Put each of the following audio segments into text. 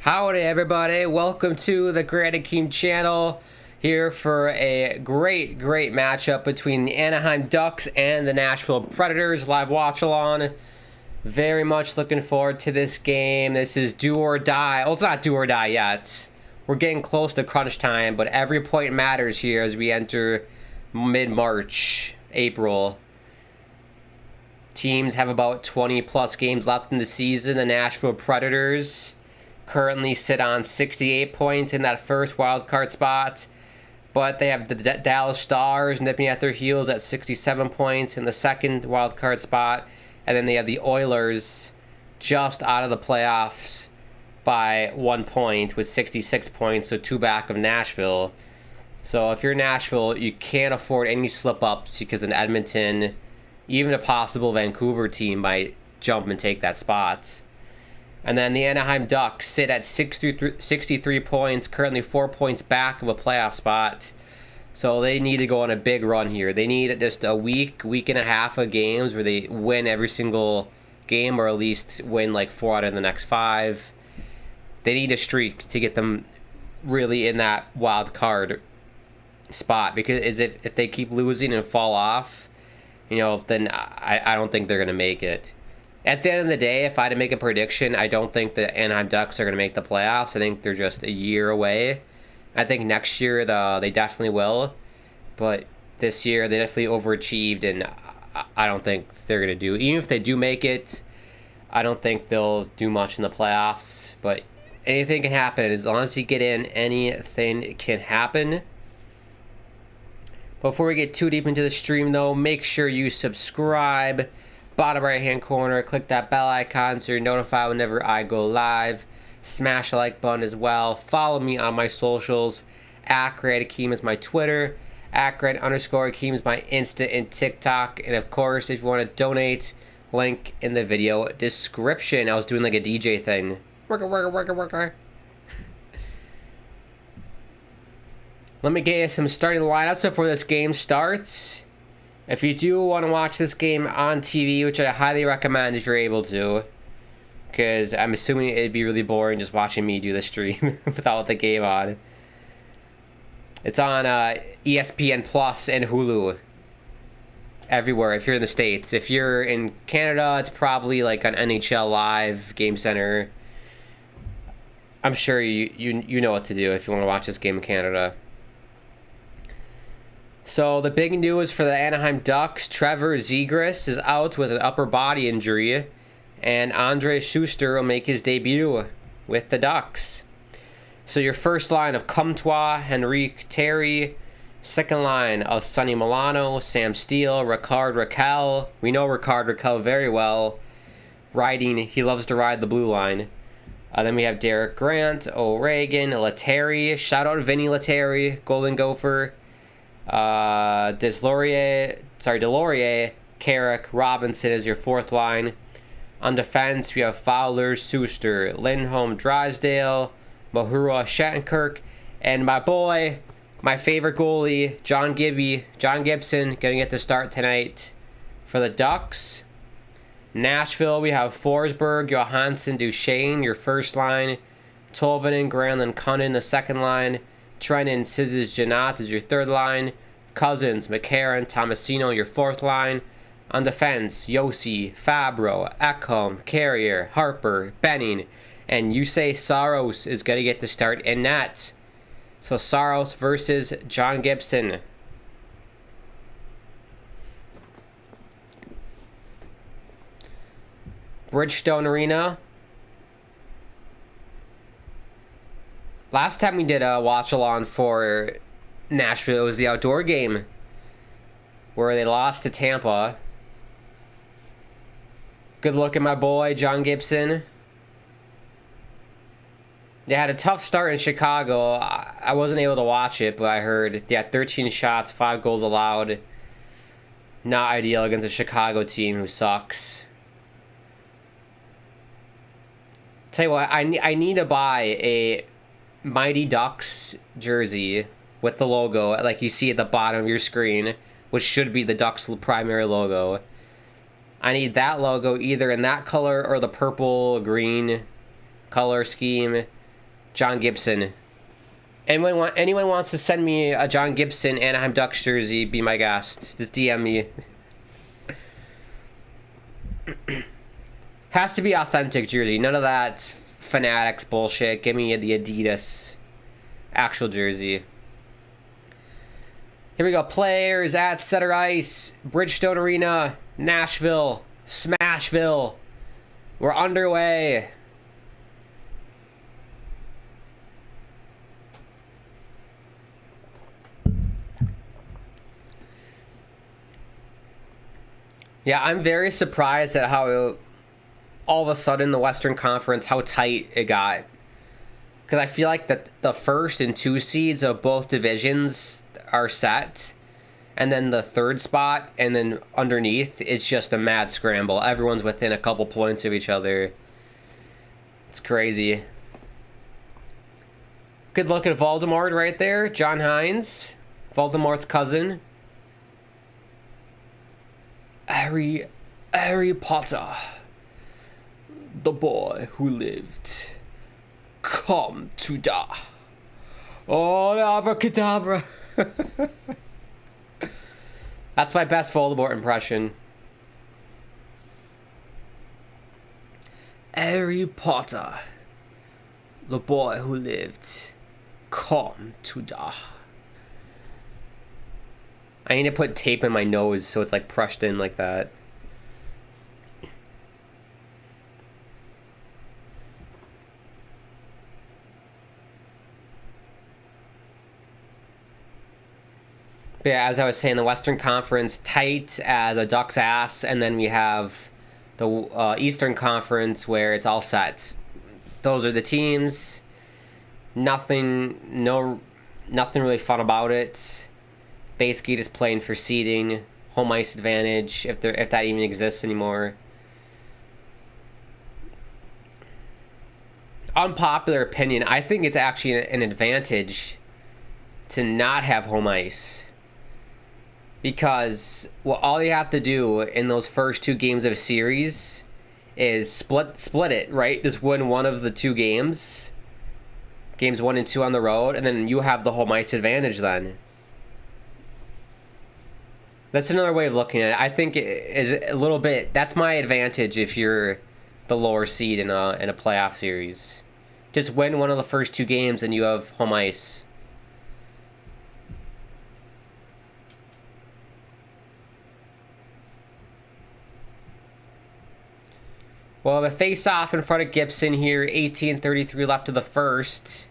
Howdy everybody, welcome to the Great Akeem channel, here for a great matchup between the Anaheim Ducks and the Nashville Predators. Live watch along. Very much looking forward to this game. This is do or die. Well, it's not do or die yet. We're getting close to crunch time, but every point matters here as we enter mid-March, April. Teams have about 20 plus games left in the season. The Nashville Predators currently sit on 68 points in that first wild card spot, but they have the Dallas Stars nipping at their heels at 67 points in the second wild card spot, and then they have the Oilers just out of the playoffs by 1 point with 66 points, so two back of Nashville. So if you're Nashville, you can't afford any slip-ups because in Edmonton, even a possible Vancouver team might jump and take that spot. And then the Anaheim Ducks sit at 63 points, currently 4 points back of a playoff spot. So they need to go on a big run here. They need just a week and a half of games where they win every single game, or at least win like 4 out of the next 5. They need a streak to get them really in that wild card spot, because if they keep losing and fall off, then I don't think they're going to make it. At the end of the day, if I had to make a prediction, I don't think the Anaheim Ducks are going to make the playoffs. I think they're just a year away. I think next year they definitely will. But this year, they definitely overachieved, and I don't think they're going to do. Even if they do make it, I don't think they'll do much in the playoffs. But anything can happen. As long as you get in, anything can happen. Before we get too deep into the stream, though, make sure you subscribe. Bottom right hand corner, click that bell icon so you're notified whenever I go live. Smash the like button as well. Follow me on my socials. @GreatAkeem is my Twitter. @Great_Akeem is my Insta and TikTok. And of course, if you want to donate, link in the video description. I was doing like a DJ thing. Worker. Let me get you some starting lineups before this game starts. If you do want to watch this game on TV, which I highly recommend if you're able to, because I'm assuming it'd be really boring just watching me do the stream without the game on. It's on ESPN Plus and Hulu. Everywhere, if you're in the States. If you're in Canada, it's probably like on NHL Live, Game Center. I'm sure you know what to do if you want to watch this game in Canada. So the big news for the Anaheim Ducks, Trevor Zegras is out with an upper body injury, and Andre Schuster will make his debut with the Ducks. So your first line of Comtois, Henrique Terry, second line of Sonny Milano, Sam Steele, Ricard Raquel. We know Ricard Raquel very well. He loves to ride the blue line. Then we have Derek Grant, O'Regan, Letary. Shout out Vinny Letary, Golden Gopher. Deslauriers, Carrick, Robinson is your fourth line. On defense, we have Fowler, Schuster, Lindholm, Drysdale, Mahura, Shattenkirk, and my boy, my favorite goalie, John Gibson, gonna get the start tonight for the Ducks. Nashville, we have Forsberg, Johansson, Duchesne, your first line. Tolvanen, Granlund, Cunnin, the second line. Trennan, Scissors, Janat is your third line. Cousins, McCarron, Tomasino, your fourth line. On defense, Yossi, Fabro, Ekholm, Carrier, Harper, Benning, and Yusei Saros is going to get the start in net. So Saros versus John Gibson. Bridgestone Arena. Last time we did a watch-along for Nashville, it was the outdoor game where they lost to Tampa. Good look at my boy, John Gibson. They had a tough start in Chicago. I wasn't able to watch it, but I heard they had 13 shots, 5 goals allowed. Not ideal against a Chicago team who sucks. Tell you what, I need to buy a Mighty Ducks jersey with the logo like you see at the bottom of your screen, which should be the Ducks primary logo. I need that logo either in that color or the purple green color scheme. John Gibson. Anyone wants to send me a John Gibson Anaheim Ducks jersey, be my guest. Just DM me. Has to be authentic jersey. None of that Fanatics bullshit. Give me the Adidas actual jersey. Here we go. Players at center ice. Bridgestone Arena. Nashville. Smashville. We're underway. Yeah, I'm very surprised at how all of a sudden the Western Conference, how tight it got. Because I feel like that the first and 2 seeds of both divisions are set. And then the third spot and then underneath, it's just a mad scramble. Everyone's within a couple points of each other. It's crazy. Good look at Voldemort right there. John Hines. Voldemort's cousin. Harry Potter, the boy who lived, come to die. Oh, abracadabra. That's my best Voldemort impression. Harry Potter, the boy who lived, come to die. I need to put tape in my nose so it's like pressed in like that. But yeah, as I was saying, the Western Conference tight as a duck's ass, and then we have the Eastern Conference where it's all set. Those are the teams. Nothing really fun about it. Basically just playing for seeding, home ice advantage, if that even exists anymore. Unpopular opinion, I think it's actually an advantage to not have home ice. Because all you have to do in those first 2 games of a series is split it, right? Just win one of the 2 games. Games 1 and 2 on the road, and then you have the home ice advantage then. That's another way of looking at it. I think it is a little bit. That's my advantage if you're the lower seed in a playoff series. Just win one of the first 2 games and you have home ice. Well, the face-off in front of Gibson here. 18:33 left of the first.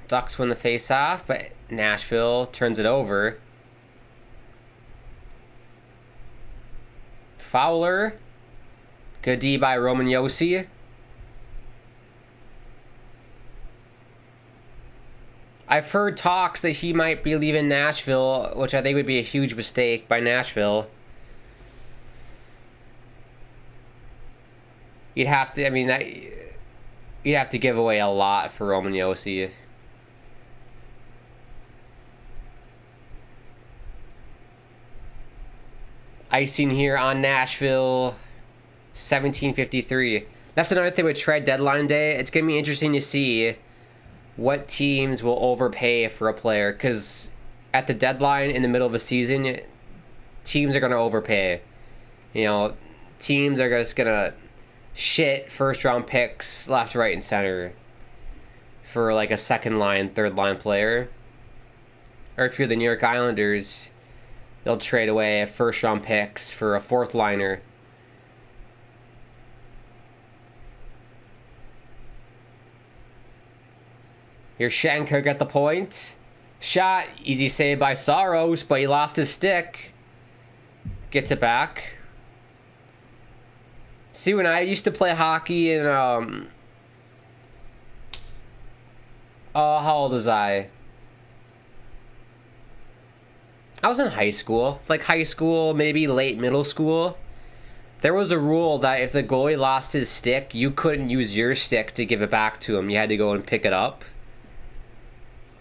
Ducks win the face-off, but Nashville turns it over. Fowler. Good D by Roman Josi. I've heard talks that he might be leaving Nashville, which I think would be a huge mistake by Nashville. You'd have to, you'd have to give away a lot for Roman Josi. Icing here on Nashville, 17:53. That's another thing with trade deadline day. It's going to be interesting to see what teams will overpay for a player, because at the deadline in the middle of a season, teams are going to overpay. Teams are just going to shit first-round picks left, right, and center for like a second-line, third-line player. Or if you're the New York Islanders, they'll trade away first-round picks for a fourth-liner. Here's Shanker got the point. Shot, easy save by Saros, but he lost his stick. Gets it back. See, when I used to play hockey in, how old was I? I was in high school. Like high school, maybe late middle school. There was a rule that if the goalie lost his stick, you couldn't use your stick to give it back to him. You had to go and pick it up.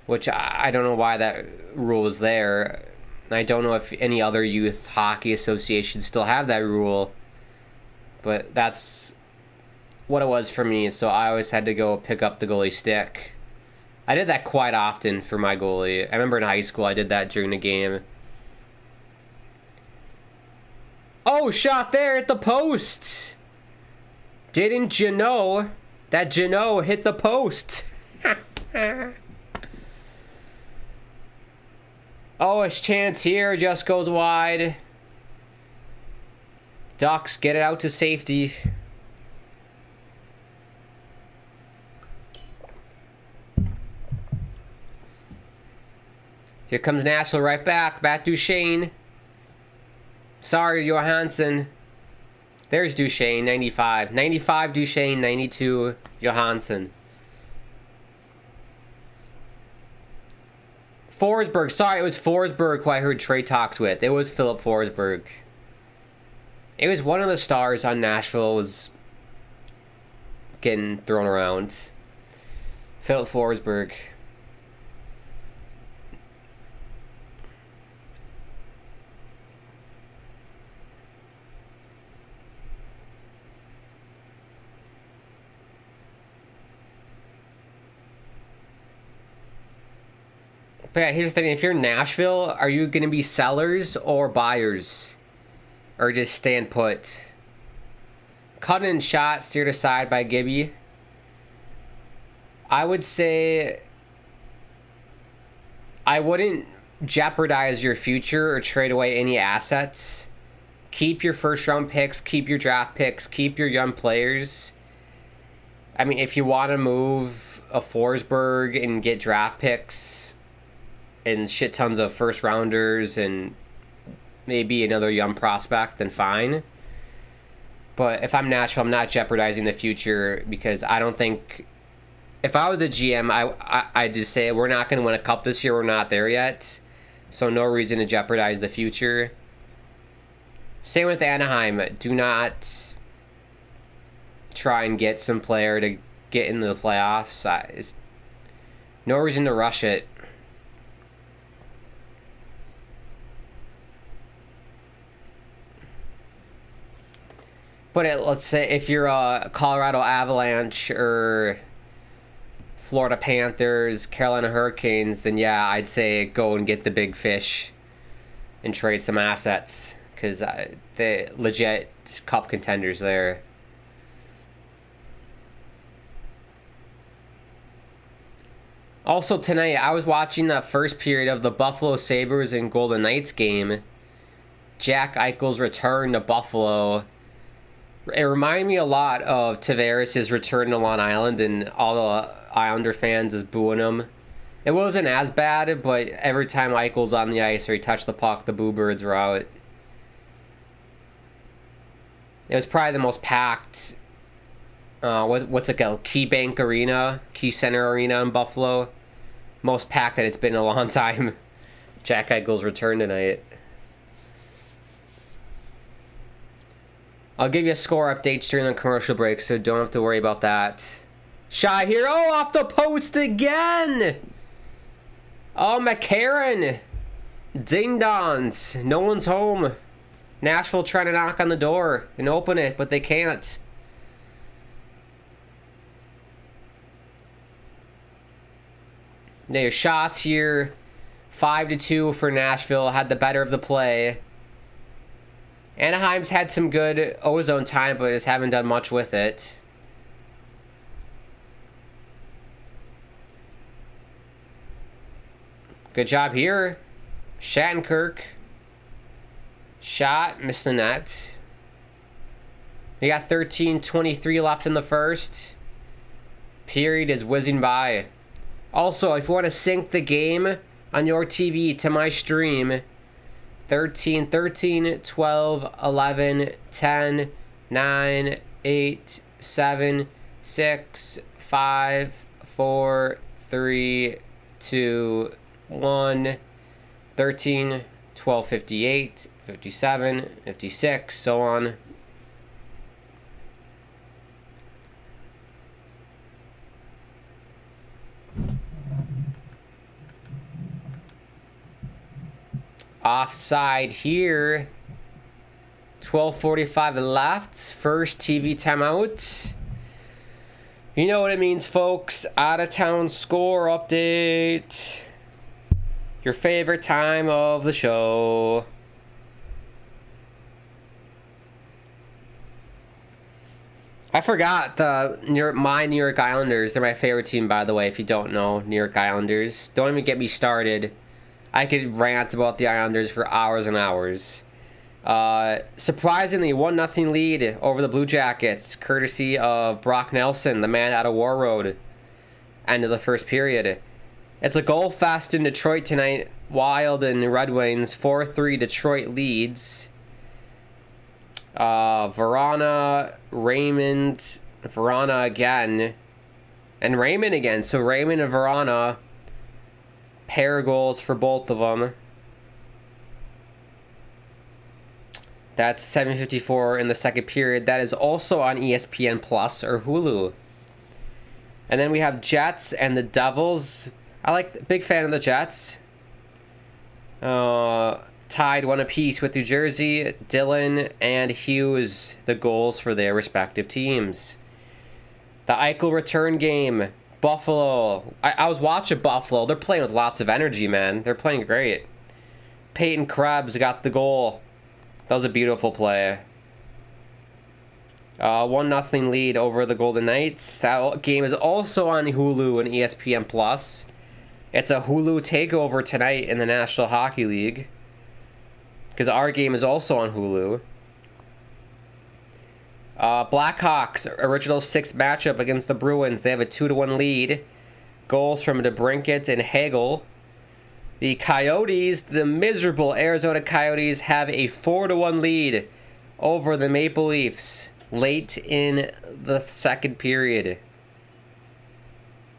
Which I don't know why that rule was there. I don't know if any other youth hockey associations still have that rule. But that's what it was for me, so I always had to go pick up the goalie stick. I did that quite often for my goalie. I remember in high school I did that during the game. Oh, shot there at the post! Didn't you know that Jano hit the post? Oh, his chance here just goes wide. Ducks get it out to safety. Here comes Nashville right back. Back Duchesne. Sorry, Johansson. There's Duchesne, 95. 95 Duchesne, 92 Johansson. Forsberg. Sorry, it was Forsberg who I heard trade talks with. It was Philip Forsberg. It was one of the stars on Nashville was getting thrown around. Philip Forsberg. But yeah, here's the thing. If you're in Nashville, are you going to be sellers or buyers? Or just stand put? Cut in shot, steered aside by Gibby. I would say I wouldn't jeopardize your future or trade away any assets. Keep your first round picks, keep your draft picks, keep your young players. I mean, if you want to move a Forsberg and get draft picks and shit tons of first rounders and maybe another young prospect, then fine. But if I'm Nashville, I'm not jeopardizing the future because I don't think... If I was a GM, I'd just say we're not going to win a cup this year. We're not there yet. So no reason to jeopardize the future. Same with Anaheim. Do not try and get some player to get into the playoffs. It's no reason to rush it. But let's say if you're a Colorado Avalanche or Florida Panthers, Carolina Hurricanes, then yeah, I'd say go and get the big fish and trade some assets because the legit cup contenders there. Also tonight, I was watching the first period of the Buffalo Sabres and Golden Knights game. Jack Eichel's return to Buffalo. It reminded me a lot of Tavares' return to Long Island and all the Islander fans is booing him. It wasn't as bad, but every time Eichel's on the ice or he touched the puck, the boo birds were out. It was probably the most packed, what's it called, Key Bank Arena, Key Center Arena in Buffalo. Most packed that it's been in a long time. Jack Eichel's return tonight. I'll give you a score updates during the commercial break, so don't have to worry about that. Shot here. Oh, off the post again! Oh, McCarron. Ding-dongs. No one's home. Nashville trying to knock on the door and open it, but they can't. There's shots here. 5-2 for Nashville. Had the better of the play. Anaheim's had some good ozone time, but just haven't done much with it. Good job here. Shattenkirk. Shot, missed the net. We got 13:23 left in the first. Period is whizzing by. Also, if you want to sync the game on your TV to my stream, 13, 12, 11, 10, 9, 8, 7, 6, 5, 4, 3, 2, 1, 13, 12, 58, 57, 56, so on. Offside here. 12:45 left. First TV timeout. You know what it means, folks. Out of town score update. Your favorite time of the show. I forgot my New York Islanders. They're my favorite team, by the way, if you don't know. New York Islanders. Don't even get me started. I could rant about the Islanders for hours and hours. Surprisingly, 1-0 lead over the Blue Jackets, courtesy of Brock Nelson, the man out of War Road. End of the first period. It's a goal fest in Detroit tonight. Wild and Red Wings, 4-3 Detroit leads. Verana, Raymond, Verana again, and Raymond again. So Raymond and Verana, pair of goals for both of them. That's 7:54 in the second period. That is also on ESPN Plus or Hulu. And then we have Jets and the Devils. Big fan of the Jets. Tied 1 apiece with New Jersey. Dillon and Hughes, the goals for their respective teams. The Eichel return game. Buffalo. I was watching Buffalo. They're playing with lots of energy, man. They're playing great. Peyton Krebs got the goal. That was a beautiful play. 1-0 lead over the Golden Knights. That game is also on Hulu and ESPN Plus. It's a Hulu takeover tonight in the National Hockey League, because our game is also on Hulu. Blackhawks, original 6 matchup against the Bruins. They have a 2-1 lead. Goals from DeBrincat and Hagel. The Coyotes, the miserable Arizona Coyotes, have a 4-1 lead over the Maple Leafs late in the second period.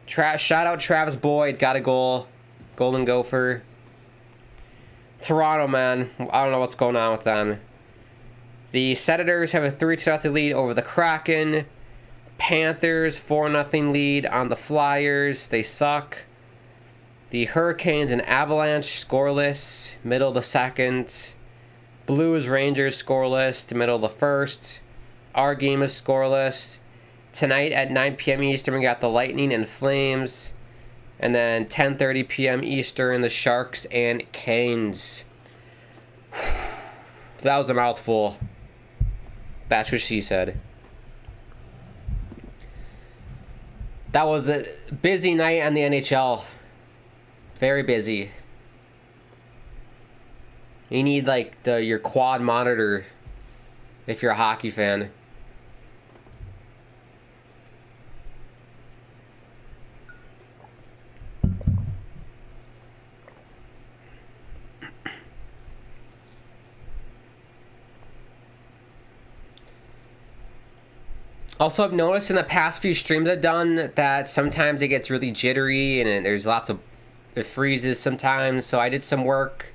Shout out Travis Boyd, got a goal. Golden Gopher. Toronto, man, I don't know what's going on with them. The Senators have a 3-0 lead over the Kraken. Panthers, 4-0 lead on the Flyers. They suck. The Hurricanes and Avalanche, scoreless, middle of the second. Blues, Rangers, scoreless, to middle of the first. Our game is scoreless. Tonight at 9 p.m. Eastern, we got the Lightning and Flames. And then 10:30 p.m. Eastern, the Sharks and Canes. That was a mouthful. That's what she said. That was a busy night on the NHL. Very busy. You need your quad monitor if you're a hockey fan. Also, I've noticed in the past few streams I've done that sometimes it gets really jittery and there's lots of... it freezes sometimes. So I did some work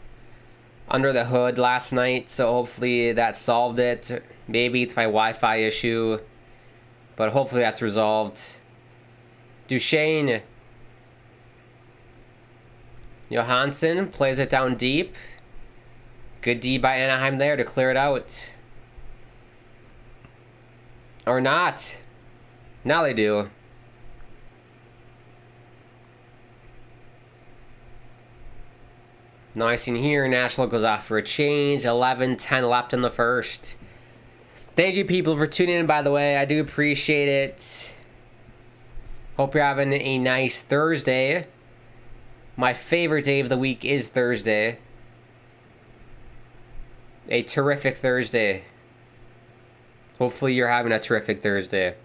under the hood last night, so hopefully that solved it. Maybe it's my Wi-Fi issue, but hopefully that's resolved. Duchesne. Johansson plays it down deep. Good D by Anaheim there to clear it out. Or not. Now they do. Nice in here. Nashville goes off for a change. 11:10 left in the first. Thank you, people, for tuning in, by the way. I do appreciate it. Hope you're having a nice Thursday. My favorite day of the week is Thursday. A terrific Thursday. Hopefully you're having a terrific Thursday.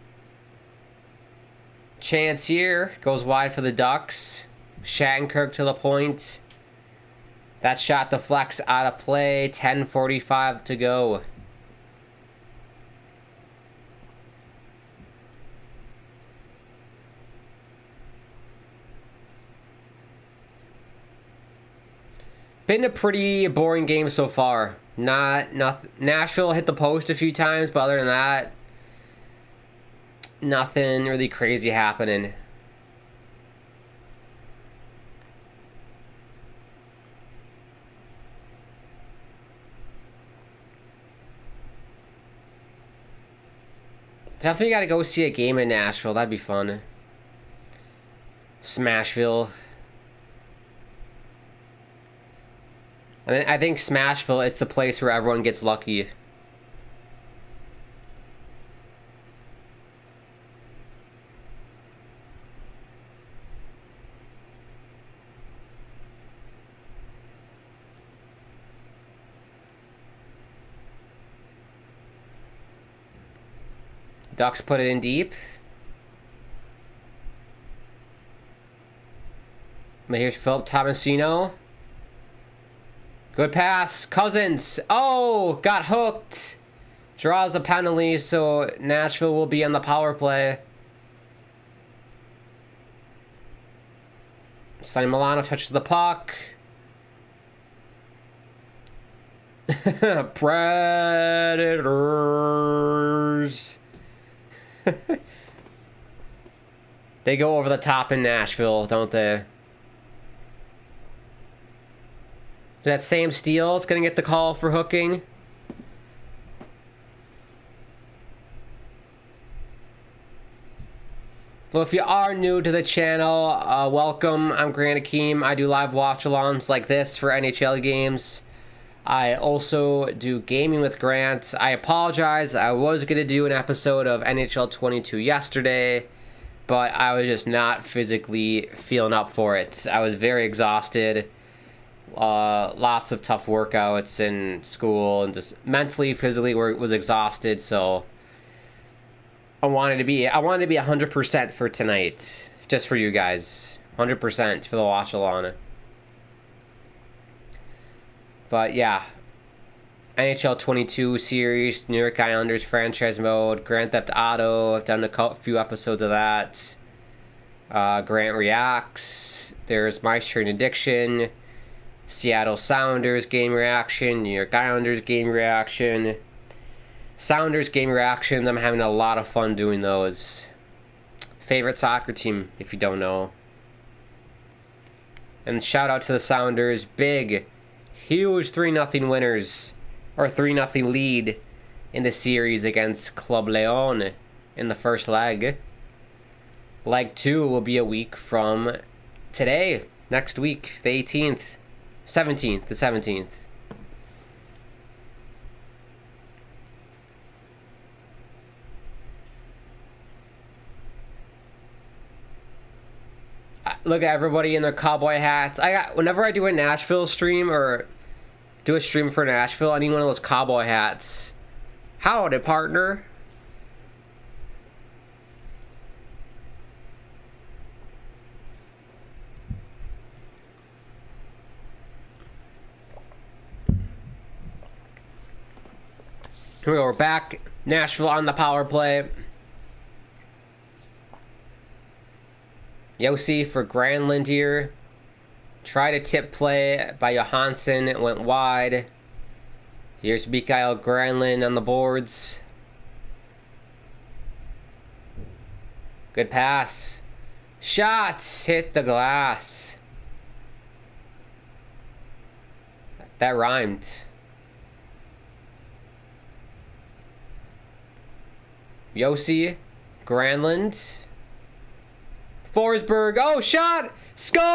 Chance here. Goes wide for the Ducks. Shattenkirk to the point. That shot deflects out of play. 10:45 to go. Been a pretty boring game so far. Nothing. Nashville hit the post a few times, but other than that, nothing really crazy happening. Definitely got to go see a game in Nashville. That'd be fun. Smashville. I think Smashville, it's the place where everyone gets lucky. Ducks put it in deep. But here's Philip Tomasino. Good pass. Cousins. Oh, got hooked. Draws a penalty, so Nashville will be on the power play. Sonny Milano touches the puck. Predators. They go over the top in Nashville, don't they? That Sam Steele's gonna get the call for hooking. Well, if you are new to the channel, welcome. I'm Grant Akeem. I do live watch-alongs like this for NHL games. I also do gaming with Grant. I apologize. I was going to do an episode of NHL 22 yesterday, but I was just not physically feeling up for it. I was very exhausted. Lots of tough workouts in school, and just mentally, physically was exhausted, so I wanted to be 100% for tonight, just for you guys. 100% for the watch-along. But yeah, NHL 22 series, New York Islanders franchise mode, Grand Theft Auto. I've done a few episodes of that. Grant Reacts. There's My Strange Addiction. Seattle Sounders game reaction. New York Islanders game reaction. Sounders game reactions. I'm having a lot of fun doing those. Favorite soccer team, if you don't know. And shout out to the Sounders. Big, huge 3-0 winners, or 3-0 lead in the series against Club Leon in the first leg. Leg 2 will be a week from today, next week, the 18th, 17th, the 17th. Look at everybody in their cowboy hats. Whenever I do a Nashville stream or do a stream for Nashville, I need one of those cowboy hats. Howdy, partner. Here we go, we're back. Nashville on the power play. Yossi for Granlund here. Tried a tip play by Johansson. It went wide. Here's Mikael Granlund on the boards. Good pass. Shots hit the glass. That rhymed. Yossi, Granlund. Forsberg, oh, shot! Scores!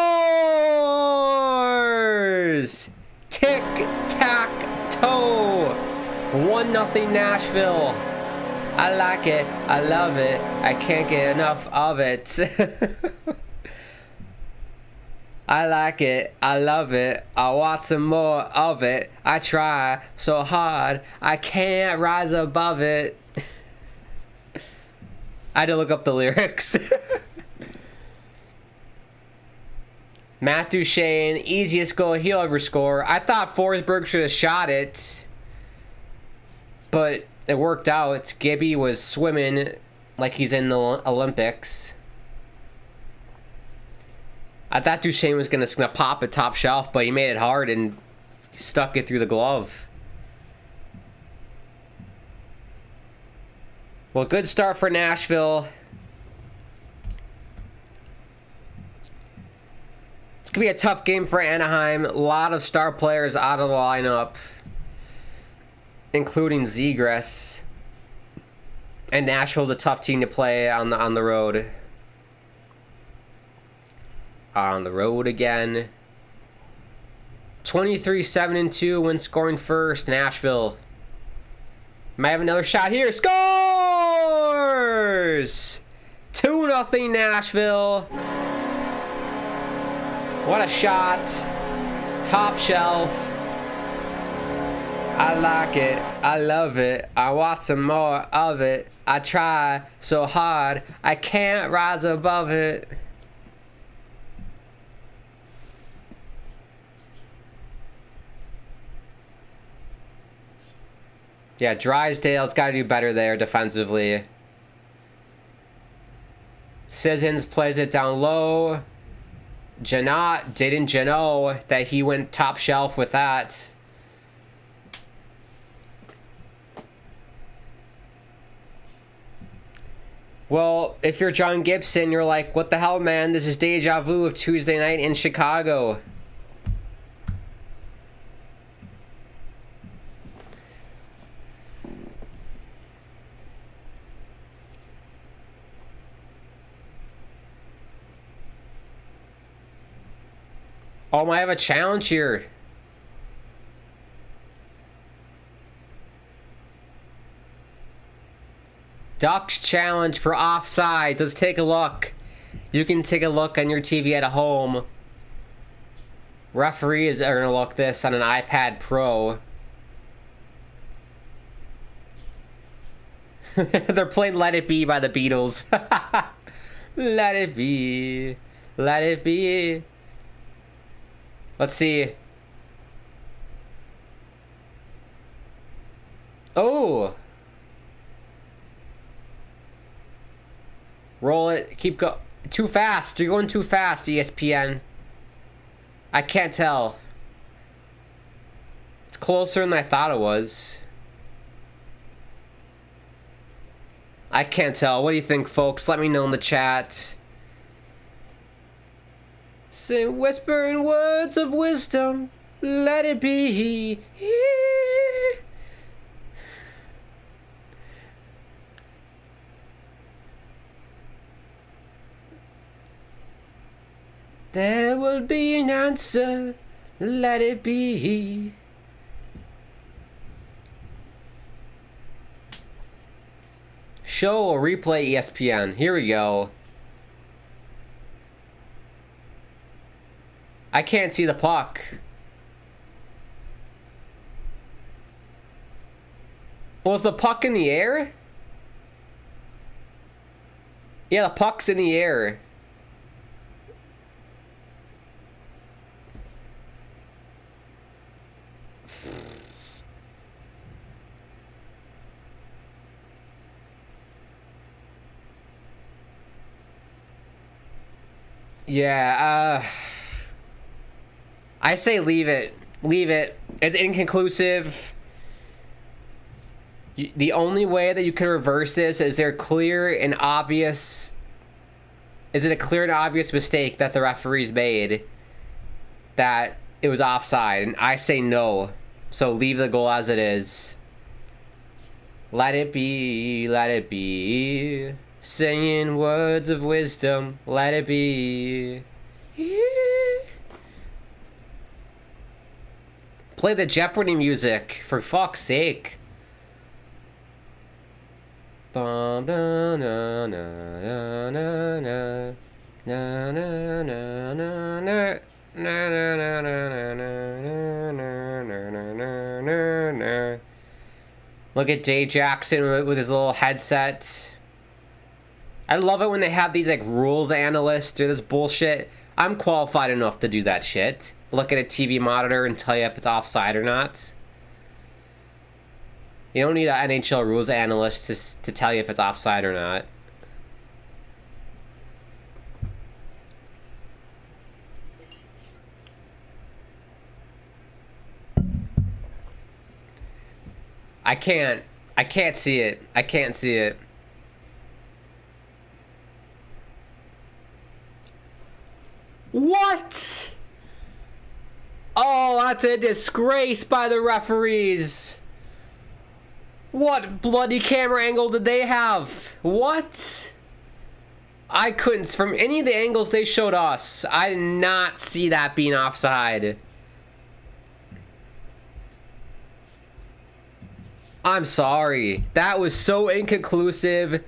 Tic-tac-toe! 1-0 Nashville. I like it. I love it. I can't get enough of it. I like it. I love it. I want some more of it. I try so hard. I can't rise above it. I had to look up the lyrics. Matt Duchene, easiest goal he'll ever score. I thought Forsberg should have shot it, but it worked out. Gibby was swimming like he's in the Olympics. I thought Duchene was gonna pop it top shelf, but he made it hard and stuck it through the glove. Well, good start for Nashville. It's going to be a tough game for Anaheim. A lot of star players out of the lineup, including Zegras. And Nashville's a tough team to play on the road. On the road again. 23-7-2 when scoring first. Nashville might have another shot here. Scores! 2-0 Nashville. What a shot. Top shelf. I like it. I love it. I want some more of it. I try so hard. I can't rise above it. Yeah, Drysdale's got to do better there defensively. Sissons plays it down low. Janot didn't know that he went top shelf with that. Well, if you're John Gibson, you're like, what the hell, man? This is deja vu of Tuesday night in Chicago. Oh, I have a challenge here. Ducks challenge for offside. Let's take a look. You can take a look on your TV at home. Referees are going to look this on an iPad Pro. They're playing Let It Be by the Beatles. Let it be. Let it be. Let's see. Oh. Roll it. Keep go. Too fast. You're going too fast, ESPN. I can't tell. It's closer than I thought it was. I can't tell. What do you think, folks? Let me know in the chat. Say whispering words of wisdom, let it be. There will be an answer, let it be. Show or replay ESPN. Here we go. I can't see the puck. Was the puck in the air? Yeah, the puck's in the air. Yeah, I say leave it. Leave it. It's inconclusive. The only way that you can reverse this is there clear and obvious... Is it a clear and obvious mistake that the referees made that it was offside? And I say no. So leave the goal as it is. Let it be, let it be. Singing words of wisdom, let it be. Play the Jeopardy music, for fuck's sake. Look at Jay Jackson with his little headset. I love it when they have these like rules analysts do this bullshit. I'm qualified enough to do that shit. Look at a TV monitor and tell you if it's offside or not. You don't need an NHL rules analyst to tell you if it's offside or not. I can't see it. I can't see it. What? Oh, that's a disgrace by the referees. What bloody camera angle did they have? What? I couldn't, from any of the angles they showed us, I did not see that being offside. I'm sorry. That was so inconclusive.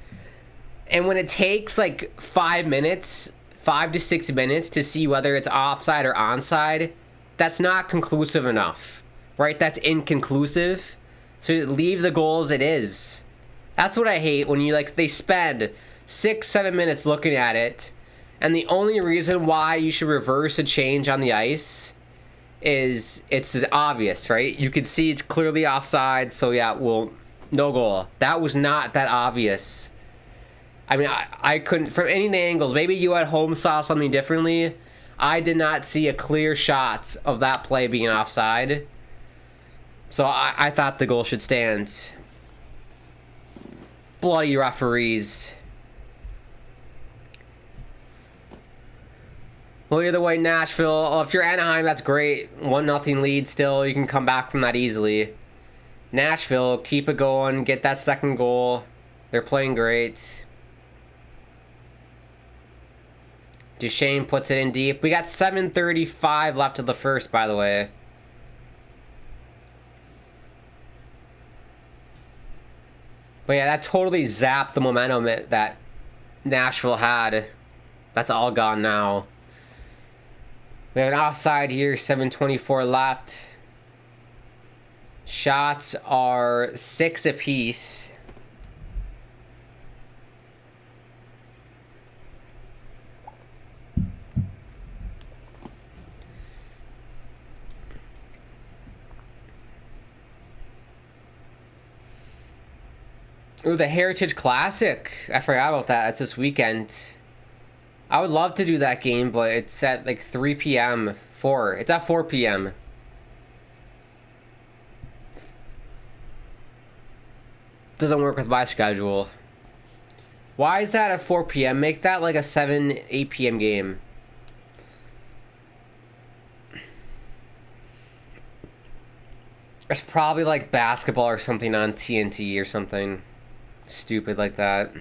And when it takes like 5 to 6 minutes to see whether it's offside or onside, that's not conclusive enough, right? That's inconclusive. So leave the goal as it is. That's what I hate, when you they spend 6-7 minutes looking at it, and the only reason why you should reverse a change on the ice is it's obvious, right? You can see it's clearly offside, so yeah, well, no goal. That was not that obvious. I mean, I couldn't, from any of the angles, maybe you at home saw something differently. I did not see a clear shot of that play being offside. So I thought the goal should stand. Bloody referees. Well, either way, Nashville, if you're Anaheim, that's great. 1-0 lead still. You can come back from that easily. Nashville, keep it going. Get that second goal. They're playing great. Duchesne puts it in deep. We got 7:35 left of the first, by the way. But yeah, that totally zapped the momentum that Nashville had. That's all gone now. We have an offside here, 7:24 left. Shots are 6 apiece. Ooh, the Heritage Classic. I forgot about that. It's this weekend. I would love to do that game, but it's at like 3 p.m. It's at 4 p.m. Doesn't work with my schedule. Why is that at 4 p.m.? Make that like a 8 p.m. game. There's probably like basketball or something on TNT or something stupid like that.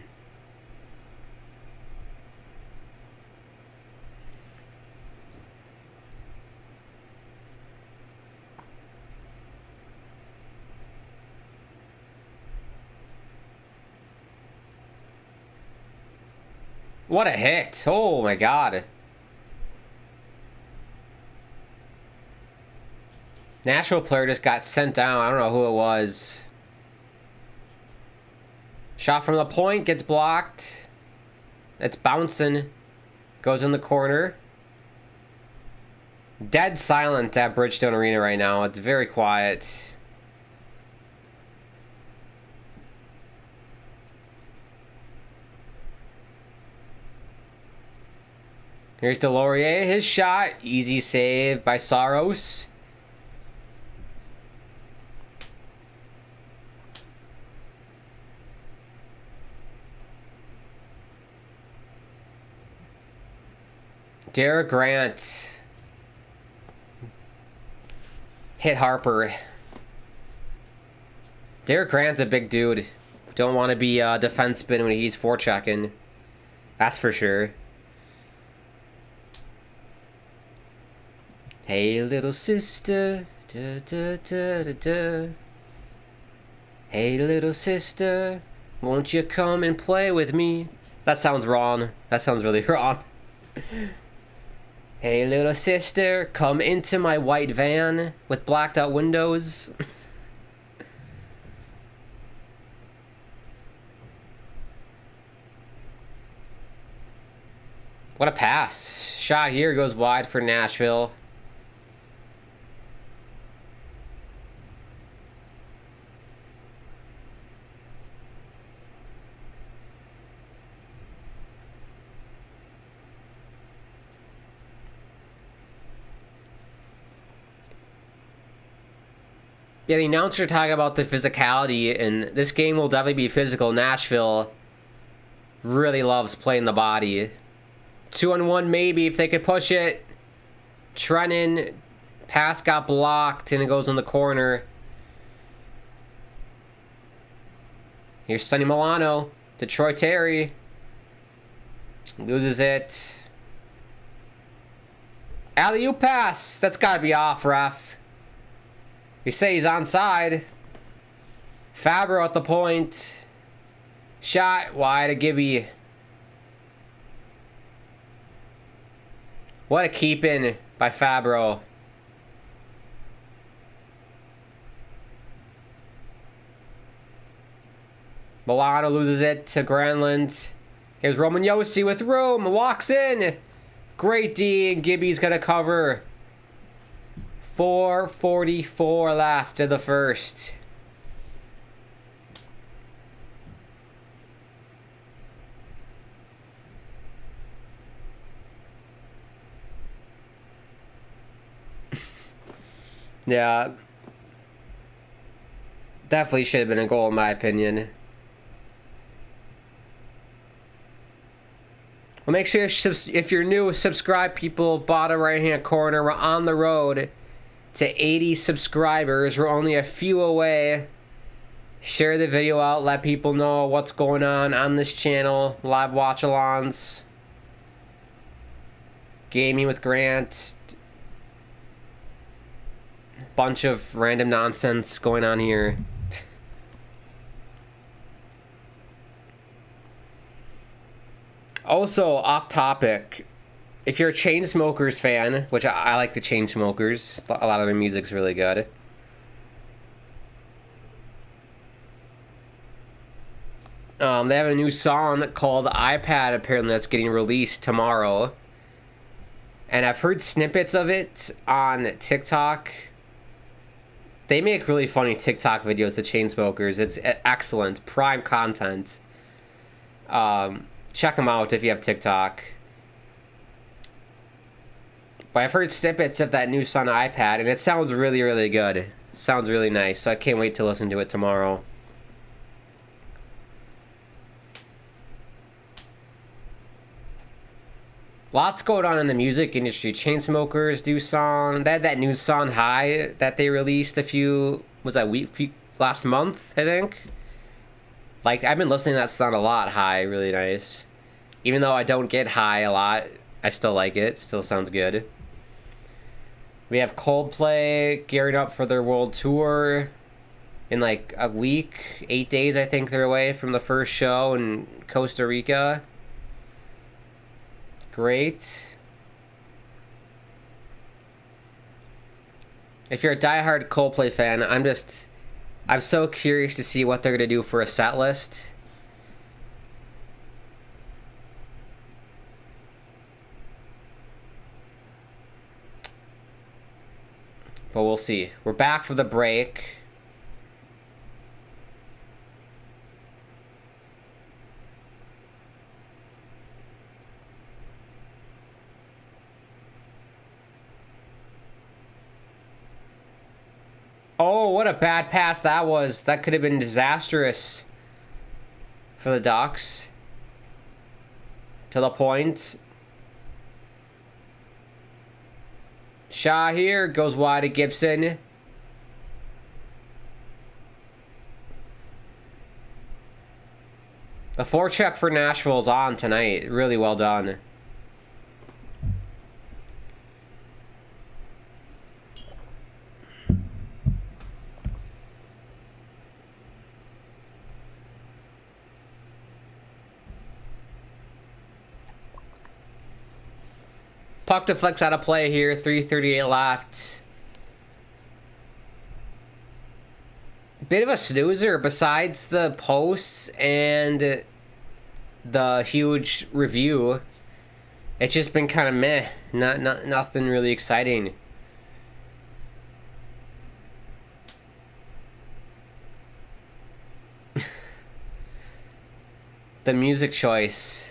What a hit. Oh my god. Nashville player just got sent down. I don't know who it was. Shot from the point, gets blocked. It's bouncing. Goes in the corner. Dead silent at Bridgestone Arena right now. It's very quiet. Here's Delorier. His shot. Easy save by Saros. Derek Grant hit Harper. Derek Grant's a big dude. Don't want to be a defenseman when he's forechecking. That's for sure. Hey, little sister. Da, da, da, da, da. Hey, little sister. Won't you come and play with me? That sounds wrong. That sounds really wrong. Hey, little sister, come into my white van with blacked out windows. What a pass. Shot here goes wide for Nashville. Yeah, the announcer talking about the physicality, and this game will definitely be physical. Nashville really loves playing the body. 2-on-1 maybe if they could push it. Trennan, pass got blocked, and it goes in the corner. Here's Sonny Milano. Detroit Terry. Loses it. Alley-oop pass. That's got to be off, ref. You say he's onside. Fabro at the point. Shot wide to Gibby. What a keep in by Fabro. Milano loses it to Granlund. Here's Roman Josi with room. Walks in. Great D, and Gibby's going to cover. 4:44 left in the first. Yeah. Definitely should have been a goal in my opinion. Well, make sure if you're new, subscribe, people. Bottom right-hand corner. We're on the road to 80 subscribers. We're only a few away. Share the video out. Let people know what's going on this channel. Live watch-alongs. Gaming with Grant. Bunch of random nonsense going on here. Also, off topic, if you're a Chainsmokers fan, which I like the Chainsmokers, a lot of their music's really good. They have a new song called iPad, apparently, that's getting released tomorrow. And I've heard snippets of it on TikTok. They make really funny TikTok videos, the Chainsmokers. It's excellent. Prime content. Check them out if you have TikTok. But I've heard snippets of that new Sun iPad, and it sounds really, really good. Sounds really nice, so I can't wait to listen to it tomorrow. Lots going on in the music industry. Chainsmokers do song. They had that new song High that they released last month, I think. Like, I've been listening to that song a lot, High, really nice. Even though I don't get high a lot, I still like it. Still sounds good. We have Coldplay gearing up for their world tour in like a week. 8 days, I think they're away from the first show in Costa Rica. Great. If you're a diehard Coldplay fan, I'm so curious to see what they're going to do for a set list. But we'll see. We're back for the break. Oh, what a bad pass that was. That could have been disastrous for the Ducks. To the point. Shot here. Goes wide to Gibson. The forecheck for Nashville is on tonight. Really well done. Puck deflects out of play here. 3:38 left. Bit of a snoozer besides the posts and the huge review. It's just been kind of meh. Nothing really exciting. The music choice.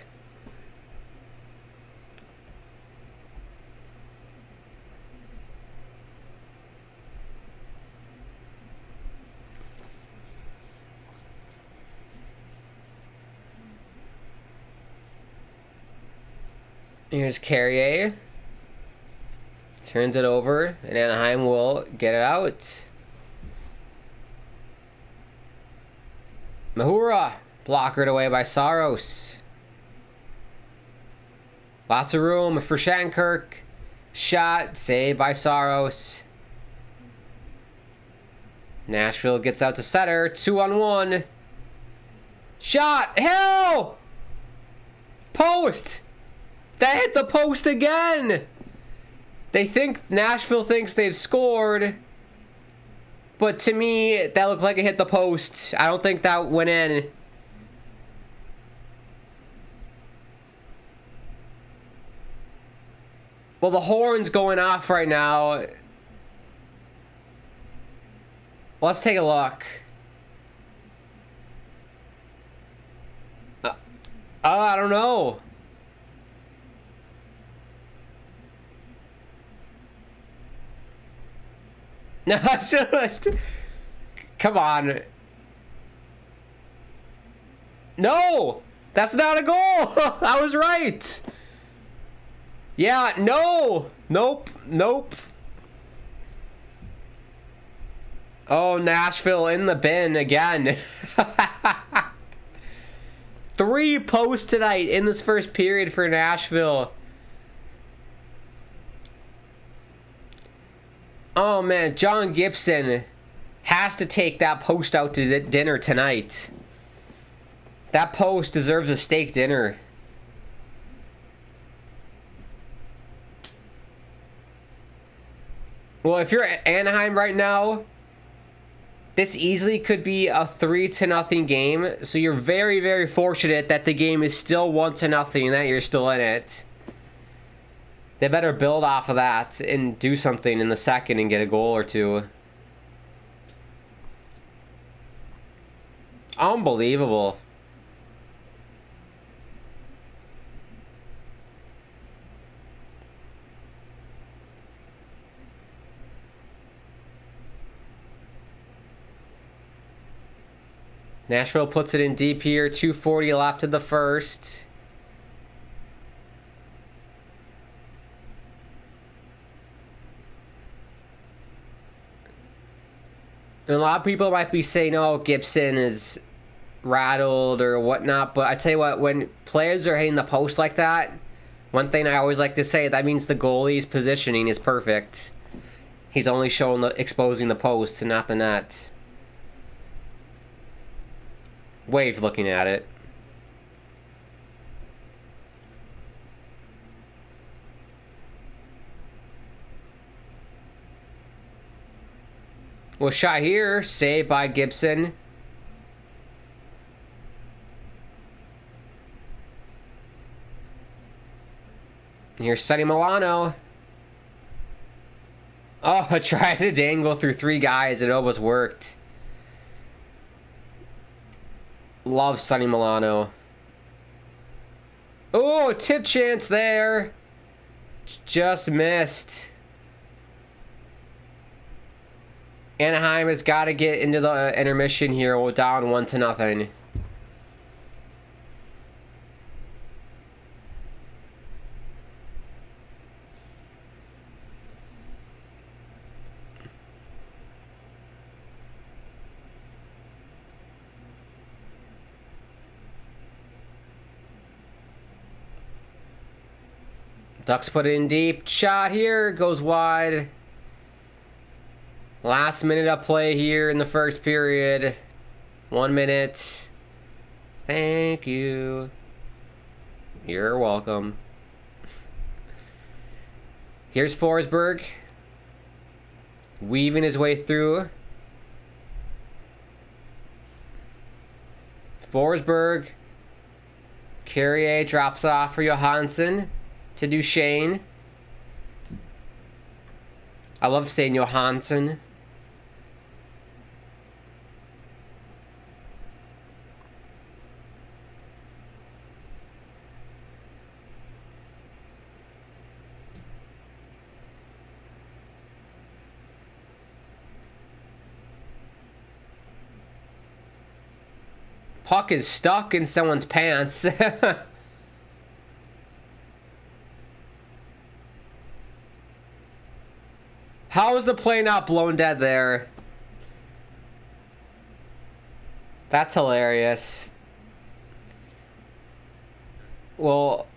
Here's Carrier. Turns it over, and Anaheim will get it out. Mahura, blockered away by Saros. Lots of room for Shattenkirk. Shot, saved by Saros. Nashville gets out to center, 2-on-1. Shot, hell! Post! That hit the post again! Nashville thinks they've scored. But to me, that looked like it hit the post. I don't think that went in. Well, the horn's going off right now. Let's take a look. I don't know. No, just... Come on. No! That's not a goal! I was right! Yeah, no! Nope, nope. Oh, Nashville in the bin again. 3 posts tonight in this first period for Nashville. Oh man, John Gibson has to take that post out to dinner tonight. That post deserves a steak dinner. Well, if you're at Anaheim right now, this easily could be a 3-0 game. So you're very, very fortunate that the game is still 1-0 and that you're still in it. They better build off of that and do something in the second and get a goal or two. Unbelievable. Nashville puts it in deep here. 2:40 left in the first. And a lot of people might be saying, oh, Gibson is rattled or whatnot. But I tell you what, when players are hitting the post like that, one thing I always like to say, that means the goalie's positioning is perfect. He's only exposing the post and not the net. Wave looking at it. Well, shot here, saved by Gibson. Here's Sonny Milano. Oh, I tried to dangle through 3 guys. It almost worked. Love Sonny Milano. Oh, tip chance there. Just missed. Anaheim has got to get into the intermission here. We're down 1-0. Ducks put it in deep. Shot here. Goes wide. Last minute of play here in the first period. 1 minute. Thank you. You're welcome. Here's Forsberg. Weaving his way through. Forsberg. Carrier drops it off for Johansson. To Duchesne. I love saying Johansson. Puck is stuck in someone's pants. How is the play not blown dead there? That's hilarious. Well,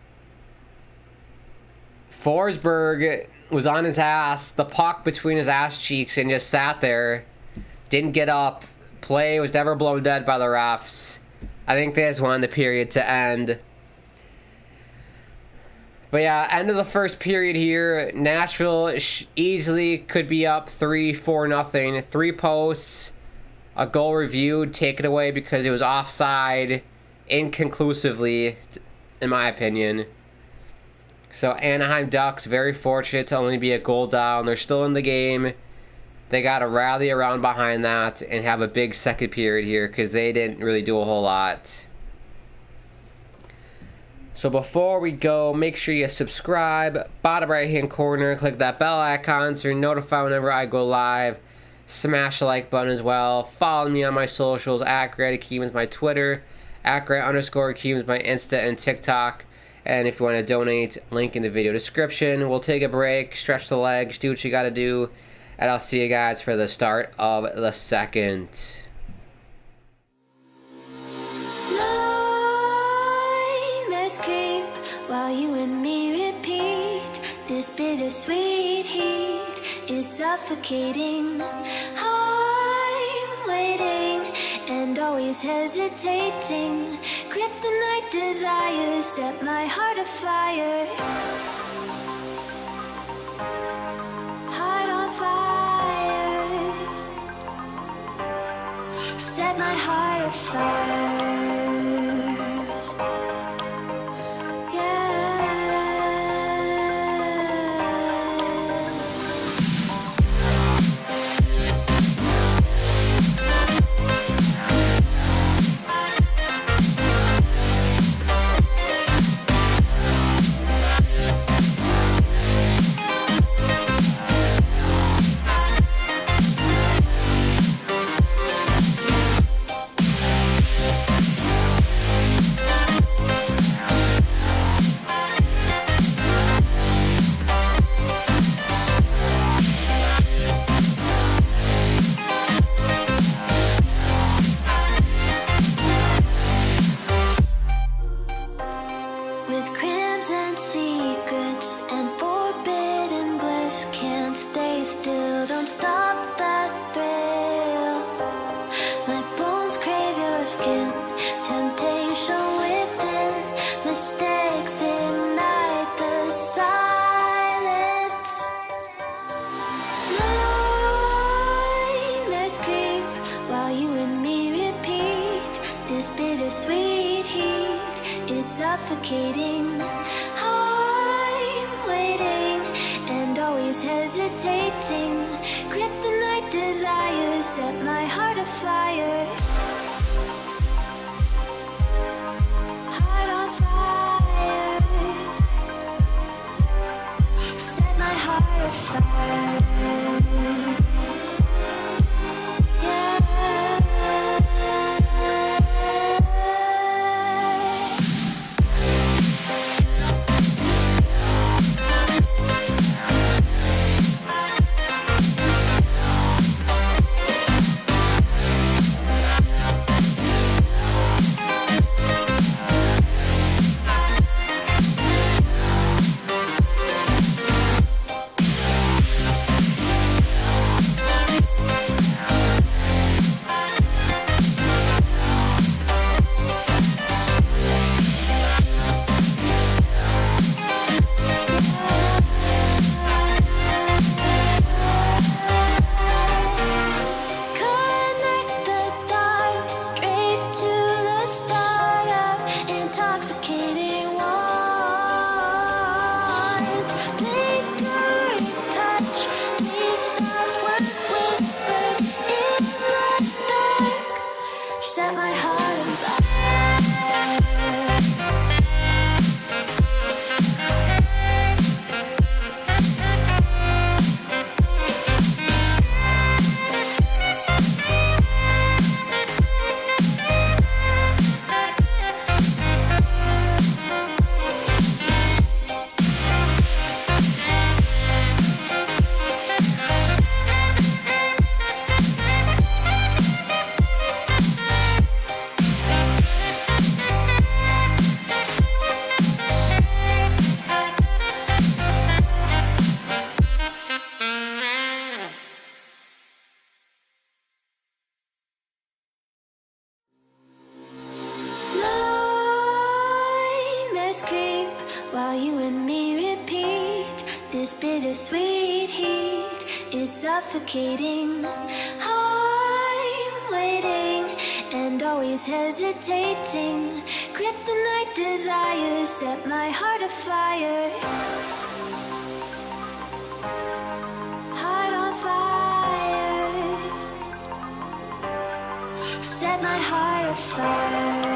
Forsberg was on his ass, the puck between his ass cheeks, and just sat there. Didn't get up. Play was never blown dead by the refs. I think they just wanted the period to end. But yeah, end of the first period here. Nashville easily could be up 3-4-0. 3 posts. A goal reviewed, taken away because it was offside inconclusively, in my opinion. So Anaheim Ducks very fortunate to only be a goal down. They're still in the game. They got to rally around behind that and have a big second period here because they didn't really do a whole lot. So before we go, make sure you subscribe. Bottom right hand corner, click that bell icon so you're notified whenever I go live. Smash the like button as well. Follow me on my socials. @GrantAkeem is my Twitter. @Grant_Akeem is my Insta and TikTok. And if you want to donate, link in the video description. We'll take a break, stretch the legs, do what you got to do. And I'll see you guys for the start of the second. Nightmares creep while you and me repeat. This bittersweet heat is suffocating. I'm waiting and always hesitating. Kryptonite desires set my heart afire. Heart on fire. Set my heart afire. Suffocating. I'm waiting and always hesitating. Kryptonite desires set my heart afire. Heart on fire. Set my heart afire. Nightmares creep while you and me repeat. This bittersweet heat is suffocating. I'm waiting and always hesitating. Kryptonite desires set my heart afire. Heart on fire. Set my heart afire.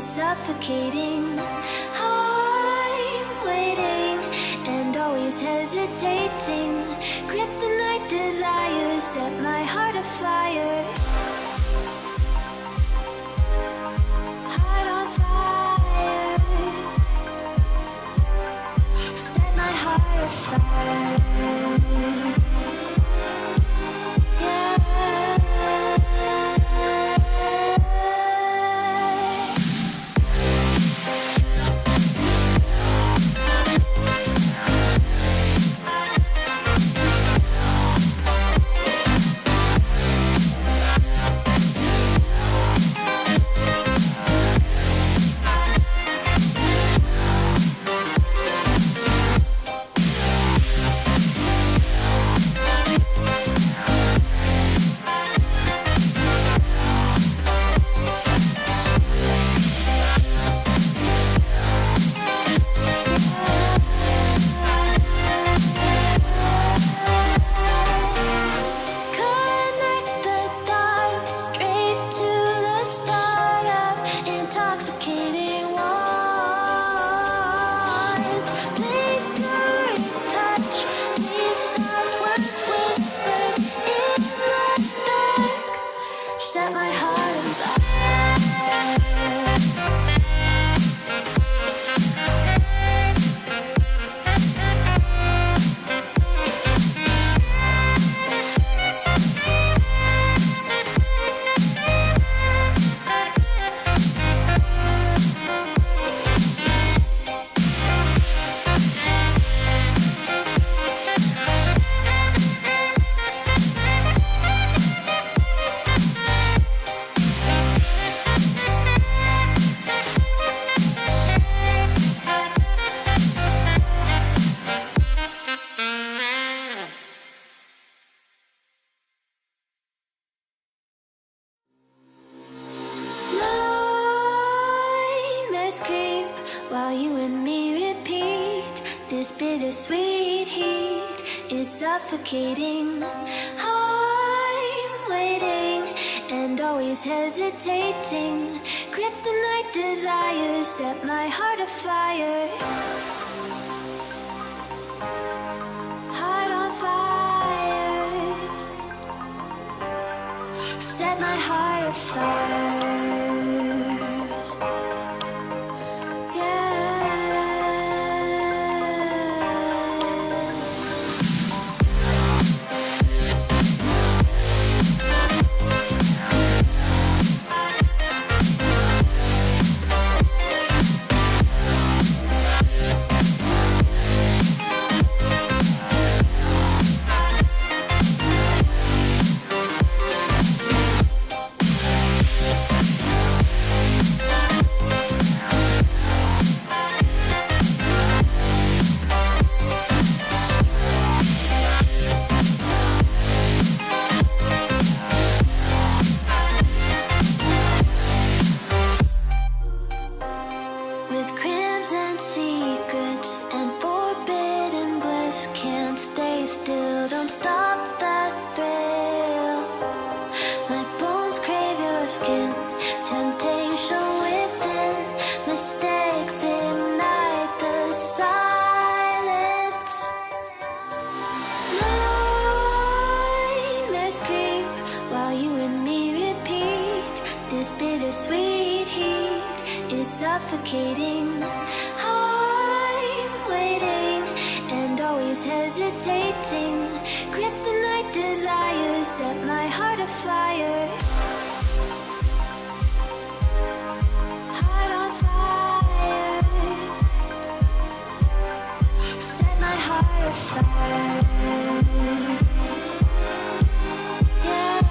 Suffocating. I'm waiting and always hesitating. Kryptonite desires set my heart afire. Heart on fire. Set my heart afire. While you and me repeat, this bittersweet heat is suffocating. I'm waiting and always hesitating. Kryptonite desires set my heart afire. Heart on fire. Set my heart afire. skin. Temptation within, mistakes ignite the silence. Nightmares creep while you and me repeat. This bittersweet heat is suffocating. I'm waiting and always hesitating. Kryptonite desires set my heart afire. Heart on fire. Set my heart afire. Yeah.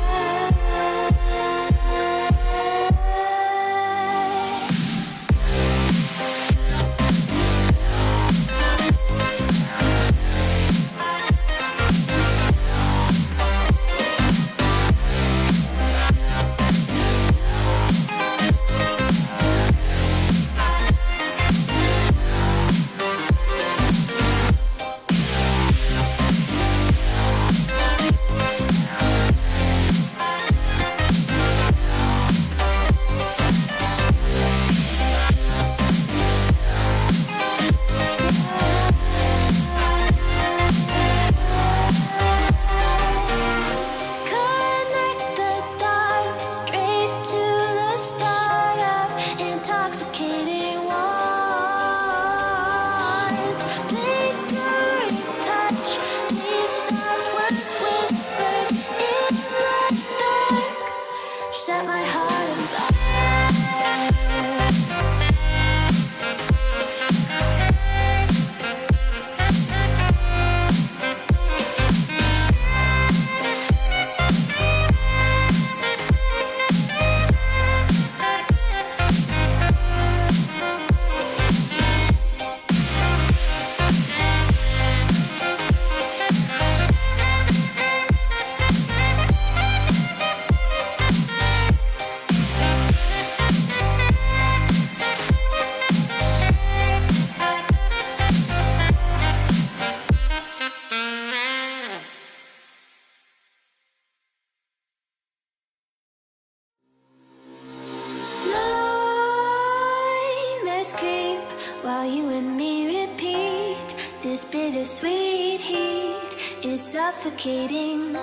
Creep while you and me repeat. This bittersweet heat is suffocating.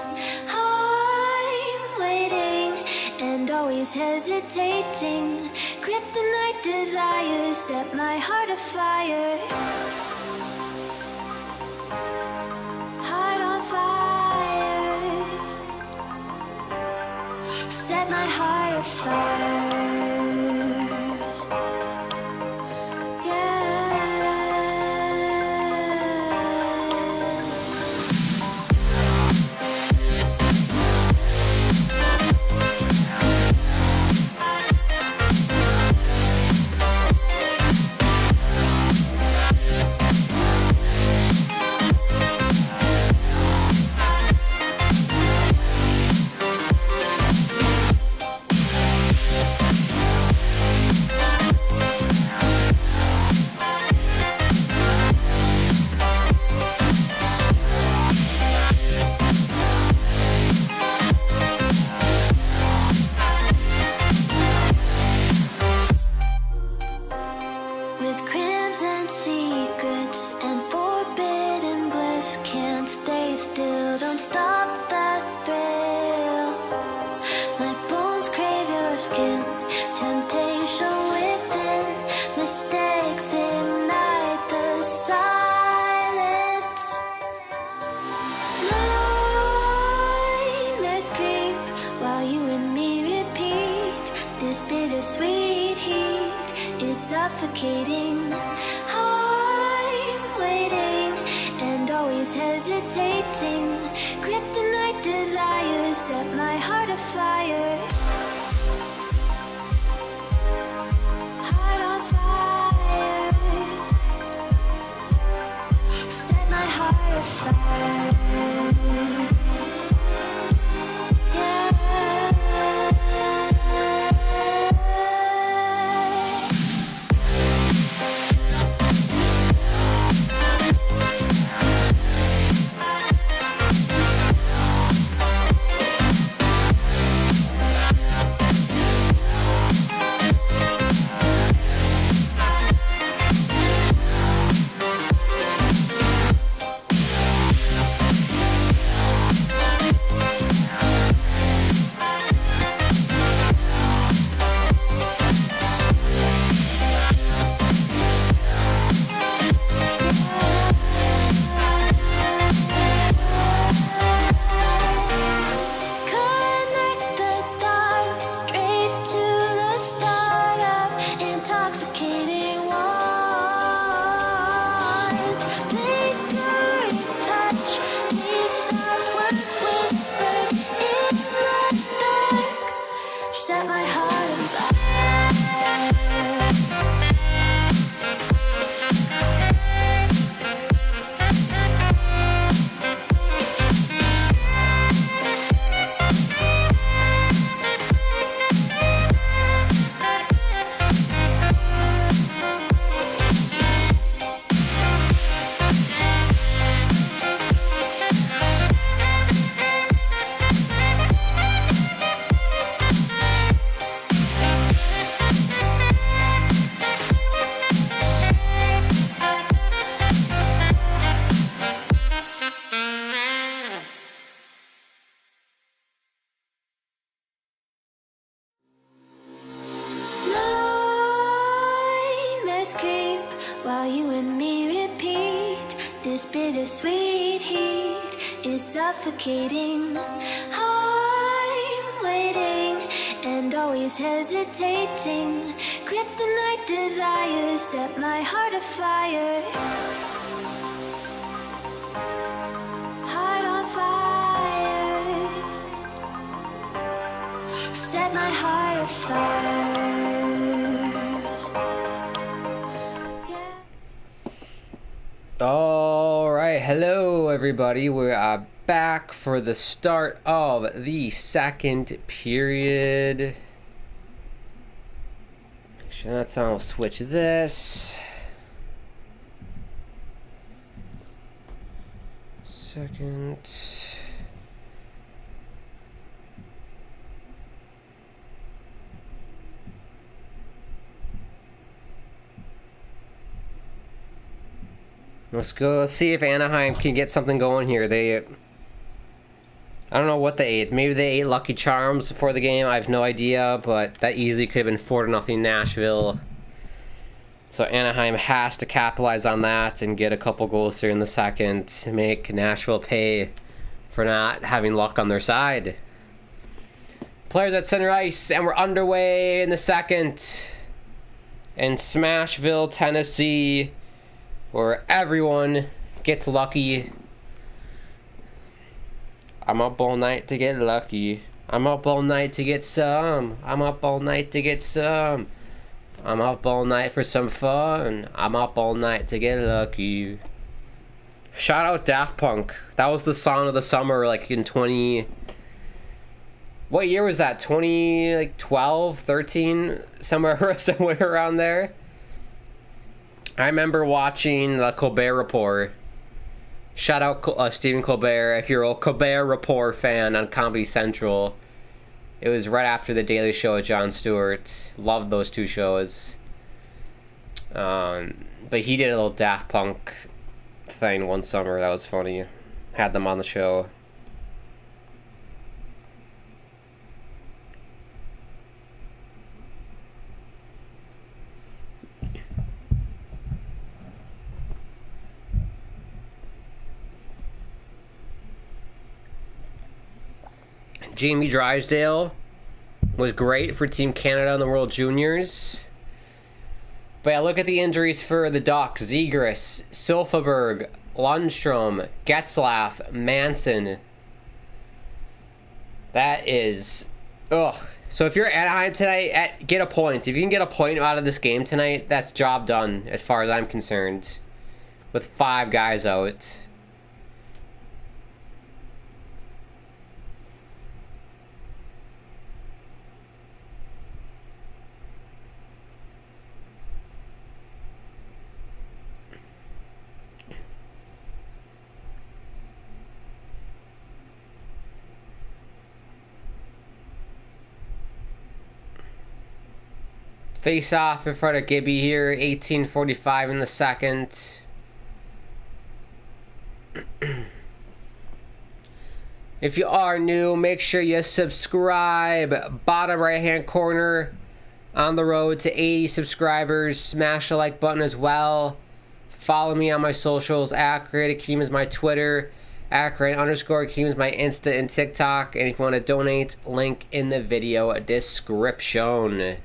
I'm waiting and always hesitating. Kryptonite desires set my heart afire. Heart on fire. Set my heart afire. Suffocating. I'm waiting and always hesitating. Kryptonite desires set my heart afire. Heart on fire. Set my heart afire. my heart afire. Nightmares creep while you and me repeat. This bittersweet heat is suffocating. I'm waiting and always hesitating. Kryptonite desires set my heart afire. Heart on fire. Set my heart afire. All right, hello everybody. We are back for the start of the second period. Make sure that's on. We'll switch this. Second. Let's go. Let's see if Anaheim can get something going here. I don't know what they ate. Maybe they ate Lucky Charms before the game. I have no idea, but that easily could have been 4-0 Nashville. So Anaheim has to capitalize on that and get a couple goals here in the second to make Nashville pay for not having luck on their side. Players at center ice, and we're underway in the second. In Smashville, Tennessee, where everyone gets lucky. I'm up all night to get lucky. I'm up all night to get some. I'm up all night to get some. I'm up all night for some fun. I'm up all night to get lucky. Shout out Daft Punk. That was the song of the summer, like in 20... What year was that? 2012, 13? Somewhere around there. I remember watching the Colbert Report. Shout out Stephen Colbert if you're a Colbert Report fan on Comedy Central. It was right after The Daily Show with Jon Stewart. Loved those two shows. But he did a little Daft Punk thing one summer. That was funny. Had them on the show. Jamie Drysdale was great for Team Canada in the World Juniors. But yeah, look at the injuries for the Ducks. Zegras, Silfverberg, Lundstrom, Getzlaff, Manson. That is... Ugh. So if you're at Anaheim tonight, get a point. If you can get a point out of this game tonight, that's job done as far as I'm concerned. With 5 guys out. Face off in front of Gibby here, 18:45 in the second. If you are new, make sure you subscribe. Bottom right hand corner, on the road to 80 subscribers. Smash the like button as well. Follow me on my socials. @CreateAkeem is my Twitter. @Create_Akeem is my Insta and TikTok. And if you want to donate, link in the video description.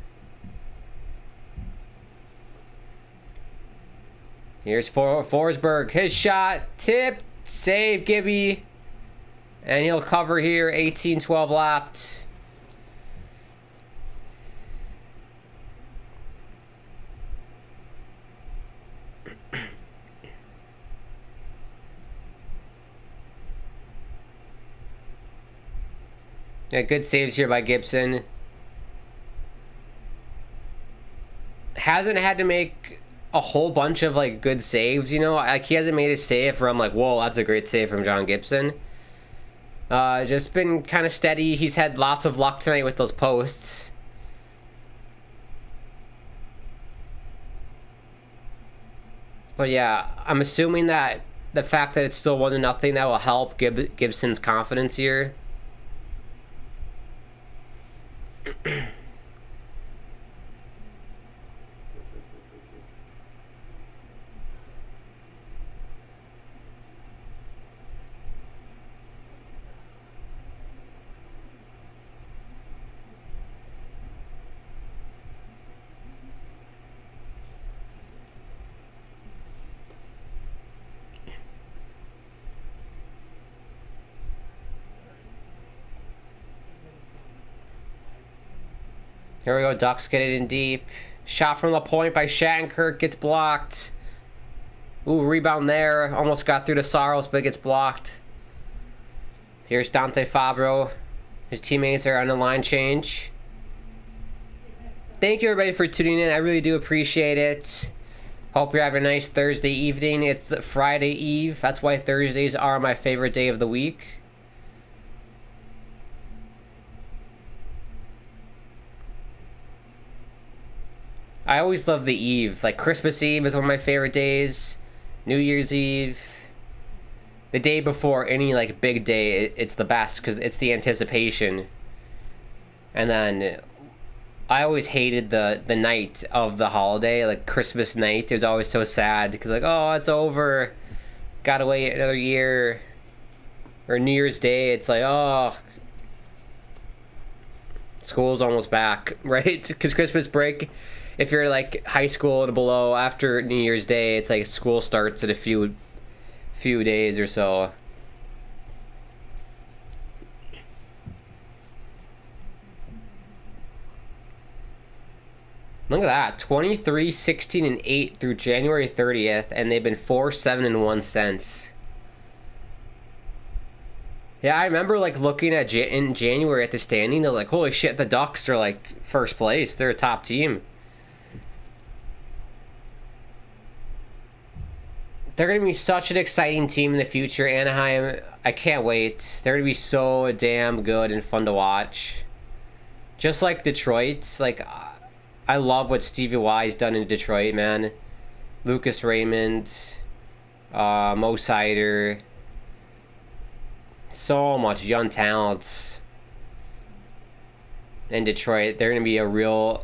Here's Forsberg. His shot. Tip. Save Gibby. And he'll cover here. 18-12 left. Yeah, good saves here by Gibson. Hasn't had to make a whole bunch of like good saves, you know. Like he hasn't made a save where I'm like, whoa, that's a great save from John Gibson. Just been kind of steady. He's had lots of luck tonight with those posts. But yeah, I'm assuming that the fact that it's still 1-0, that will help Gibson's confidence here. Here we go, Ducks get it in deep. Shot from the point by Shattenkirk, gets blocked. Ooh, rebound there. Almost got through to Saros, but it gets blocked. Here's Dante Fabro. His teammates are on the line change. Thank you, everybody, for tuning in. I really do appreciate it. Hope you're having a nice Thursday evening. It's Friday Eve. That's why Thursdays are my favorite day of the week. I always love the eve. Like Christmas Eve is one of my favorite days. New Year's Eve. The day before any like big day, it's the best because it's the anticipation. And then I always hated the night of the holiday, like Christmas night. It was always so sad because like, oh, it's over. Gotta wait another year. Or New Year's Day, it's like, oh, school's almost back, right? Because Christmas break, if you're like high school and below, after New Year's Day, it's like school starts in a few days or so. Look at that, 23, 16, and 8 through January 30th, and they've been 4, 7, and 1 since. Yeah, I remember like looking at in January at the standing, they're like, holy shit, the Ducks are like first place. They're a top team. They're going to be such an exciting team in the future, Anaheim. I can't wait. They're going to be so damn good and fun to watch. Just like Detroit. Like, I love what Stevie Y's done in Detroit, man. Lucas Raymond, Mo Sider. So much young talents in Detroit. They're going to be a real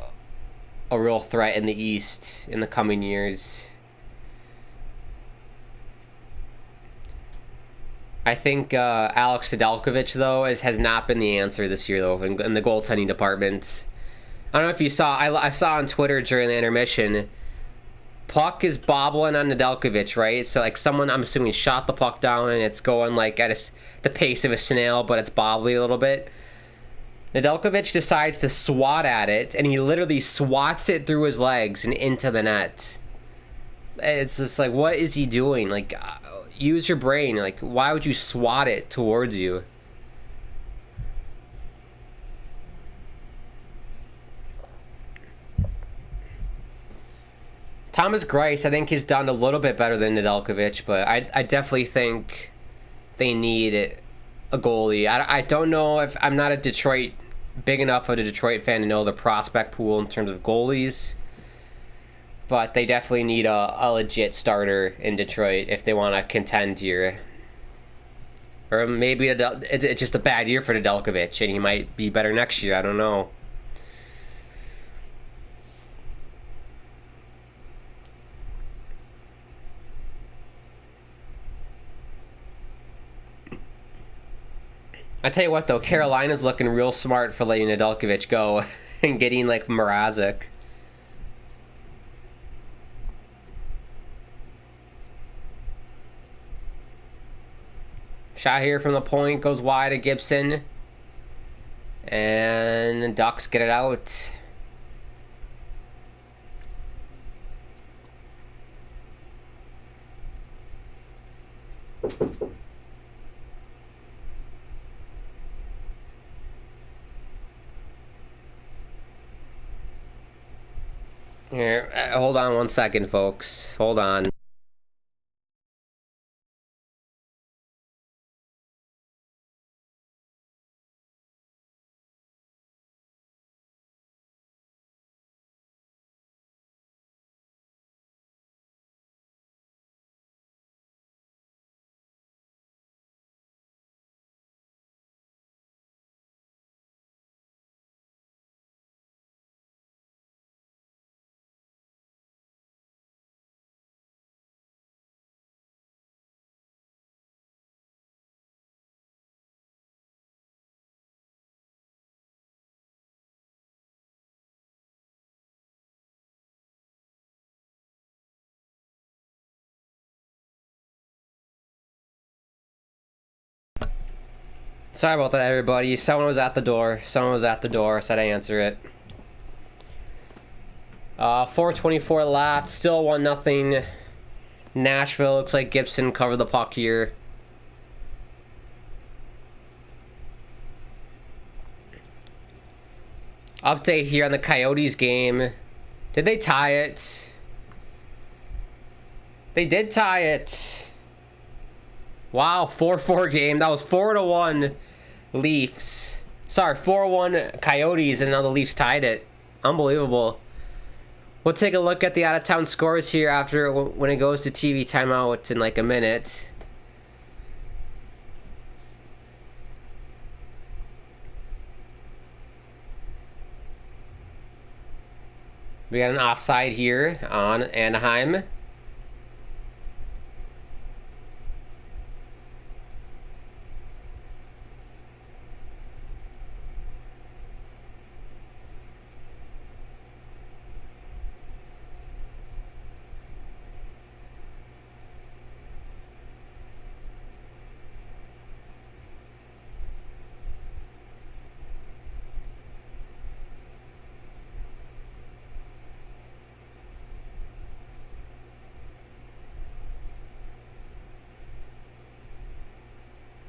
threat in the East in the coming years. I think Alex Nedeljkovic, though, has not been the answer this year, though, in the goaltending department. I don't know if you saw, I saw on Twitter during the intermission, puck is bobbling on Nedeljkovic, right? So, like, someone, I'm assuming, shot the puck down, and it's going, like, at the pace of a snail, but it's bobbly a little bit. Nedeljkovic decides to swat at it, and he literally swats it through his legs and into the net. It's just like, what is he doing? Like, use your brain. Like, why would you swat it towards you? Thomas Greiss, I think, has done a little bit better than Nedeljkovic, but I definitely think they need a goalie. I don't know if I'm not big enough of a Detroit fan to know the prospect pool in terms of goalies. But they definitely need a legit starter in Detroit if they want to contend here. Or maybe it's just a bad year for Nedeljkovic, and he might be better next year. I don't know. I tell you what, though, Carolina's looking real smart for letting Nedeljkovic go and getting, like, Mrazek. Shot here from the point, goes wide to Gibson. And Ducks get it out. Here, hold on 1 second, folks. Hold on. Sorry about that, everybody. Someone was at the door. Someone was at the door. Said I answer it. 4:24 left. Still 1-0. Nashville. Looks like Gibson covered the puck here. Update here on the Coyotes game. Did they tie it? They did tie it. Wow, 4-4 game. That was 4-1 Leafs. Sorry, 4-1 Coyotes, and now the Leafs tied it. Unbelievable. We'll take a look at the out-of-town scores here after when it goes to TV timeout in like a minute. We got an offside here on Anaheim.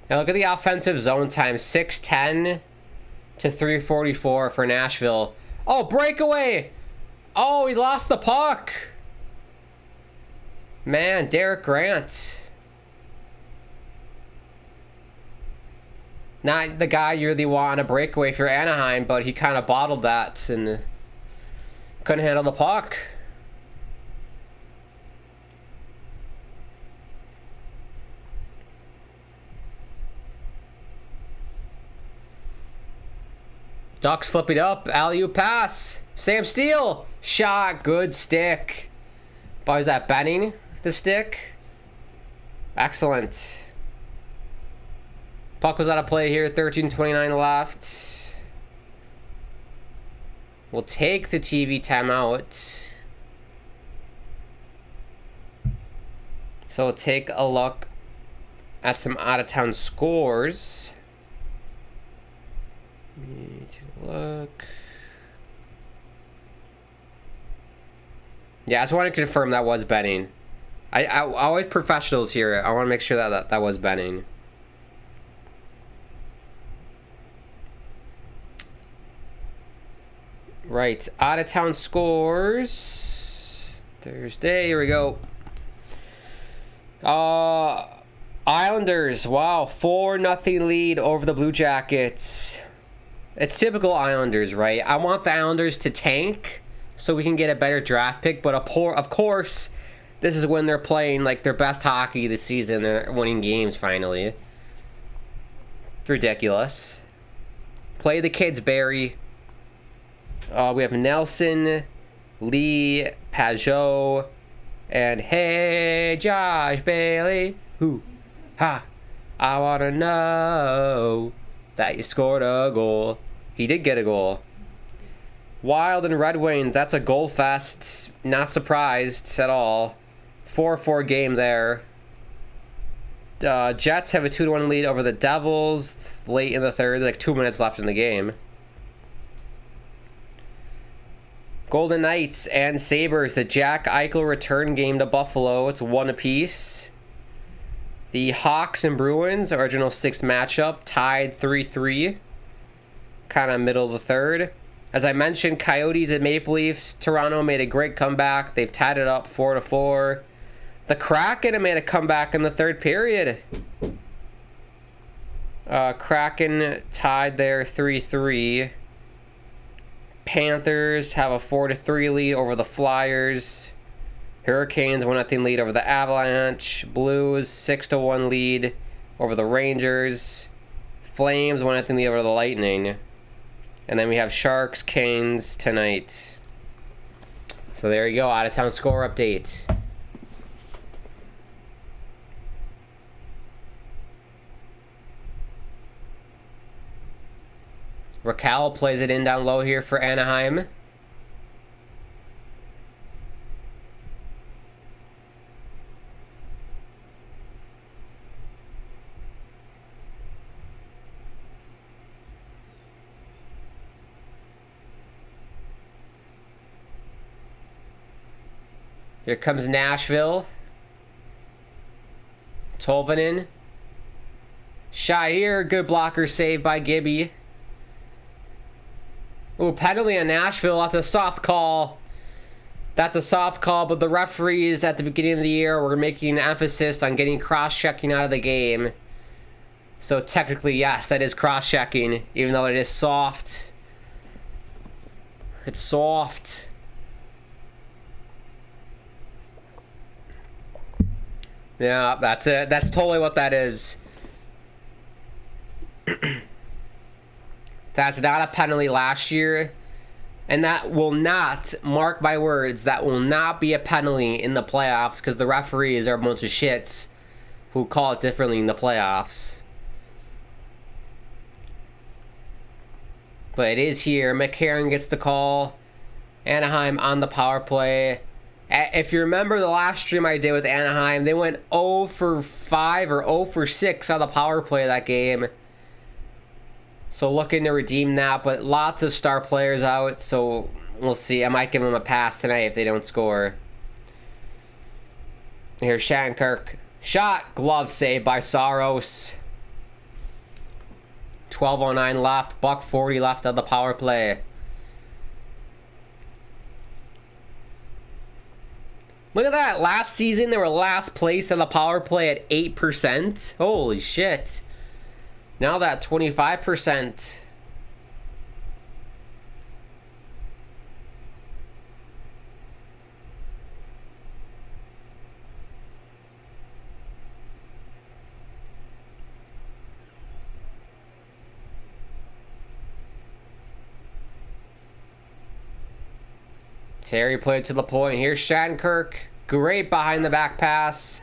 Now look at the offensive zone time, 6:10 to 3:44 for Nashville. Oh, breakaway! Oh, he lost the puck. Man, Derek Grant. Not the guy you really want on a breakaway for Anaheim, but he kind of bottled that and couldn't handle the puck. Ducks flip it up. Alley-oop pass. Sam Steele. Shot. Good stick. But is that Benning? The stick? Excellent. Puck was out of play here. 13:29 left. We'll take the TV timeout. So we'll take a look at some out-of-town scores. Need to look. Yeah, I just want to confirm that was Benning. I always professionals here. I want to make sure that was Benning. Right, out of town scores. Thursday, here we go. Islanders, wow, 4-0 lead over the Blue Jackets. It's typical Islanders, right? I want the Islanders to tank so we can get a better draft pick, but of course, this is when they're playing like their best hockey this season. They're winning games finally. Ridiculous. Play the kids, Barry. We have Nelson, Lee, Pajot, and hey, Josh Bailey. Who? Ha! I want to know that you scored a goal. He did get a goal. Wild and Red Wings, that's a goal fest. Not surprised at all. 4-4 game there. Jets have a 2-1 lead over the Devils late in the third. Like 2 minutes left in the game. Golden Knights and Sabres, the Jack Eichel return game to Buffalo. It's 1 apiece. The Hawks and Bruins, original 6 matchup, tied 3-3. Kind of middle of the third. As I mentioned, Coyotes and Maple Leafs. Toronto made a great comeback. They've tied it up 4-4. The Kraken have made a comeback in the third period. Kraken tied there 3-3. Panthers have a 4-3 lead over the Flyers. Hurricanes 1-0 lead over the Avalanche. Blues 6-1 lead over the Rangers. Flames 1-0 lead over the Lightning. And then we have Sharks, Canes tonight. So there you go, out of town score update. Raquel plays it in down low here for Anaheim. Here comes Nashville. Tolvanen. Shot here. Good blocker save by Gibby. Ooh, penalty on Nashville. That's a soft call. That's a soft call, but the referees at the beginning of the year were making an emphasis on getting cross-checking out of the game. So technically, yes, that is cross-checking, even though it is soft. It's soft. Yeah, that's it. That's totally what that is. That's not a penalty last year. And that will not, mark my words, that will not be a penalty in the playoffs because the referees are a bunch of shits who call it differently in the playoffs. But it is here. McCarron gets the call. Anaheim on the power play. If you remember the last stream I did with Anaheim, they went 0 for 5 or 0 for 6 on the power play that game. So looking to redeem that, but lots of star players out, so we'll see. I might give them a pass tonight if they don't score. Here's Shattenkirk. Shot, glove save by Saros. 12:09 left, $1.40 left on the power play. Look at that. Last season, they were last place on the power play at 8%. Holy shit. Now that 25%. Terry played to the point. Here's Shattenkirk. Great behind the back pass.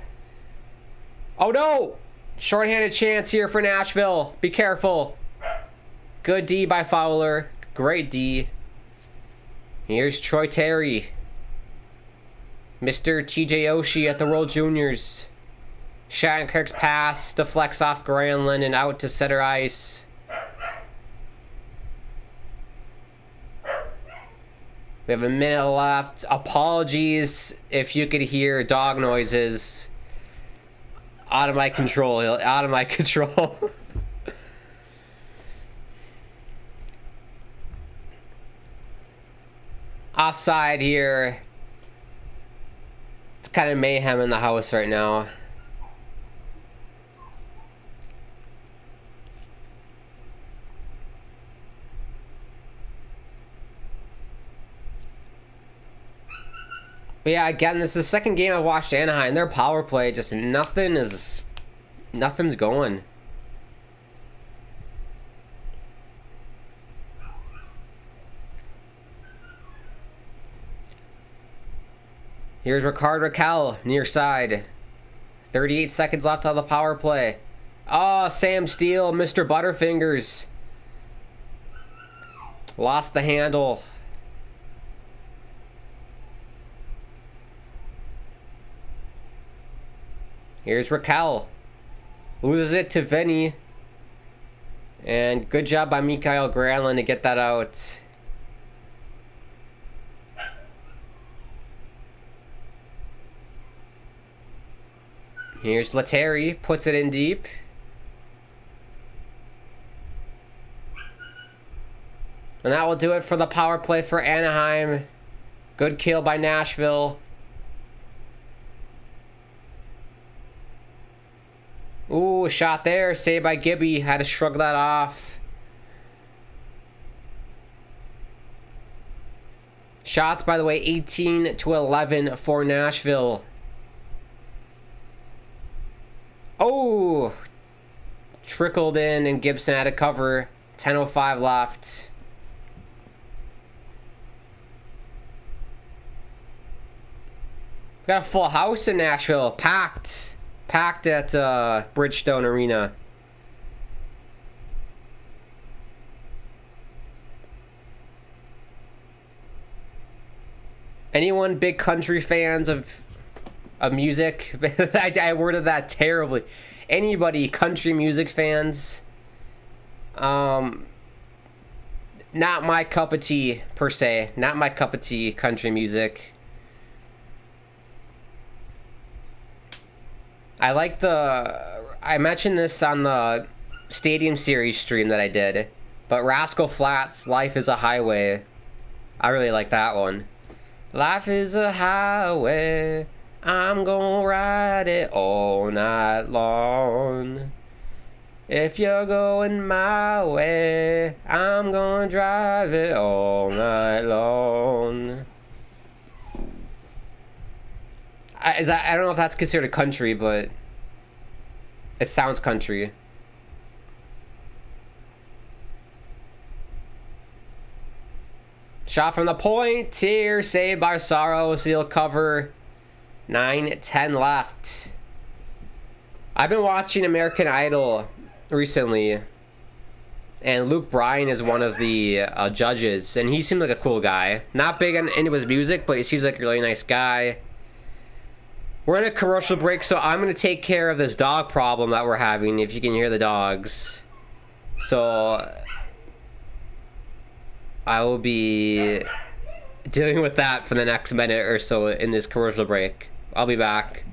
Oh no! Shorthanded chance here for Nashville. Be careful. Good D by Fowler. Great D. Here's Troy Terry. Mr. TJ Oshie at the World Juniors. Shattenkirk's pass deflects off Granlund and out to center ice. We have a minute left. Apologies if you could hear dog noises. Out of my control. Out of my control. Offside here. It's kind of mayhem in the house right now. But yeah, again, this is the second game I've watched Anaheim. Their power play, just nothing's going. Here's Rickard Rakell, near side. 38 seconds left on the power play. Oh, Sam Steele, Mr. Butterfingers. Lost the handle. Here's Raquel. Loses it to Vinny. And good job by Mikael Granlund to get that out. Here's Lettieri. Puts it in deep. And that will do it for the power play for Anaheim. Good kill by Nashville. Ooh, shot there. Saved by Gibby. Had to shrug that off. Shots, by the way, 18-11 for Nashville. Oh! Trickled in and Gibson had to cover. 10:05 left. Got a full house in Nashville. Packed. Packed at Bridgestone Arena. Anyone big country fans of music? I worded that terribly. Anybody country music fans? Not my cup of tea, per se. Not my cup of tea, country music. I mentioned this on the Stadium Series stream that I did, but Rascal Flatts' Life is a Highway. I really like that one. Life is a highway, I'm gonna ride it all night long. If you're going my way, I'm gonna drive it all night long. I don't know if that's considered a country, but it sounds country. Shot from the point here, saved by Sorrow, so he'll cover. 9-10 left. I've been watching American Idol recently, and Luke Bryan is one of the judges, and he seemed like a cool guy. Not big into his music, but he seems like a really nice guy. We're in a commercial break, so I'm going to take care of this dog problem that we're having, if you can hear the dogs. So I will be dealing with that for the next minute or so in this commercial break. I'll be back.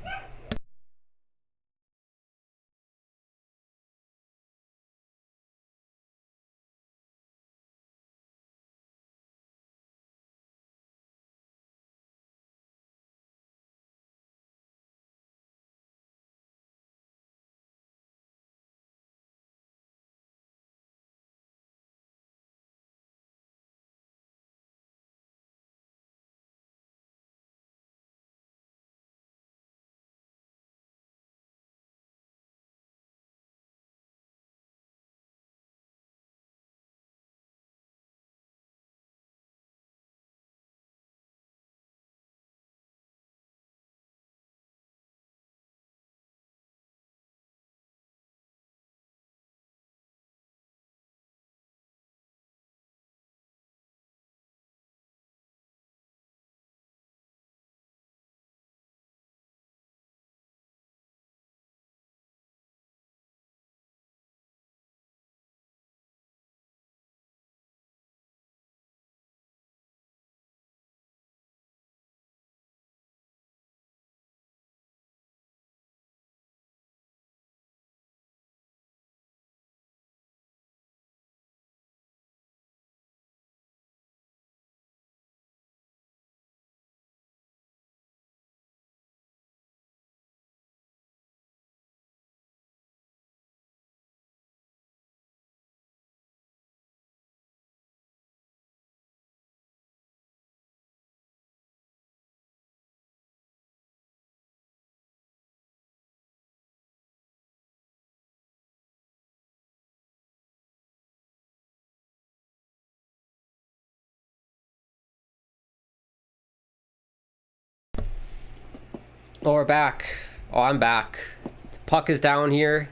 Oh, we're back. Oh, I'm back. The puck is down here.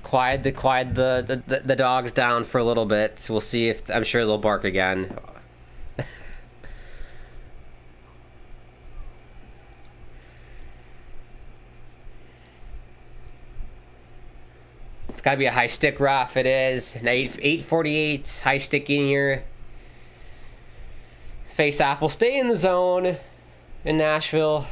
Quiet the dogs down for a little bit. We'll see if, I'm sure they'll bark again. It's gotta be a high stick rough. It is. 8:48 high stick in here. Face-off will stay in the zone in Nashville.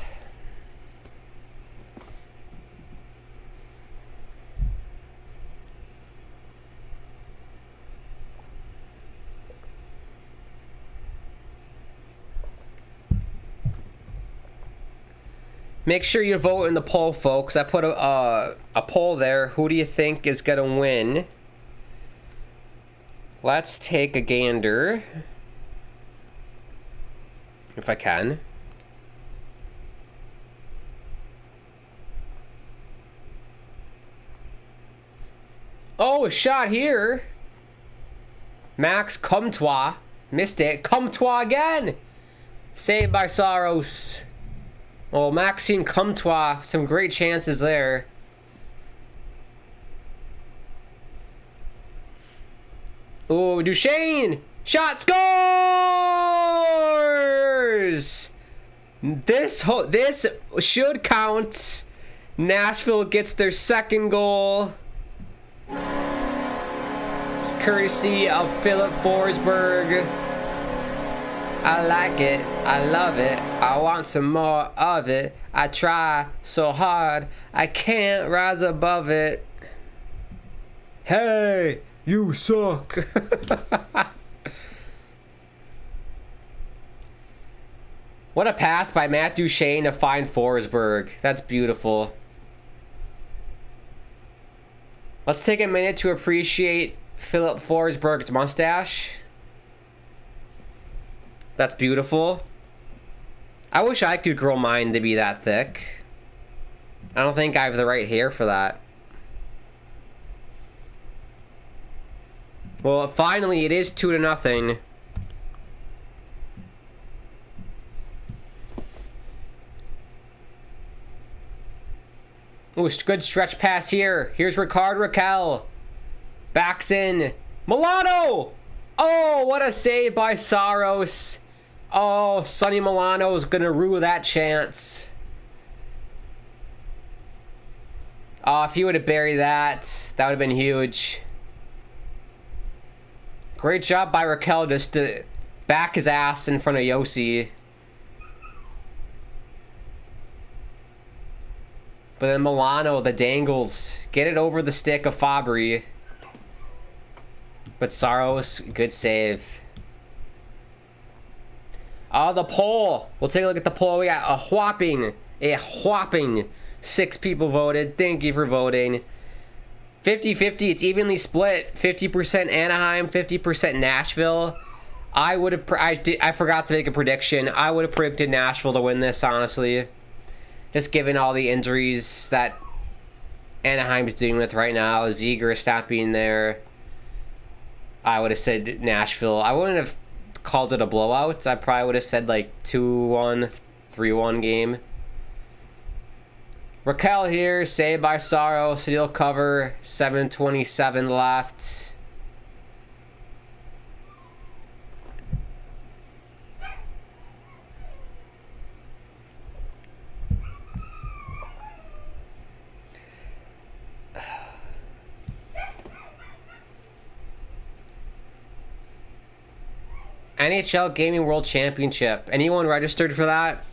Make sure you vote in the poll, folks. I put a poll there. Who do you think is going to win? Let's take a gander. If I can. Oh, a shot here. Max Comtois. Missed it. Comtois again. Saved by Saros. Well, Maxime Comtois. Some great chances there. Oh, Duchesne. Shot scores. This should count. Nashville gets their second goal. Courtesy of Philip Forsberg. I like it. I love it. I want some more of it. I try so hard. I can't rise above it. Hey, you suck. What a pass by Matt Duchesne to find Forsberg. That's beautiful. Let's take a minute to appreciate Philip Forsberg's mustache. That's beautiful. I wish I could grow mine to be that thick. I don't think I have the right hair for that. Well, finally, it is 2-0. Ooh, good stretch pass here. Here's Ricard Raquel. Backs in. Milano! Oh, what a save by Saros. Oh, Sonny Milano is going to rue that chance. Oh, if he would have buried that, that would have been huge. Great job by Raquel just to back his ass in front of Yossi. But then Milano, the dangles, get it over the stick of Fabry. But Saros, good save. Oh, the poll. We'll take a look at the poll. We got a whopping 6 people voted. Thank you for voting. 50-50, it's evenly split. 50% Anaheim, 50% Nashville. I would have, I forgot to make a prediction. I would have predicted Nashville to win this, honestly. Just given all the injuries that Anaheim's dealing with right now. Zegras not being there. I would have said Nashville. I wouldn't have called it a blowout. I probably would have said like 2-1, 3-1 game. Raquel here, saved by Saros. So he'll cover. 7:27 left. NHL Gaming World Championship. Anyone registered for that?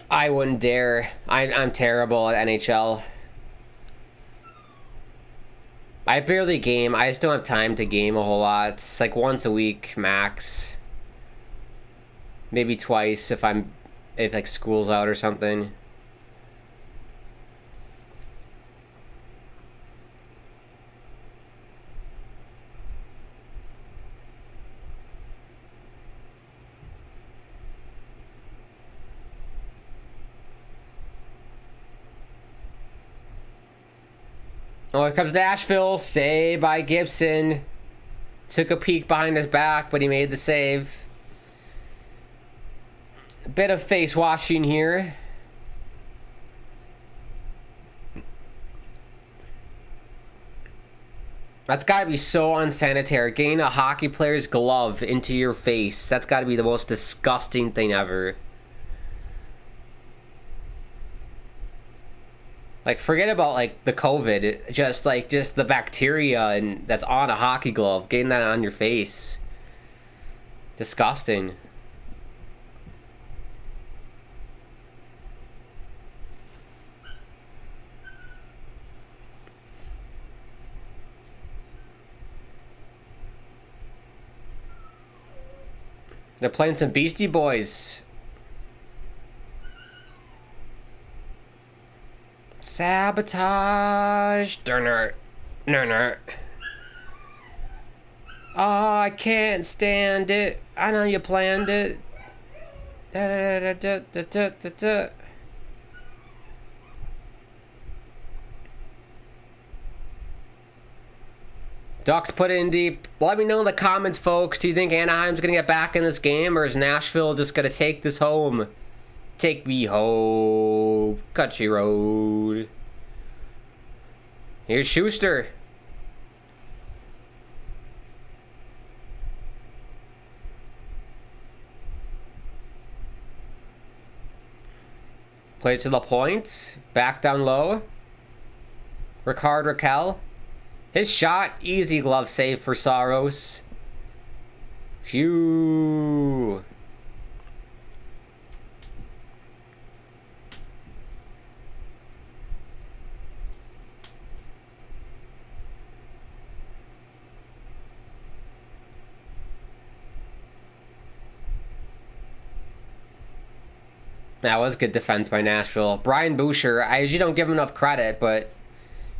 I wouldn't dare. I'm terrible at NHL. I barely game. I just don't have time to game a whole lot. It's like once a week max. Maybe twice if like school's out or something. Oh, here comes Nashville. Save by Gibson. Took a peek behind his back, but he made the save. A bit of face washing here. That's got to be so unsanitary. Getting a hockey player's glove into your face. That's got to be the most disgusting thing ever. Like, forget about, like, the COVID. Just the bacteria and that's on a hockey glove. Getting that on your face. Disgusting. They're playing some Beastie Boys. Sabotage. Durner. Nurner. Oh, I can't stand it. I know you planned it. Da, da, da, da, da, da, da. Ducks put it in deep. Let me know in the comments, folks. Do you think Anaheim's going to get back in this game, or is Nashville just going to take this home? Take me home. Country road. Here's Schuster. Play to the point. Back down low. Ricard Raquel. His shot, easy glove save for Saros. Phew. That was good defense by Nashville. Brian Boucher, I usually don't give him enough credit, but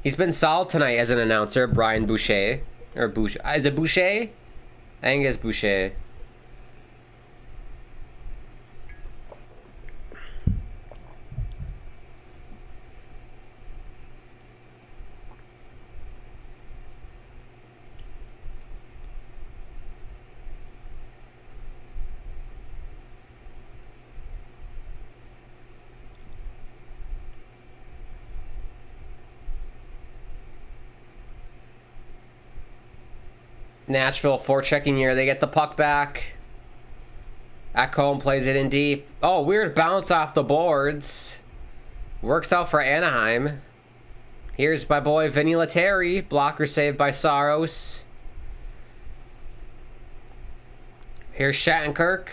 he's been solid tonight as an announcer. Brian Boucher. Or Boucher. Is it Boucher? I think it's Boucher. Nashville forechecking here. They get the puck back. Ekholm plays it in deep. Oh, weird bounce off the boards. Works out for Anaheim. Here's my boy Vinny Lettieri. Blocker saved by Saros. Here's Shattenkirk.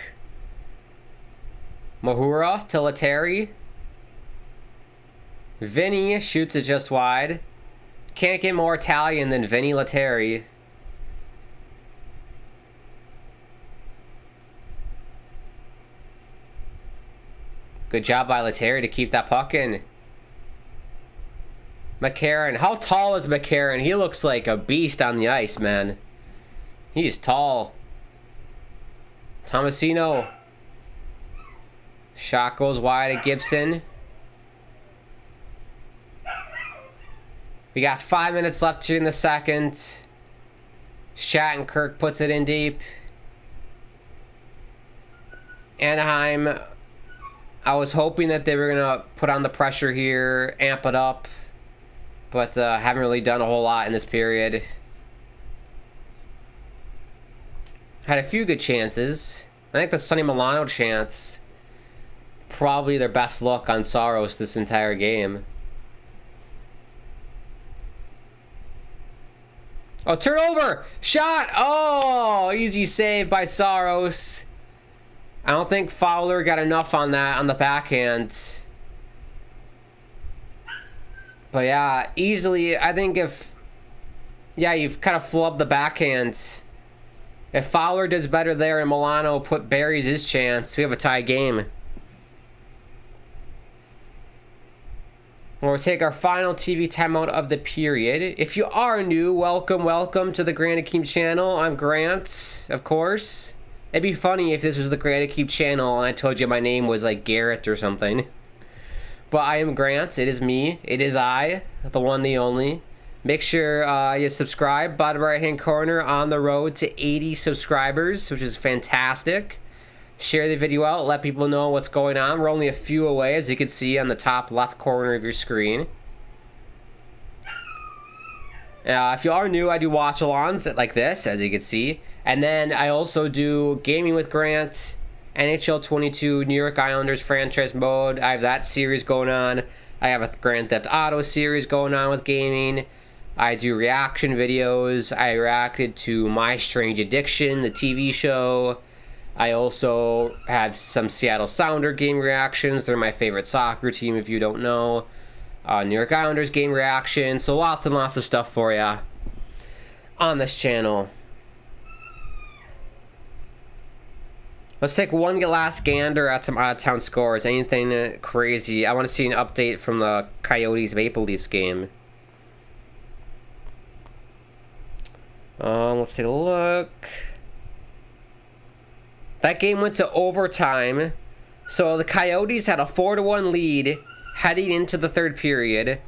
Mahura to Lettieri. Vinny shoots it just wide. Can't get more Italian than Vinny Lettieri. Good job by Lettieri to keep that puck in. McCarron. How tall is McCarron? He looks like a beast on the ice, man. He's tall. Tomasino. Shot goes wide at Gibson. We got 5 minutes left here in the second. Shattenkirk puts it in deep. Anaheim, I was hoping that they were going to put on the pressure here, amp it up, but haven't really done a whole lot in this period. Had a few good chances. I think the Sonny Milano chance, probably their best look on Saros this entire game. Oh, turnover! Shot! Oh, easy save by Saros. I don't think Fowler got enough on that on the backhand. But yeah, easily, I think if... Yeah, you've kind of flubbed the backhand. If Fowler does better there and Milano buries his chance, we have a tie game. We'll take our final TV timeout of the period. If you are new, welcome to the Grant Akeem channel. I'm Grant, of course. It'd be funny if this was the Grant Akeem channel and I told you my name was like Garrett or something. But I am Grant. It is me. It is I, the one, the only. Make sure you subscribe. Bottom right hand corner, on the road to 80 subscribers, which is fantastic. Share the video out. Let people know what's going on. We're only a few away, as you can see on the top left corner of your screen. If you are new, I do watch-alongs like this, as you can see. And then I also do Gaming with Grant, NHL 22, New York Islanders franchise mode. I have that series going on. I have a Grand Theft Auto series going on with gaming. I do reaction videos. I reacted to My Strange Addiction, the TV show. I also had some Seattle Sounder game reactions. They're my favorite soccer team, if you don't know. New York Islanders game reaction. So lots and lots of stuff for you on this channel. Let's take one last gander at some out-of-town scores. Anything crazy? I want to see an update from the Coyotes Maple Leafs game. Let's take a look. That game went to overtime. So the Coyotes had a 4-1 lead heading into the third period.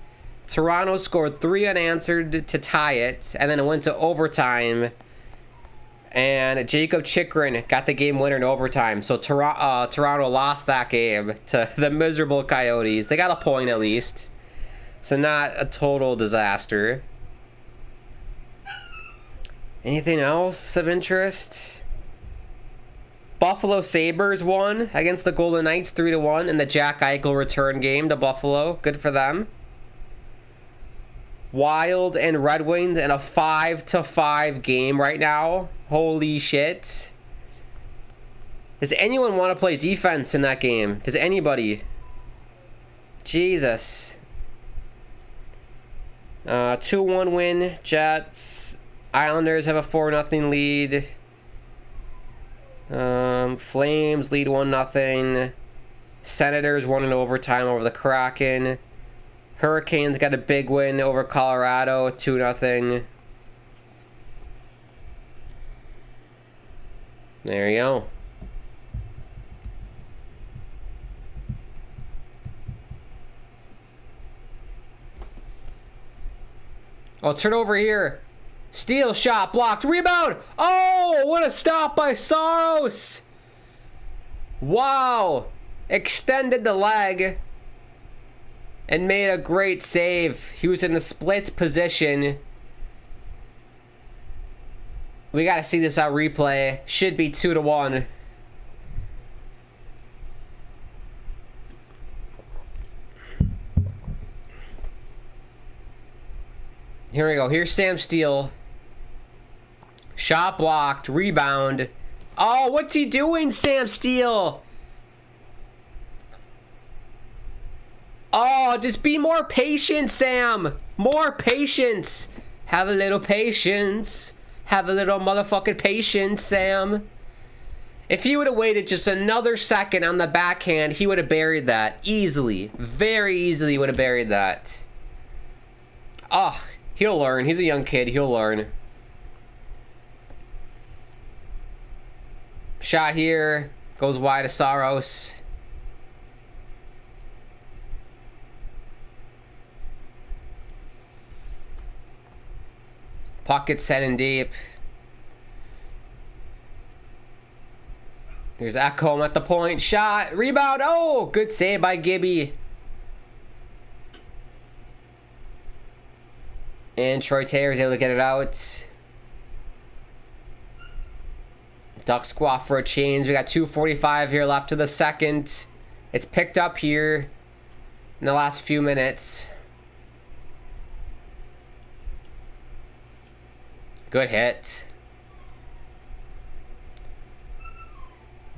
Toronto scored 3 unanswered to tie it, and then it went to overtime. And Jacob Chikrin got the game winner in overtime. So Toronto lost that game to the miserable Coyotes. They got a point at least. So not a total disaster. Anything else of interest? Buffalo Sabres won against the Golden Knights 3-1 in the Jack Eichel return game to Buffalo. Good for them. Wild and Red Wings in a 5-5 game right now. Holy shit. Does anyone want to play defense in that game? Does anybody? Jesus. 2-1 win, Jets. Islanders have a 4-0 lead. Flames lead 1-0. Senators won in overtime over the Kraken. Hurricanes got a big win over Colorado, 2-0. There you go. Oh, turn over here. Steal shot, blocked, rebound. Oh, what a stop by Saros. Wow. Extended the leg and made a great save. He was in the split position. We got to see this on replay. Should be 2-1. Here we go. Here's Sam Steele. Shot blocked. Rebound. Oh, what's he doing, Sam Steele? Oh, just be more patient, Sam. More patience. Have a little patience. Have a little motherfucking patience, Sam. If he would have waited just another second on the backhand, he would have buried that. Easily. Very easily would have buried that. Oh, he'll learn. He's a young kid. He'll learn. Shot here. Goes wide to Saros. Pocket set in deep. Here's Ekholm at the point. Shot. Rebound. Oh, good save by Gibby. And Troy Taylor is able to get it out. Defqwop for a change. We got 2:45 here left to the second. It's picked up here in the last few minutes. Good hit.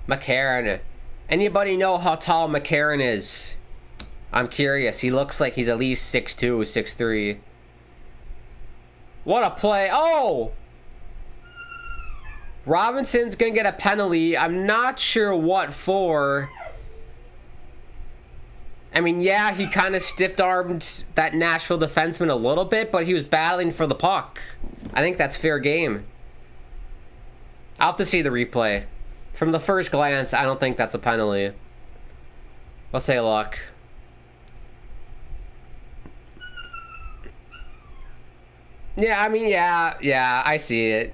McCarron. Anybody know how tall McCarron is? I'm curious. He looks like he's at least 6'2", 6'3". What a play. Oh! Robinson's going to get a penalty. I'm not sure what for. I mean, yeah, he kind of stiff-armed that Nashville defenseman a little bit, but he was battling for the puck. I think that's fair game. I'll have to see the replay. From the first glance, I don't think that's a penalty. Let's take a look. Yeah, I mean, yeah, I see it.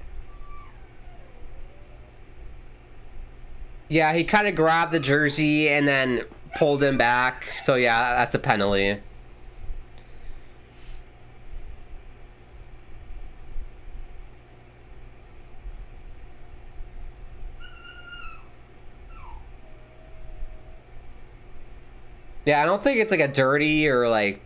Yeah, he kind of grabbed the jersey and then pulled him back. So, yeah, that's a penalty. Yeah, I don't think it's like a dirty or like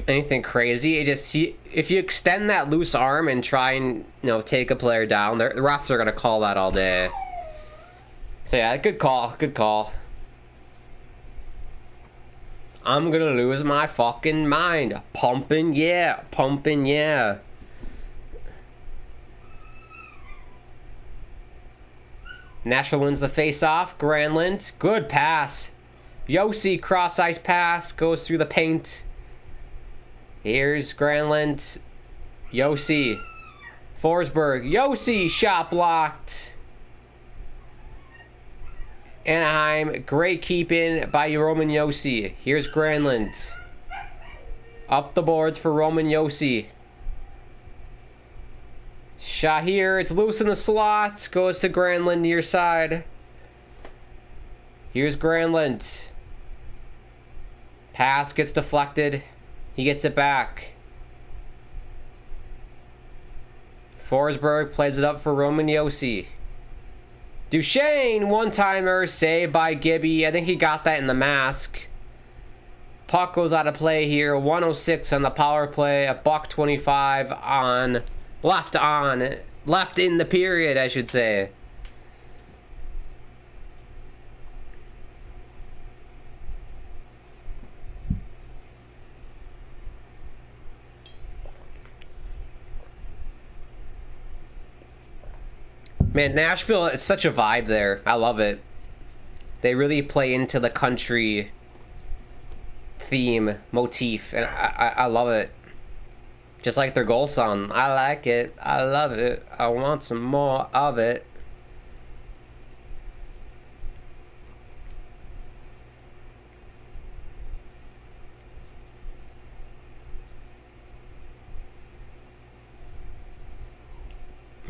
anything crazy. It just if you extend that loose arm and try and take a player down, the refs are gonna call that all day. So yeah, good call, good call. I'm gonna lose my fucking mind. Pumping, yeah, pumping, yeah. Nashville wins the face-off. Granlund, good pass. Yossi, cross-ice pass, goes through the paint. Here's Granlund. Yossi. Forsberg. Yossi, shot blocked. Anaheim, great keep-in by Roman Yossi. Here's Granlund. Up the boards for Roman Yossi. Shot here, it's loose in the slots. Goes to Granlund near side. Here's Granlund. Pass gets deflected. He gets it back. Forsberg plays it up for Roman Yossi. Duchesne, one-timer, saved by Gibby. I think he got that in the mask. Puck goes out of play here. 106 on the power play. A $1.25 on. Left in the period, I should say. Man, Nashville, it's such a vibe there. I love it. They really play into the country theme, motif, and I love it. Just like their goal song. I like it. I love it. I want some more of it.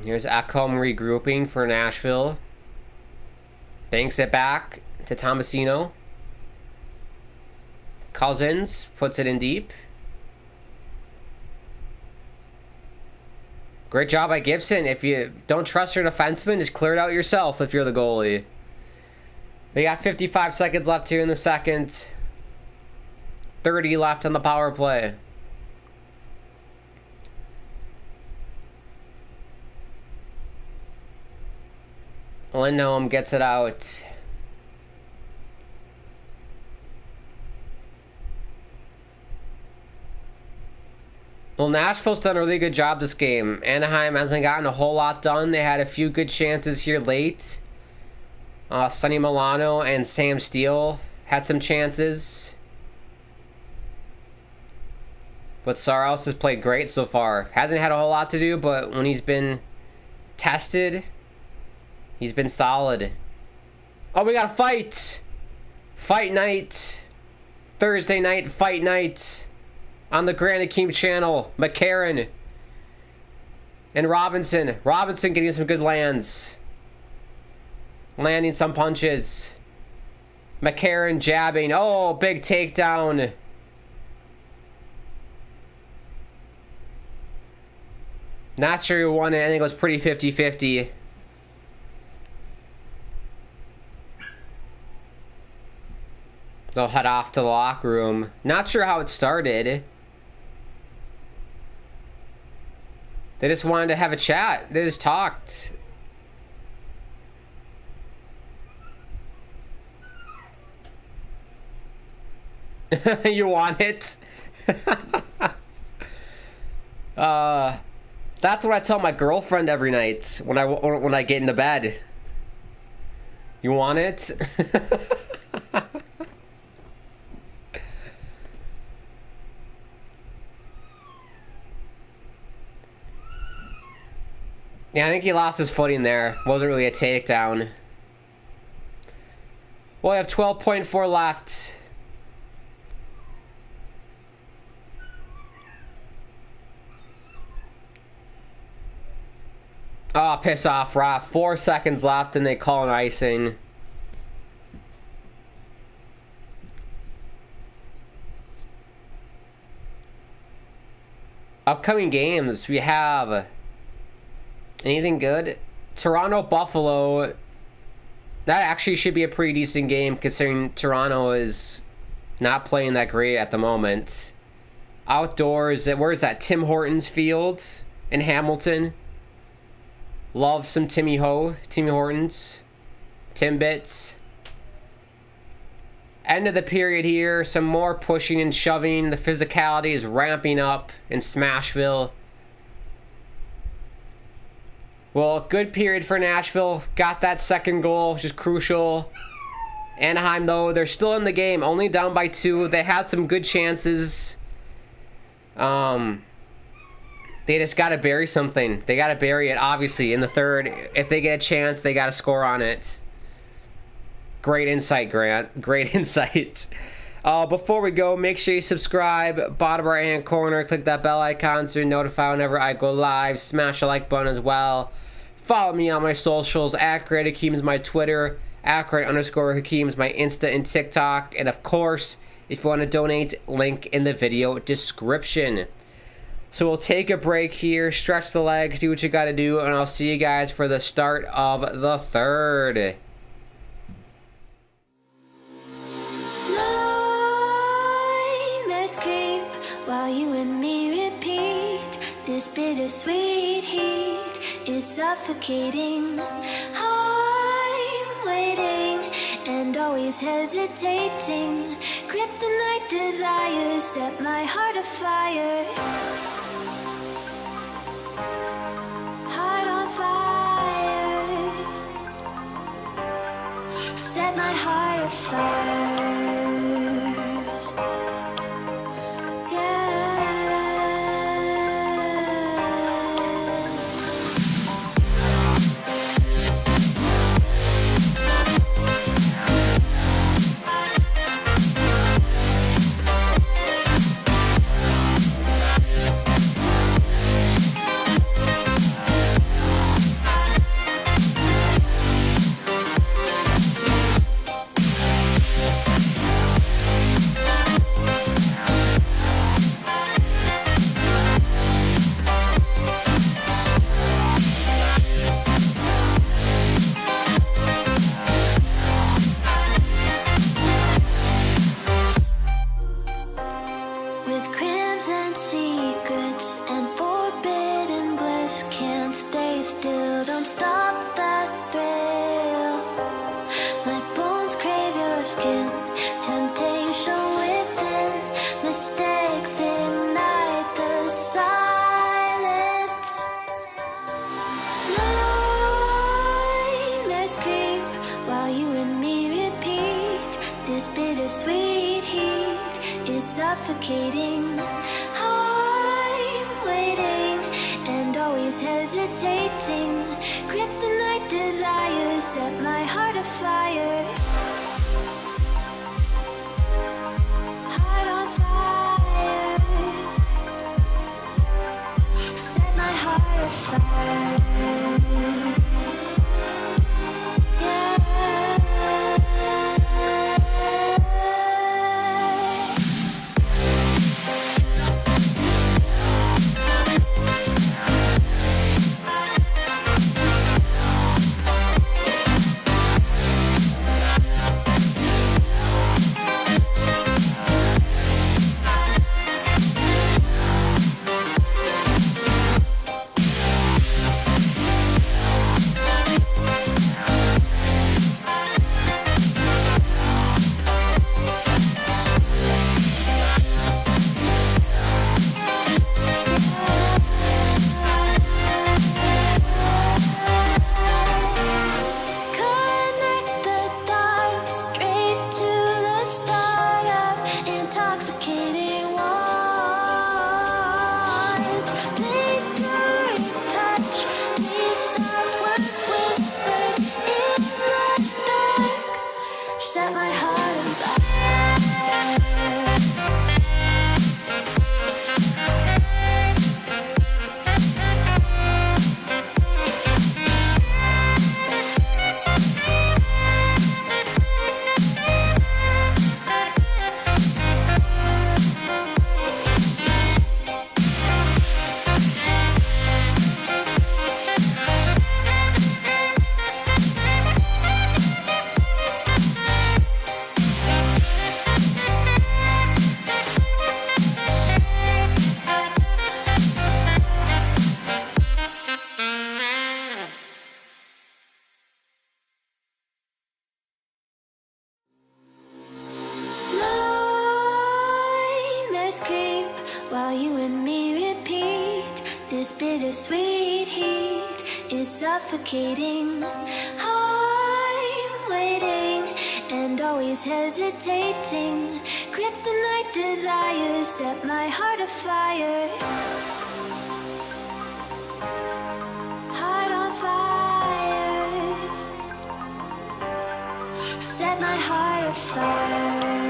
Here's Ekholm regrouping for Nashville. Banks it back to Tomasino. Cousins puts it in deep. Great job by Gibson. If you don't trust your defenseman, just clear it out yourself if you're the goalie. We got 55 seconds left here in the second. 30 left on the power play. Lindholm gets it out. Well, Nashville's done a really good job this game. Anaheim hasn't gotten a whole lot done. They had a few good chances here late. Sonny Milano and Sam Steele had some chances. But Saros has played great so far. Hasn't had a whole lot to do, but when he's been tested, he's been solid. Oh, we got a fight! Fight night. Thursday night, fight night. On the Grand Akeem channel. McCarron. And Robinson. Robinson getting some good lands. Landing some punches. McCarron jabbing. Oh, big takedown. Not sure who won it. I think it was pretty 50-50. They'll head off to the locker room. Not sure how it started. They just wanted to have a chat. They just talked. You want it? That's what I tell my girlfriend every night when I get into bed. You want it? Yeah, I think he lost his footing there. Wasn't really a takedown. Well, we have 12.4 left. Oh, piss off, Raf. 4 seconds left and they call an icing. Upcoming games, we have... Anything good? Toronto, Buffalo. That actually should be a pretty decent game considering Toronto is not playing that great at the moment. Outdoors, where's that? Tim Hortons Field in Hamilton. Love some Timmy Hortons. Timbits. End of the period here. Some more pushing and shoving. The physicality is ramping up in Smashville. Well, good period for Nashville. Got that second goal, which is crucial. Anaheim, though, they're still in the game. Only down by 2. They had some good chances. They just got to bury something. They got to bury it, obviously, in the third. If they get a chance, they got to score on it. Great insight, Grant. Great insight. Before we go, make sure you subscribe. Bottom right-hand corner, click that bell icon so you're notified whenever I go live. Smash the like button as well. Follow me on my socials. @GreatHakeem is my Twitter. @Great_Hakeem is my Insta and TikTok. And of course, if you want to donate, link in the video description. So we'll take a break here, stretch the legs, do what you got to do, and I'll see you guys for the start of the third. Creep while you and me repeat. This bittersweet heat is suffocating. I'm waiting and always hesitating. Kryptonite desires set my heart afire. Heart on fire. Set my heart afire. Suffocating. I'm waiting and always hesitating. Kryptonite desires set my heart afire. Heart on fire. Set my heart afire. While you and me repeat, this bittersweet heat is suffocating. I'm waiting and always hesitating. Kryptonite desires set my heart afire. Heart on fire. Set my heart afire.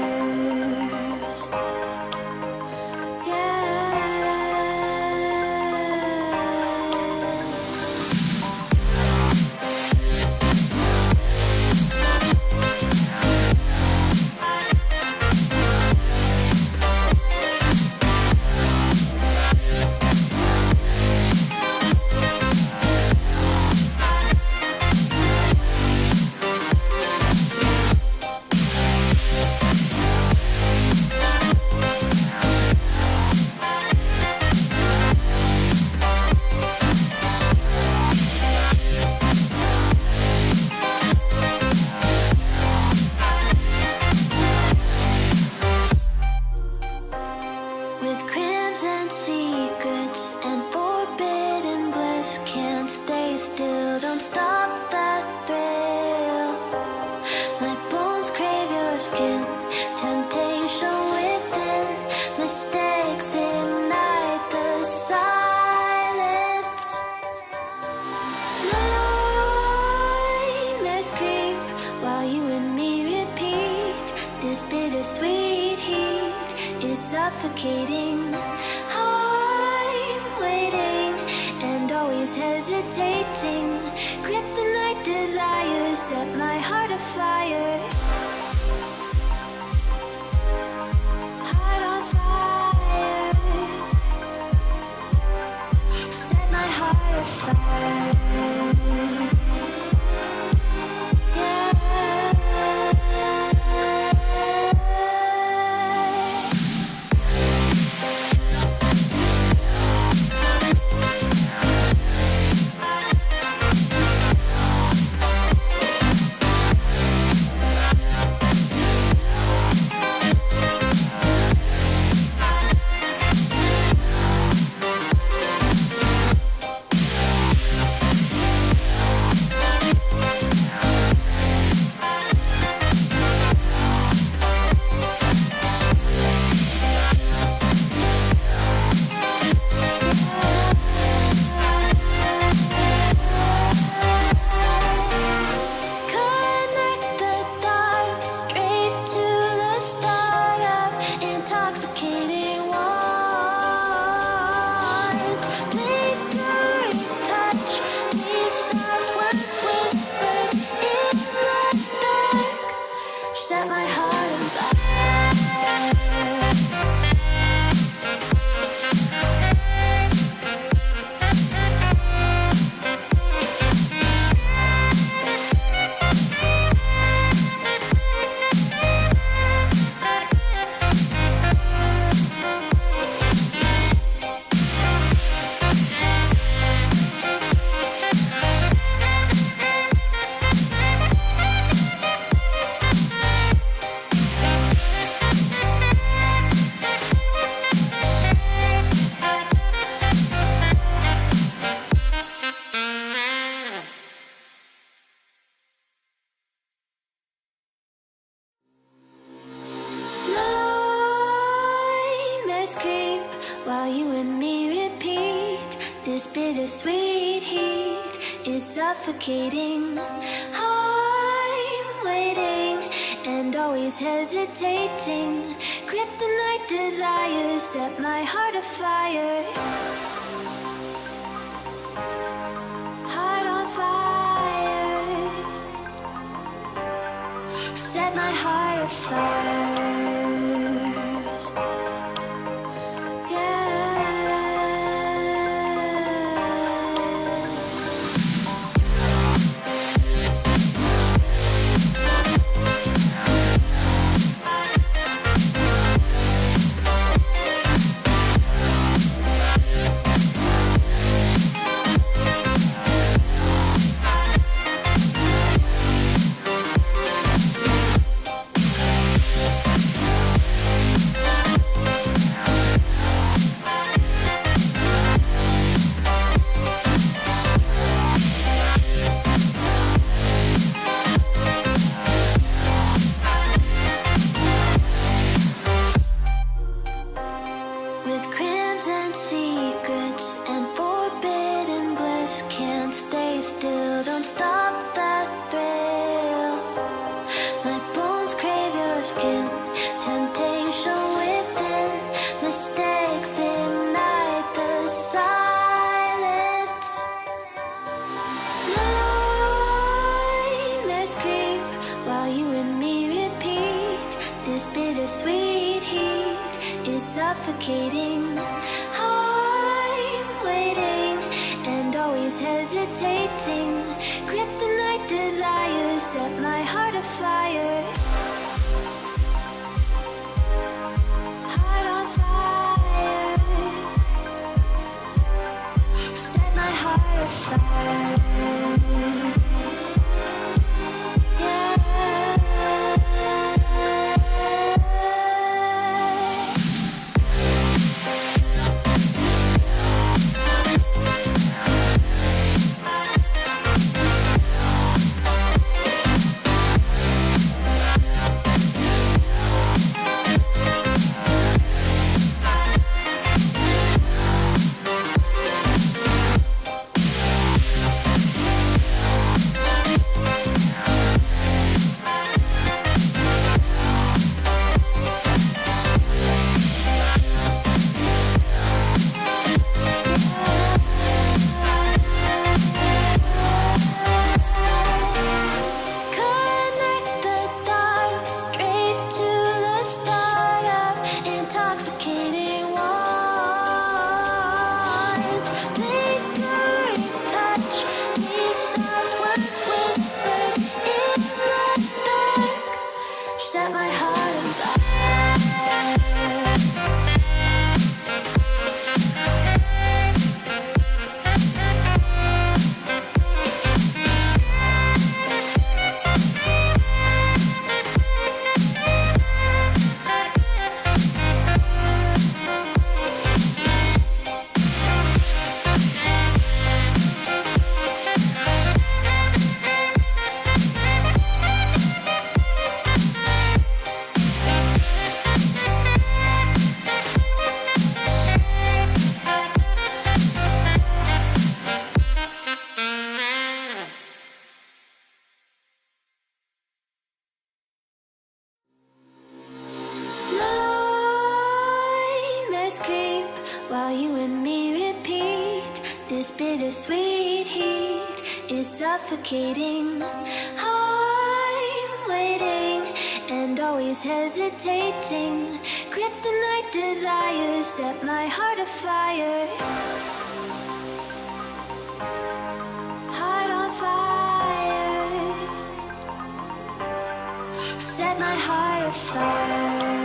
Suffocating. I'm waiting and always hesitating. Kryptonite desires set my heart afire. Heart on fire. Set my heart afire. Bittersweet heat is suffocating. I'm waiting and always hesitating. Kryptonite desires set my heart afire. Heart on fire. Set my heart afire. still, don't stop that thrill. My bones crave your skin, temptation within, mistakes ignite the silence. Nightmares creep while you and me repeat. This bittersweet heat is suffocating. I'm waiting and always hesitating. Kryptonite desires set my heart afire. Heart on fire. Set my heart afire. While you and me repeat, this bittersweet heat is suffocating. I'm waiting and always hesitating. Kryptonite desires set my heart afire. Heart on fire. Set my heart afire.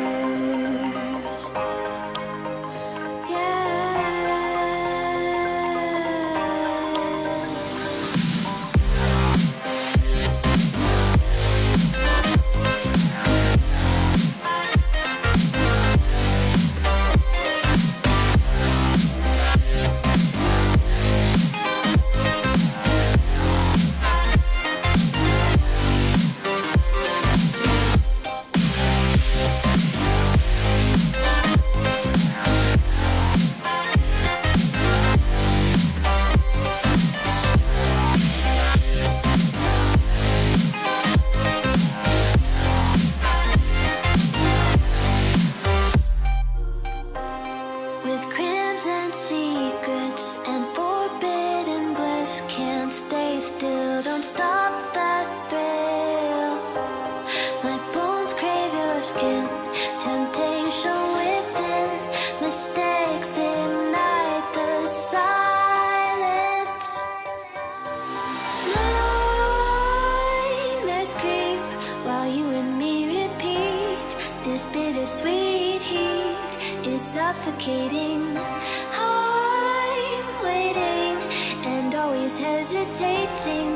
Suffocating. I'm waiting and always hesitating.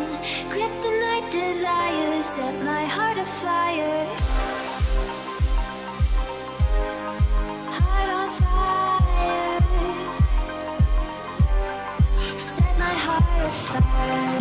Kryptonite desires set my heart afire. Heart on fire. Set my heart afire.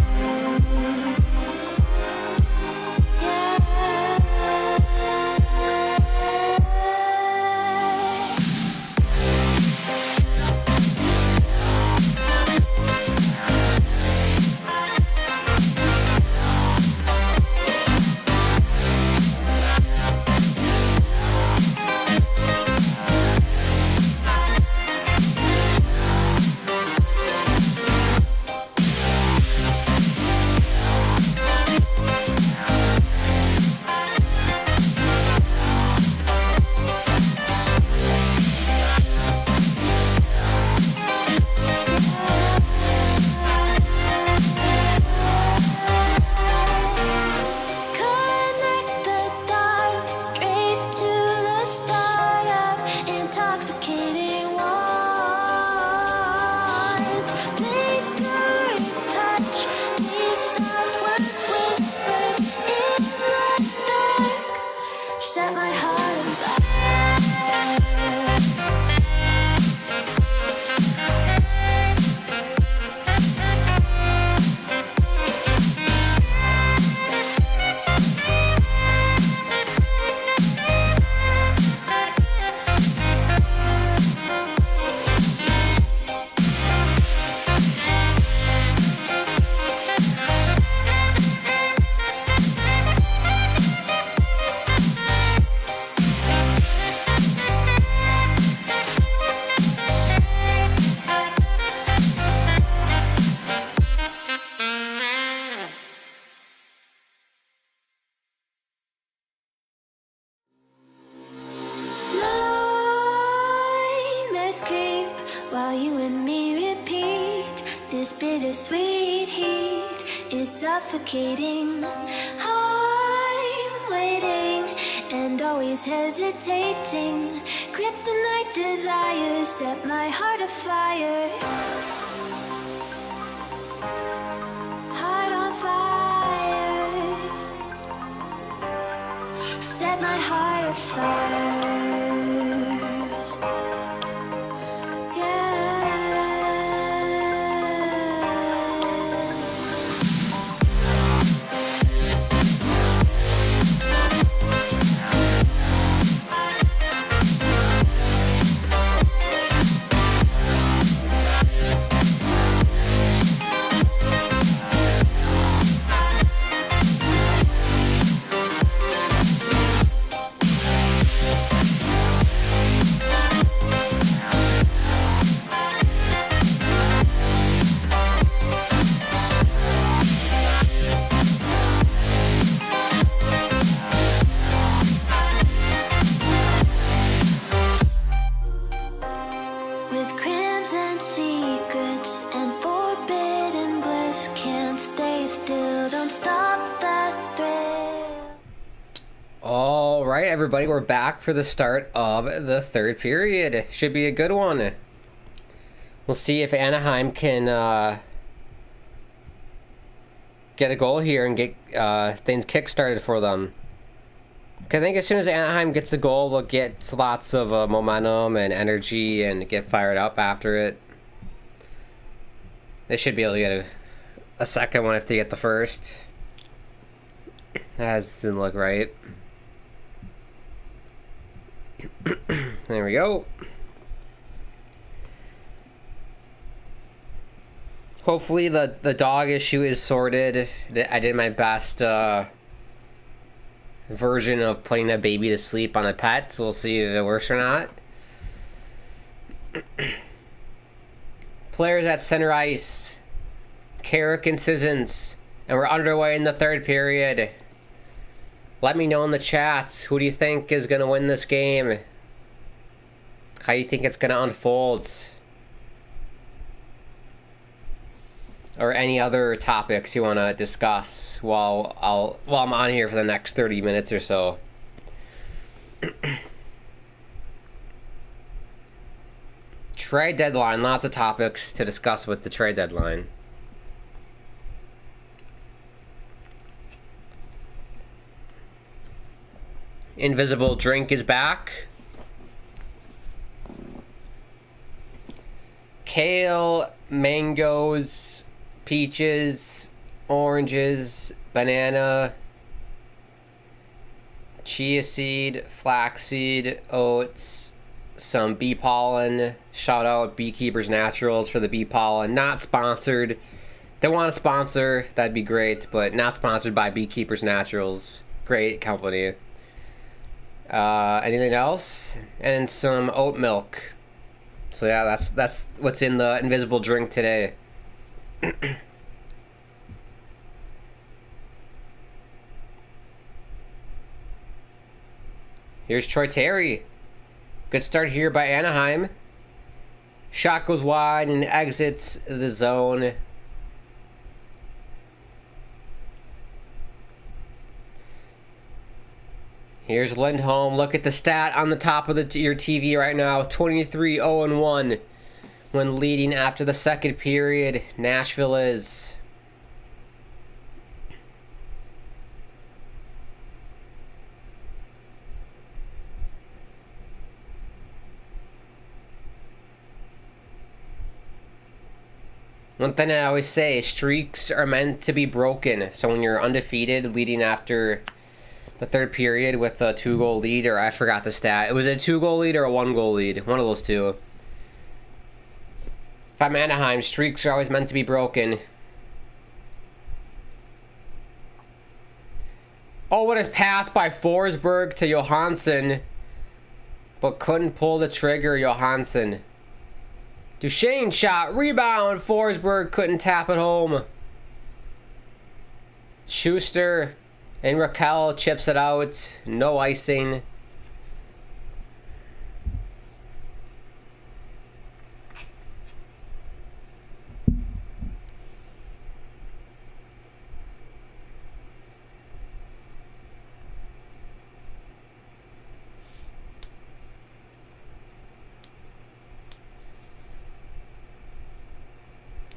is suffocating. I'm waiting and always hesitating. Kryptonite desires set my heart afire. Heart on fire. Set my heart afire. Everybody, we're back for the start of the third period. Should be a good one. We'll see if Anaheim can get a goal here and get things kick-started for them. I think as soon as Anaheim gets a goal, they'll get lots of momentum and energy and get fired up after it. They should be able to get a second one if they get the first. That didn't look right. There we go. Hopefully the dog issue is sorted. I did my best version of putting a baby to sleep on a pet, so we'll see if it works or not. Players at center ice. Carrick and Sissons. And we're underway in the third period. Let me know in the chats, who do you think is going to win this game? How do you think it's going to unfold? Or any other topics you want to discuss while I'm on here for the next 30 minutes or so. Trade deadline, lots of topics to discuss with the trade deadline. Invisible drink is back. Kale, mangoes, peaches, oranges, banana, chia seed, flaxseed, oats, some bee pollen. Shout out Beekeepers Naturals for the bee pollen. Not sponsored. They want to sponsor, that'd be great, but not sponsored by Beekeepers Naturals. Great company. Anything else? And some oat milk. So yeah, that's what's in the invisible drink today. Here's Troy Terry. Good start here by Anaheim. Shot goes wide and exits the zone. Here's Lindholm. Look at the stat on the top of your TV right now. 23-0-1 when leading after the second period. Nashville is. One thing I always say, streaks are meant to be broken. So when you're undefeated leading after the third period with a 2-goal lead, or I forgot the stat. It was a 2-goal lead or a 1-goal lead. One of those two. If I'm Anaheim, streaks are always meant to be broken. Oh, what a pass by Forsberg to Johansson. But couldn't pull the trigger, Johansson. Duchesne shot, rebound, Forsberg couldn't tap it home. Schuster and Raquel chips it out, no icing.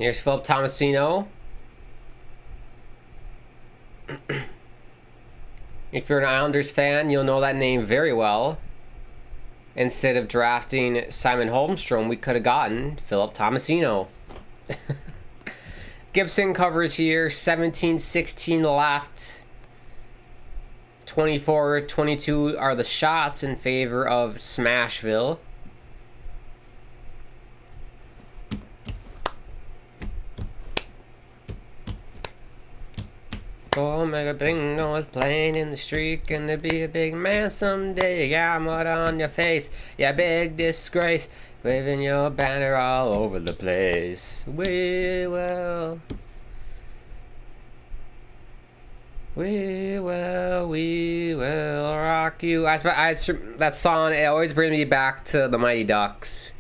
Here's Philip Tomasino. If you're an Islanders fan, you'll know that name very well. Instead of drafting Simon Holmstrom, we could have gotten Philip Tomasino. Gibson covers here, 17-16 left. 24-22 are the shots in favor of Smashville. Oh, mega big noise playing in the street. Gonna be a big man someday. Yeah, mud on your face. Yeah, big disgrace. Waving your banner all over the place. We will rock you. That song, it always brings me back to the Mighty Ducks.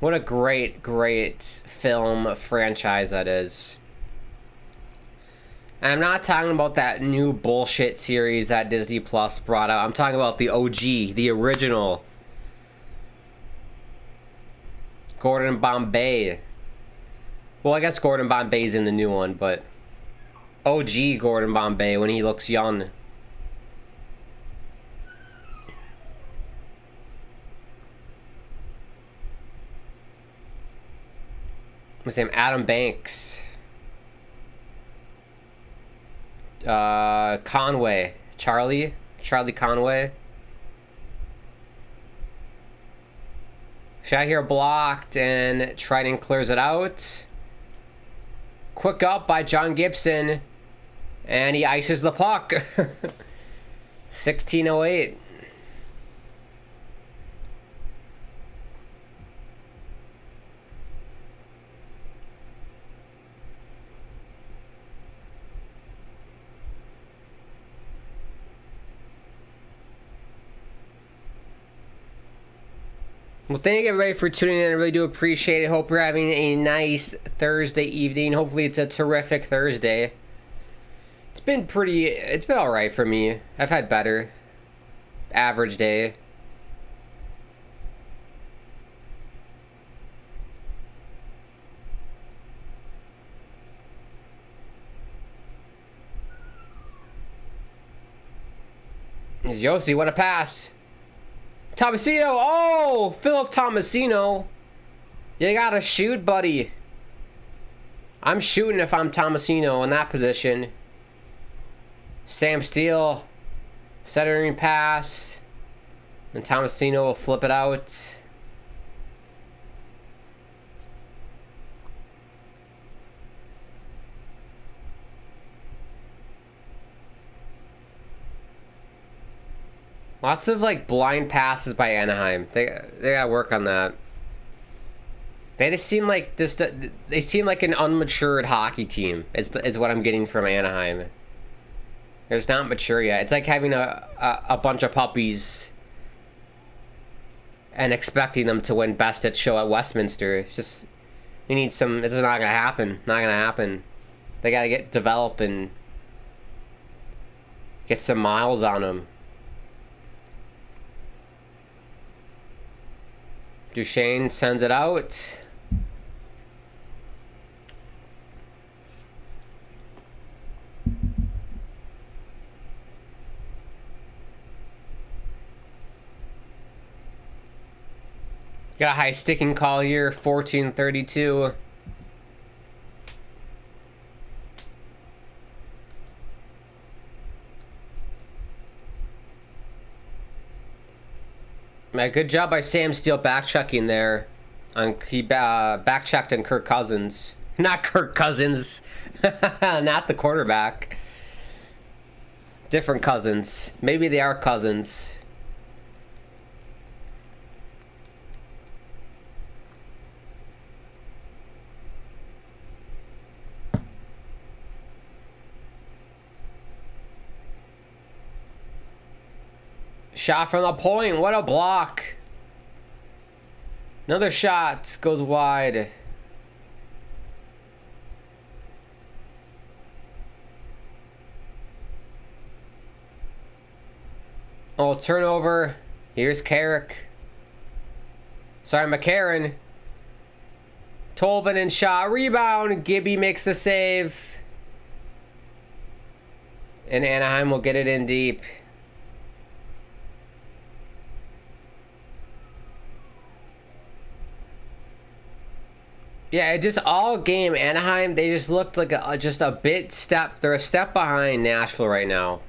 What a great, great film franchise that is. And I'm not talking about that new bullshit series that Disney Plus brought out. I'm talking about the OG, the original. Gordon Bombay. Well, I guess Gordon Bombay's in the new one, but OG Gordon Bombay when he looks young. What's his name? Adam Banks. Conway. Charlie Conway. Shot here blocked, and Triton clears it out. Quick up by John Gibson, and he ices the puck. 16:08. Well, thank you everybody for tuning in. I really do appreciate it. Hope you're having a nice Thursday evening. Hopefully it's a terrific Thursday. It's been alright for me. I've had better. Average day. Here's Yossi, what a pass. Tomasino, oh, Philip Tomasino. You gotta shoot, buddy. I'm shooting if I'm Tomasino in that position. Sam Steele, centering pass. And Tomasino will flip it out. Lots of like blind passes by Anaheim. They gotta work on that. They just seem like they seem like an unmatured hockey team. Is what I'm getting from Anaheim. They're just not mature yet. It's like having a bunch of puppies and expecting them to win Best at Show at Westminster. It's just you need some. This is not gonna happen. Not gonna happen. They gotta develop and get some miles on them. Duchesne sends it out. Got a high sticking call here, 14:32. Good job by Sam Steele back-checking there. He back-checked on Kirk Cousins. Not Kirk Cousins. Not the quarterback. Different Cousins. Maybe they are cousins. Shot from the point. What a block. Another shot goes wide. Oh, turnover. Here's Carrick. Sorry, McCarron. Tolvanen shot, rebound. Gibby makes the save. And Anaheim will get it in deep. Yeah, just all game, Anaheim, they just looked like just a bit step. They're a step behind Nashville right now.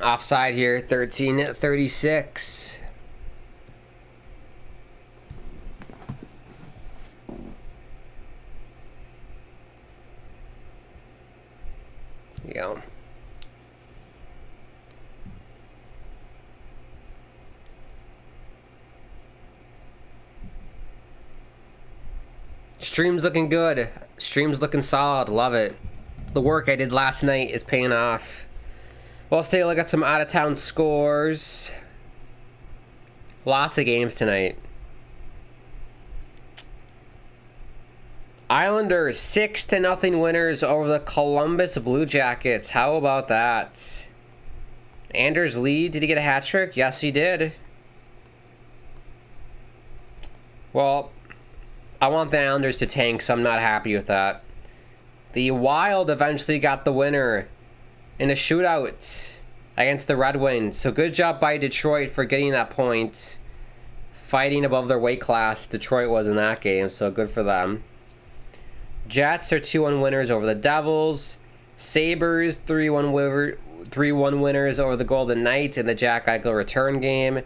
Offside here, 13:36. There you go. Stream's looking good. Stream's looking solid. Love it. The work I did last night is paying off. Well, let's take a look at some out-of-town scores. Lots of games tonight. Islanders 6-0 winners over the Columbus Blue Jackets. How about that? Anders Lee, did he get a hat trick? Yes, he did. Well, I want the Islanders to tank, so I'm not happy with that. The Wild eventually got the winner in a shootout against the Red Wings. So good job by Detroit for getting that point. Fighting above their weight class, Detroit was in that game, so good for them. Jets are 2-1 winners over the Devils. Sabres 3-1 winners over the Golden Knights in the Jack Eichel return game.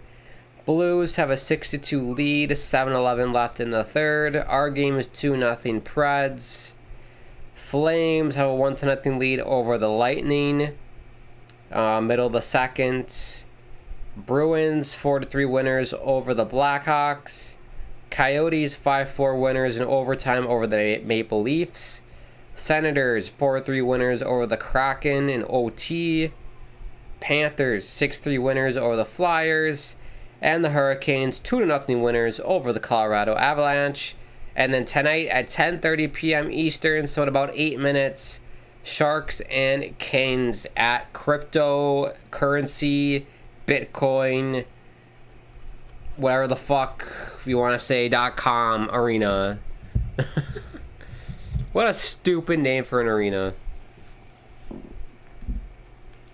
Blues have a 6-2 lead, 7-11 left in the third. Our game is 2-0 Preds. Flames have a 1-0 lead over the Lightning. Middle of the second. Bruins 4-3 winners over the Blackhawks. Coyotes 5-4 winners in overtime over the Maple Leafs. Senators 4-3 winners over the Kraken in OT. Panthers 6-3 winners over the Flyers. And the Hurricanes 2-0 winners over the Colorado Avalanche. And then tonight at 10:30 p.m. Eastern, so in about 8 minutes, Sharks and Canes at cryptocurrency, Bitcoin, whatever the fuck you want to say, .com arena. What a stupid name for an arena.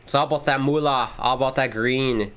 It's all about that moolah, all about that green.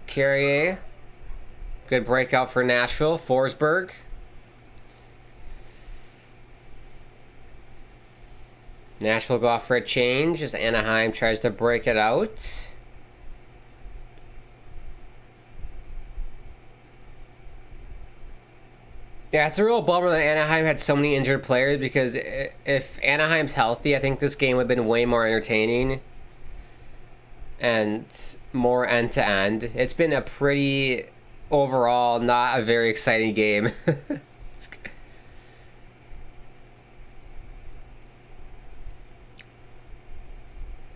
Carrier. Good breakout for Nashville. Forsberg. Nashville go off for a change as Anaheim tries to break it out. Yeah, it's a real bummer that Anaheim had so many injured players, because if Anaheim's healthy, I think this game would have been way more entertaining and more end-to-end. It's been a pretty, overall, not a very exciting game.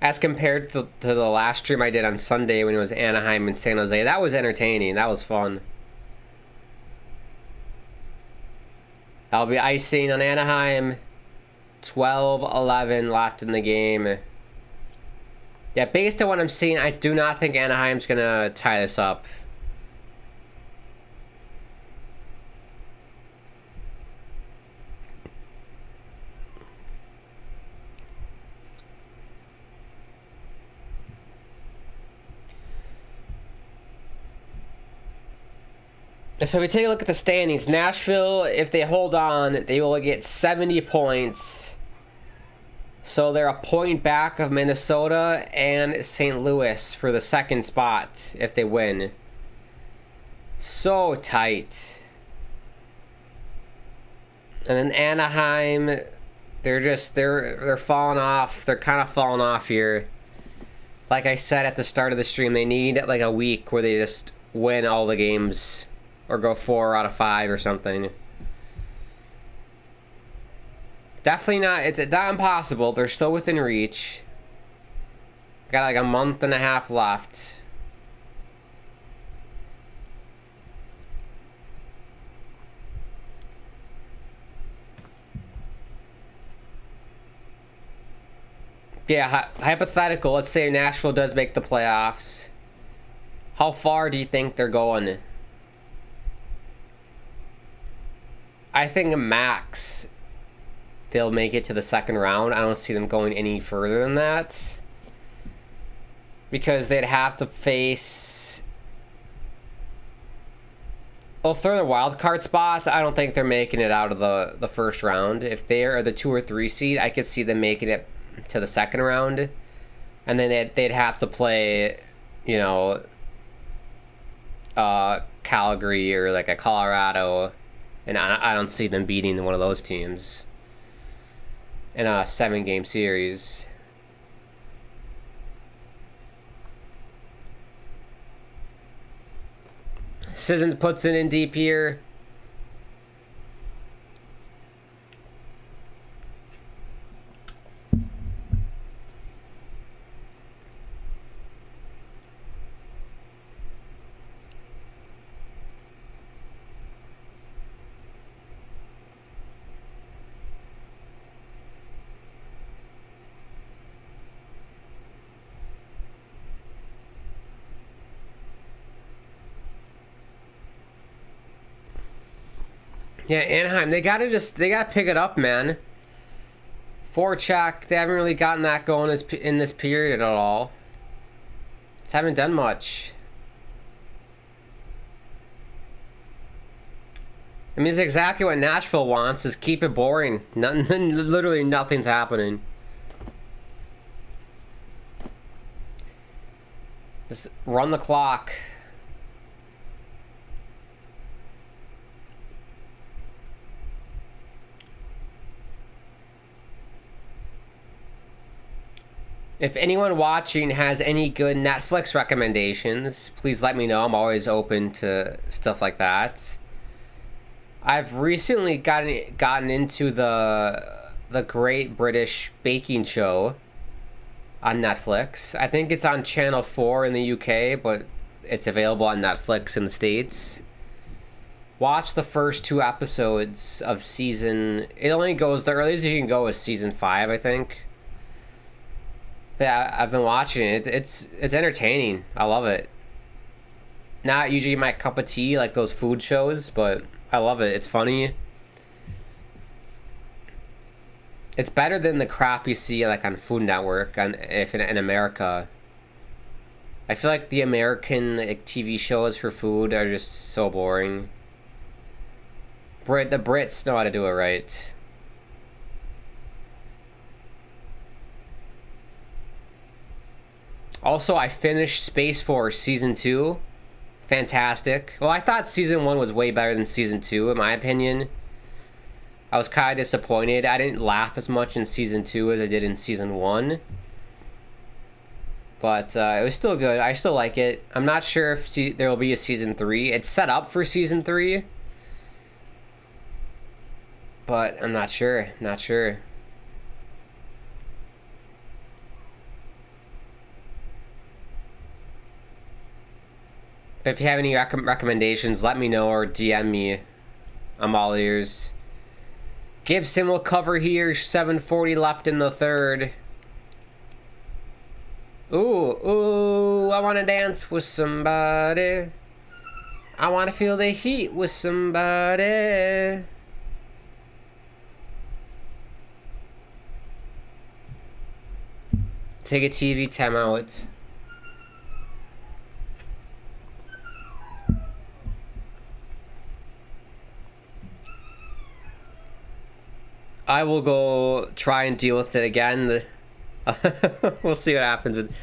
As compared to the last stream I did on Sunday when it was Anaheim and San Jose, that was entertaining. That was fun. That'll be icing on Anaheim. 12-11 left in the game. Yeah, based on what I'm seeing, I do not think Anaheim's going to tie this up. So we take a look at the standings. Nashville, if they hold on, they will get 70 points. So they're a point back of Minnesota and St. Louis for the second spot if they win. So tight. And then Anaheim, they're falling off. They're kind of falling off here. Like I said at the start of the stream, they need like a week where they just win all the games or go 4 out of 5 or something. Definitely not. It's not impossible. They're still within reach. Got like a month and a half left. Yeah, hypothetical. Let's say Nashville does make the playoffs. How far do you think they're going? I think max they'll make it to the second round. I don't see them going any further than that. Because they'd have to face... Well, if they're in the wild card spots, I don't think they're making it out of the first round. If they are the 2 or 3 seed, I could see them making it to the second round. And then they'd have to play, you know, Calgary or like a Colorado. And I don't see them beating one of those teams in a 7-game series. Sissons puts it in deep here. Yeah, Anaheim, they gotta pick it up, man. Forecheck, they haven't really gotten that going in this period at all. Just haven't done much. I mean, it's exactly what Nashville wants, is keep it boring. Nothing, literally nothing's happening. Just run the clock. If anyone watching has any good Netflix recommendations, please let me know. I'm always open to stuff like that. I've recently gotten into the Great British Baking Show on Netflix. I think it's on Channel 4 in the UK, but it's available on Netflix in the States. Watch the first 2 episodes of season... It only goes... The earliest you can go is season 5, I think. Yeah, I've been watching it. It's entertaining. I love it. Not usually my cup of tea like those food shows, but I love it. It's funny. It's better than the crap you see like on Food Network in America. I feel like the American like, TV shows for food are just so boring. The Brits know how to do it right. Also, I finished Space Force Season 2. Fantastic. Well, I thought Season 1 was way better than Season 2, in my opinion. I was kind of disappointed. I didn't laugh as much in Season 2 as I did in Season 1. But it was still good. I still like it. I'm not sure if there will be a Season 3. It's set up for Season 3. But I'm not sure. Not sure. But if you have any recommendations, let me know or DM me. I'm all ears. Gibson will cover here. 7:40 left in the third. Ooh, I want to dance with somebody. I want to feel the heat with somebody. Take a TV timeout. I will go try and deal with it again. We'll see what happens with...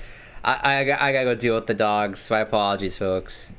I gotta go deal with the dogs. So my apologies, folks.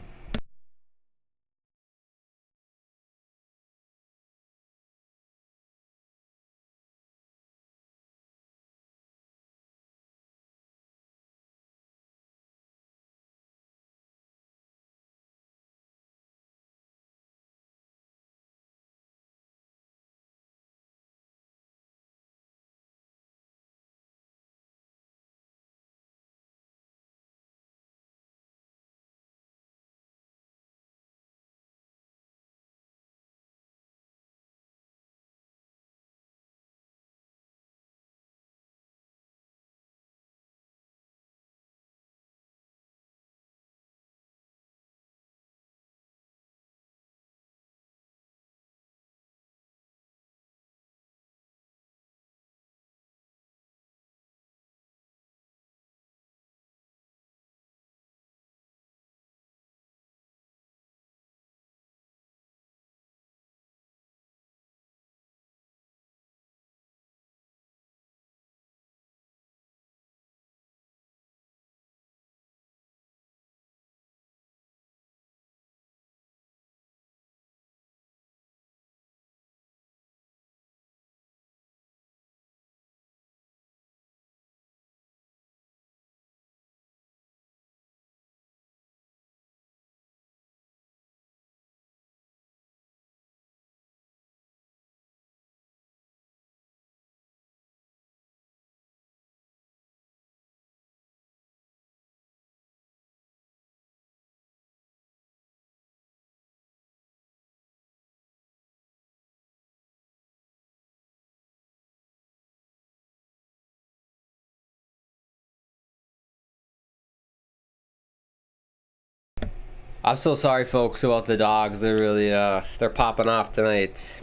I'm so sorry, folks, about the dogs. They're really, they're popping off tonight.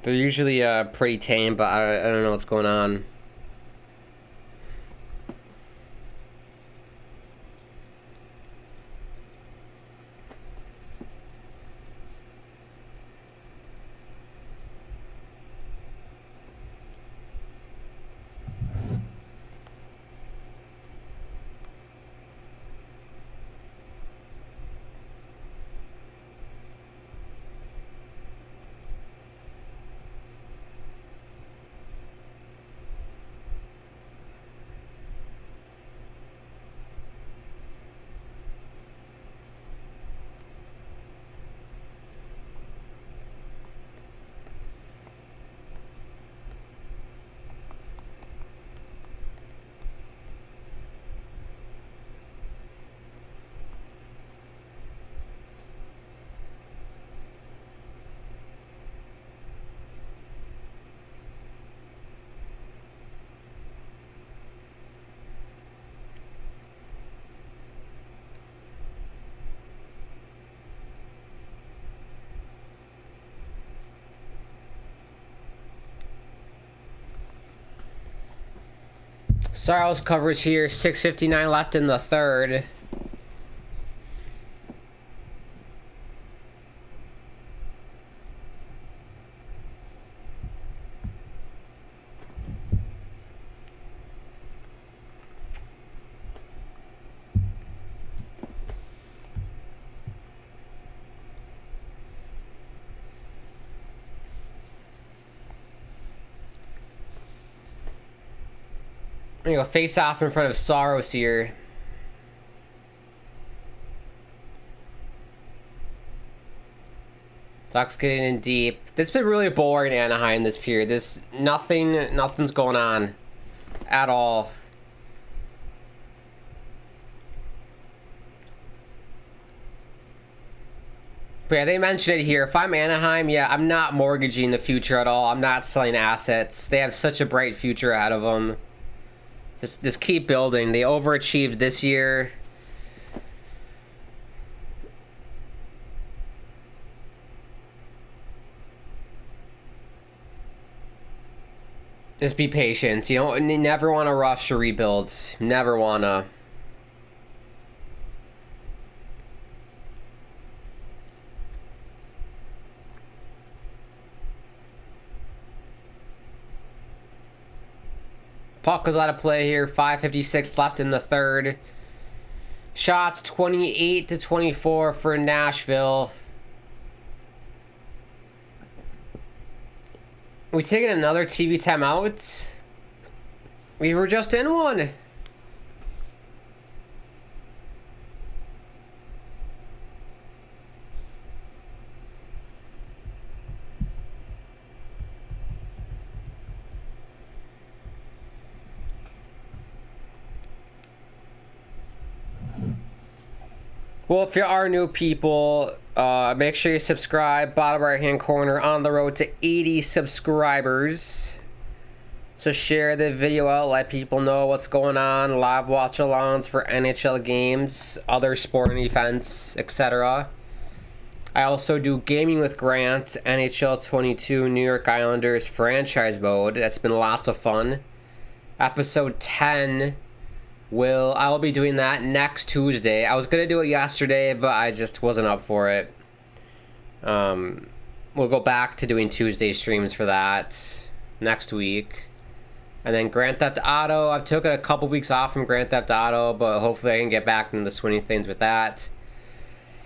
They're usually, pretty tame, but I don't know what's going on. Sarles coverage here, 6:59 left in the third. I'm gonna go face off in front of Saros here. Ducks getting in deep. This has been really boring, Anaheim, this period. Nothing's going on at all. But yeah, they mentioned it here. If I'm Anaheim, yeah, I'm not mortgaging the future at all. I'm not selling assets. They have such a bright future ahead of them. Just keep building. They overachieved this year. Just be patient. You never want to rush to rebuilds. Never wanna. Puck was out of play here. 5:56 left in the third. Shots 28-24 for Nashville. We taking another TV timeout? We were just in one. Well, if you are new people, make sure you subscribe. Bottom right hand corner, on the road to 80 subscribers. So share the video out, let people know what's going on. Live watch-alongs for NHL games, other sporting events, etc. I also do Gaming with Grant, NHL 22 New York Islanders franchise mode. That's been lots of fun. Episode 10. I will be doing that next Tuesday. I was going to do it yesterday, but I just wasn't up for it. We'll go back to doing Tuesday streams for that next week. And then Grand Theft Auto. I've taken a couple weeks off from Grand Theft Auto, but hopefully I can get back into the swing of things with that.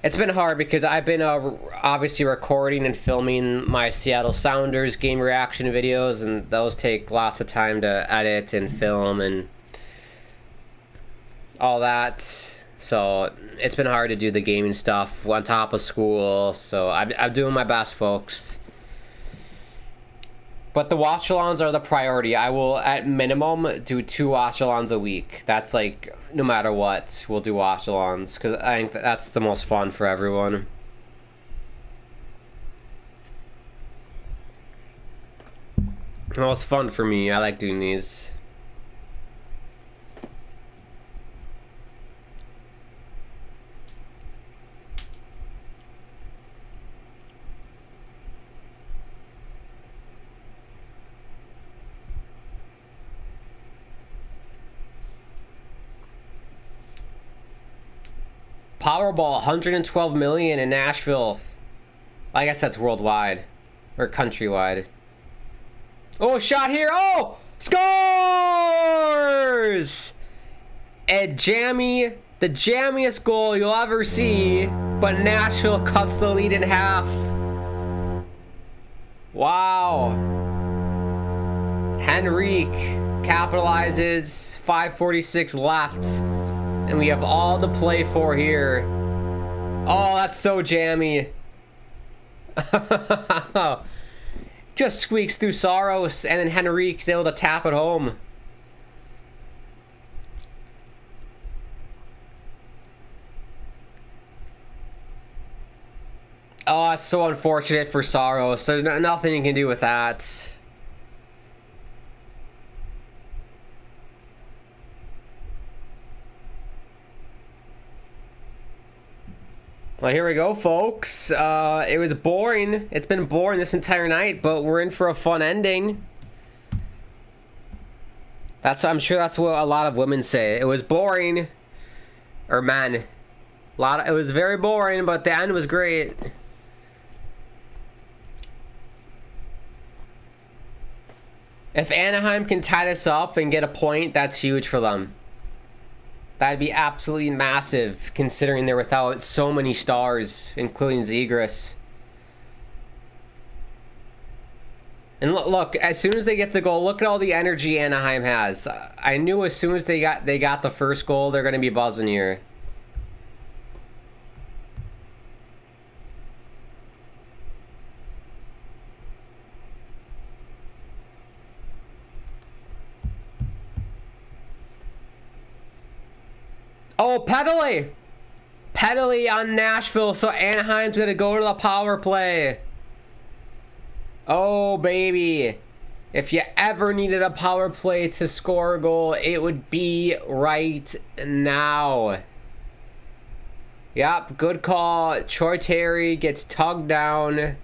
It's been hard because I've been obviously recording and filming my Seattle Sounders game reaction videos, and those take lots of time to edit and film and all that. So it's been hard to do the gaming stuff on top of school. So I'm doing my best, folks. But the watch-alongs are the priority. I will, at minimum, do 2 watch-alongs a week. That's like, no matter what, we'll do watch-alongs. Because I think that's the most fun for everyone. The most fun for me. I like doing these. Powerball, 112 million in Nashville. I guess that's worldwide. Or countrywide. Oh, a shot here. Oh! Scores! The jammiest goal you'll ever see. But Nashville cuts the lead in half. Wow. Henrique capitalizes. 5:46 left. And we have all to play for here. Oh, that's so jammy. Just squeaks through Saros, and then Henrique's able to tap it home. Oh, it's so unfortunate for Saros. There's nothing you can do with that. Well, here we go, folks. It was boring. It's been boring this entire night, but we're in for a fun ending. I'm sure that's what a lot of women say. It was boring. Or men. It was very boring, but the end was great. If Anaheim can tie this up and get a point, that's huge for them. That'd be absolutely massive, considering they're without so many stars, including Zegras. And look, as soon as they get the goal, look at all the energy Anaheim has. I knew as soon as they got the first goal, they're going to be buzzing here. Oh, penalty on Nashville, so Anaheim's going to go to the power play. Oh, baby. If you ever needed a power play to score a goal, it would be right now. Yep, good call. Troy Terry gets tugged down.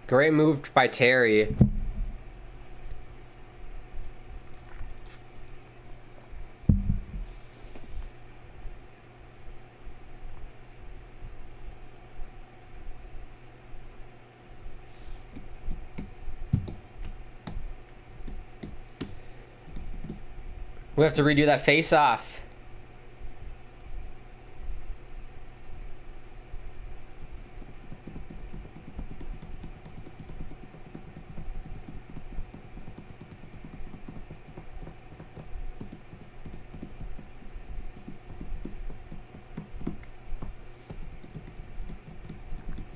Great move by Terry. We have to redo that face-off.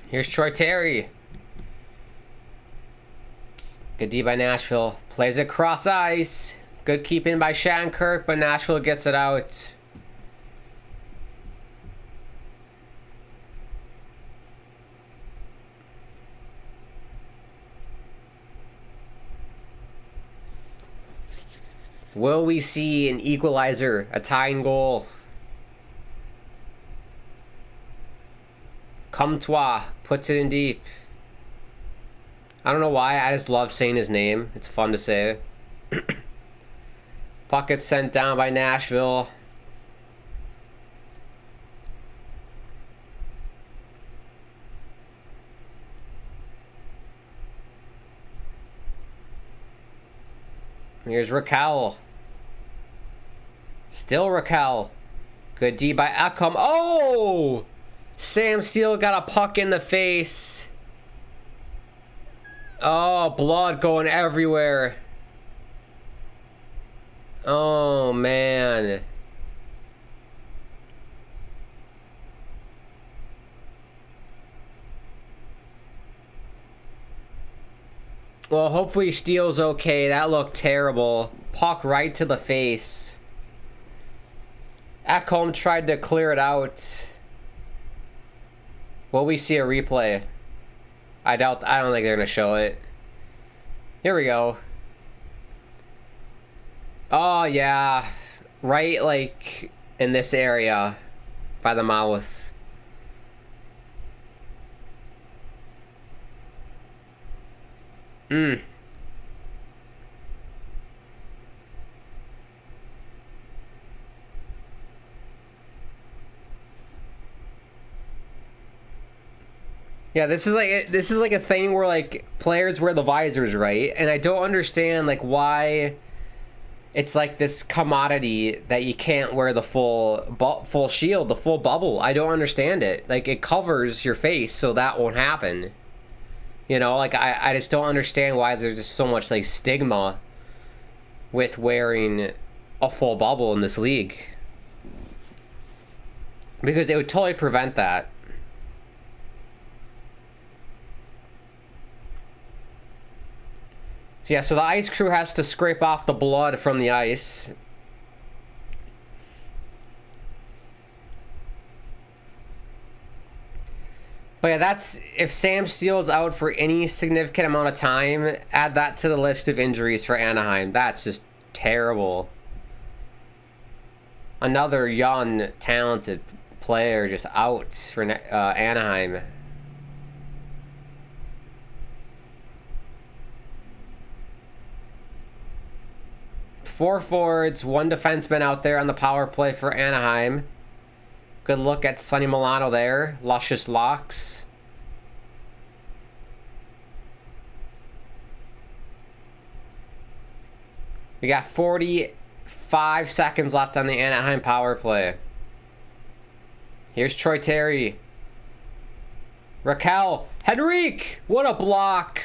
Here's Troy Terry. Good D by Nashville. Plays it cross ice. Good keeping by Shattenkirk, but Nashville gets it out. Will we see an equalizer, a tying goal? Comtois puts it in deep. I don't know why, I just love saying his name. It's fun to say. Puck gets sent down by Nashville. Here's Raquel. Still Raquel. Good D by Ekholm. Oh! Sam Steele got a puck in the face. Oh, blood going everywhere. Oh, man. Well, hopefully Steele's okay. That looked terrible. Puck right to the face. Ekholm tried to clear it out. Will we see a replay? I don't think they're going to show it. Here we go. Oh, yeah. Right, like, in this area. By the mouth. Yeah, this is like a thing where like players wear the visors, right? And I don't understand like why it's like this commodity that you can't wear the full shield, the full bubble. I don't understand it. Like it covers your face, so that won't happen. You know, like I just don't understand why there's just so much like stigma with wearing a full bubble in this league. Because it would totally prevent that. Yeah, so the ice crew has to scrape off the blood from the ice. But yeah, that's... If Sam Steele's out for any significant amount of time, add that to the list of injuries for Anaheim. That's just terrible. Another young, talented player just out for Anaheim. Four forwards, one defenseman out there on the power play for Anaheim. Good look at Sonny Milano there. Luscious locks. We got 45 seconds left on the Anaheim power play. Here's Troy Terry. Raquel. Henrique! What a block!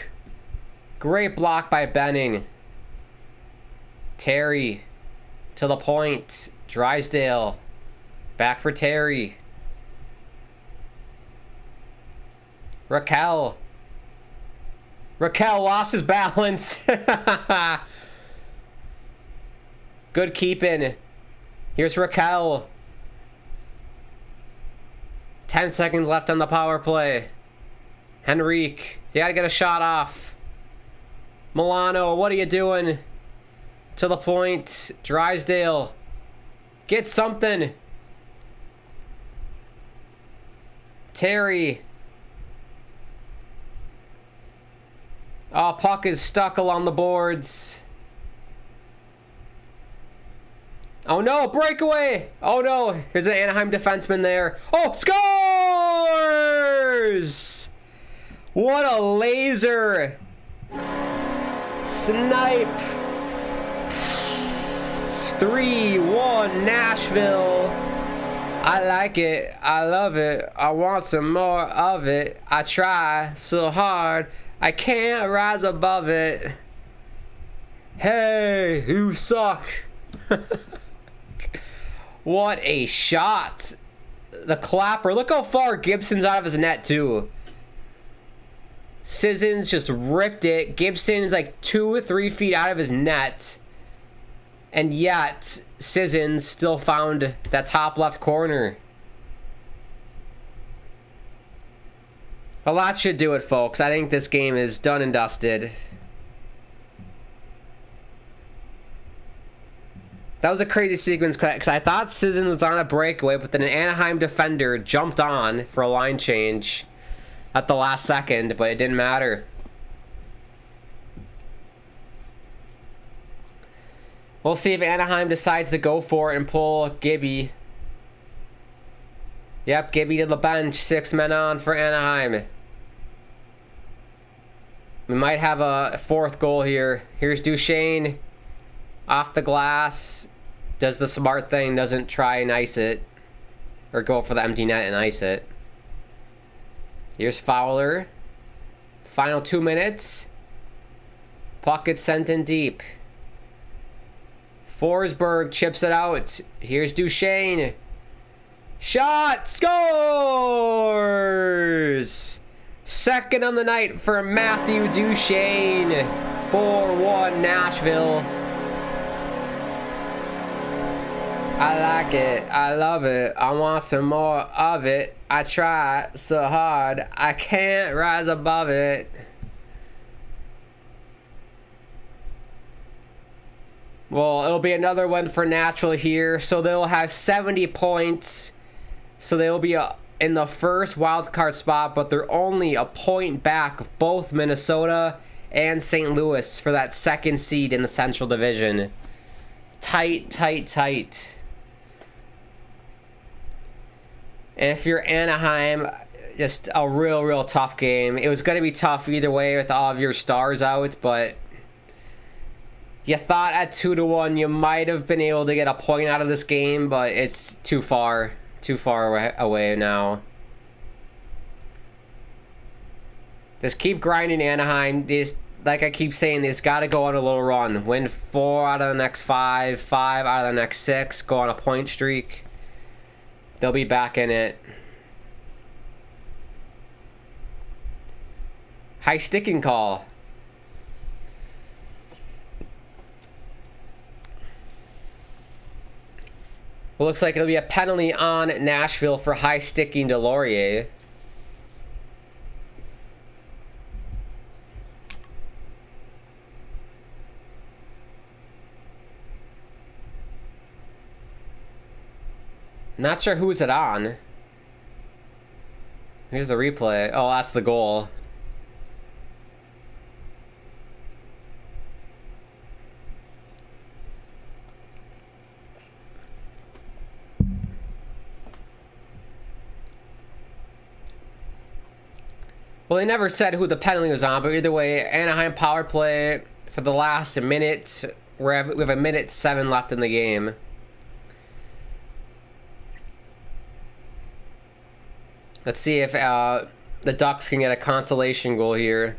Great block by Benning. Terry to the point. Drysdale back for Terry. Raquel lost his balance. Good keeping. Here's Raquel. 10 seconds left on the power play. Henrique, you gotta get a shot off. Milano, what are you doing? To the point. Drysdale. Get something. Terry. Oh, puck is stuck along the boards. Oh no, breakaway! Oh no, there's an Anaheim defenseman there. Oh, scores! What a laser! Snipe! 3-1 Nashville. I like it. I love it. I want some more of it. I try so hard. I can't rise above it. Hey, you suck. What a shot. The clapper. Look how far Gibson's out of his net, too. Sissons just ripped it. Gibson's like 2 or 3 feet out of his net. And yet, Sissons still found that top left corner. Well, that should do it, folks. I think this game is done and dusted. That was a crazy sequence because I thought Sissons was on a breakaway, but then an Anaheim defender jumped on for a line change at the last second, but it didn't matter. We'll see if Anaheim decides to go for it and pull Gibby. Yep, Gibby to the bench. 6 men on for Anaheim. We might have a 4th goal here. Here's Duchesne. Off the glass. Does the smart thing. Doesn't try and ice it. Or go for the empty net and ice it. Here's Fowler. Final 2 minutes. Puck gets sent in deep. Forsberg chips it out. Here's Duchesne. Shot! Scores! Second on the night for Matthew Duchesne. 4-1 Nashville. I like it. I love it. I want some more of it. I try so hard. I can't rise above it. Well, it'll be another one for Nashville here. So they'll have 70 points. So they'll be in the first wild card spot, but they're only a point back of both Minnesota and St. Louis for that 2nd seed in the Central Division. Tight, tight, tight. And if you're Anaheim, just a real tough game. It was going to be tough either way with all of your stars out, but you thought at 2-1 you might have been able to get a point out of this game, but it's too far away now. Just keep grinding, Anaheim. Like I keep saying, they just got to go on a little run. Win 4 out of the next 5, 5 out of the next 6. Go on a point streak. They'll be back in it. High sticking call. Well, looks like it'll be a penalty on Nashville for high sticking to Laurier. Not sure who's it on. Here's the replay. Oh, that's the goal. Well, they never said who the penalty was on, but either way, Anaheim power play for the last minute. We have a minute 7 left in the game. Let's see if the Ducks can get a consolation goal here.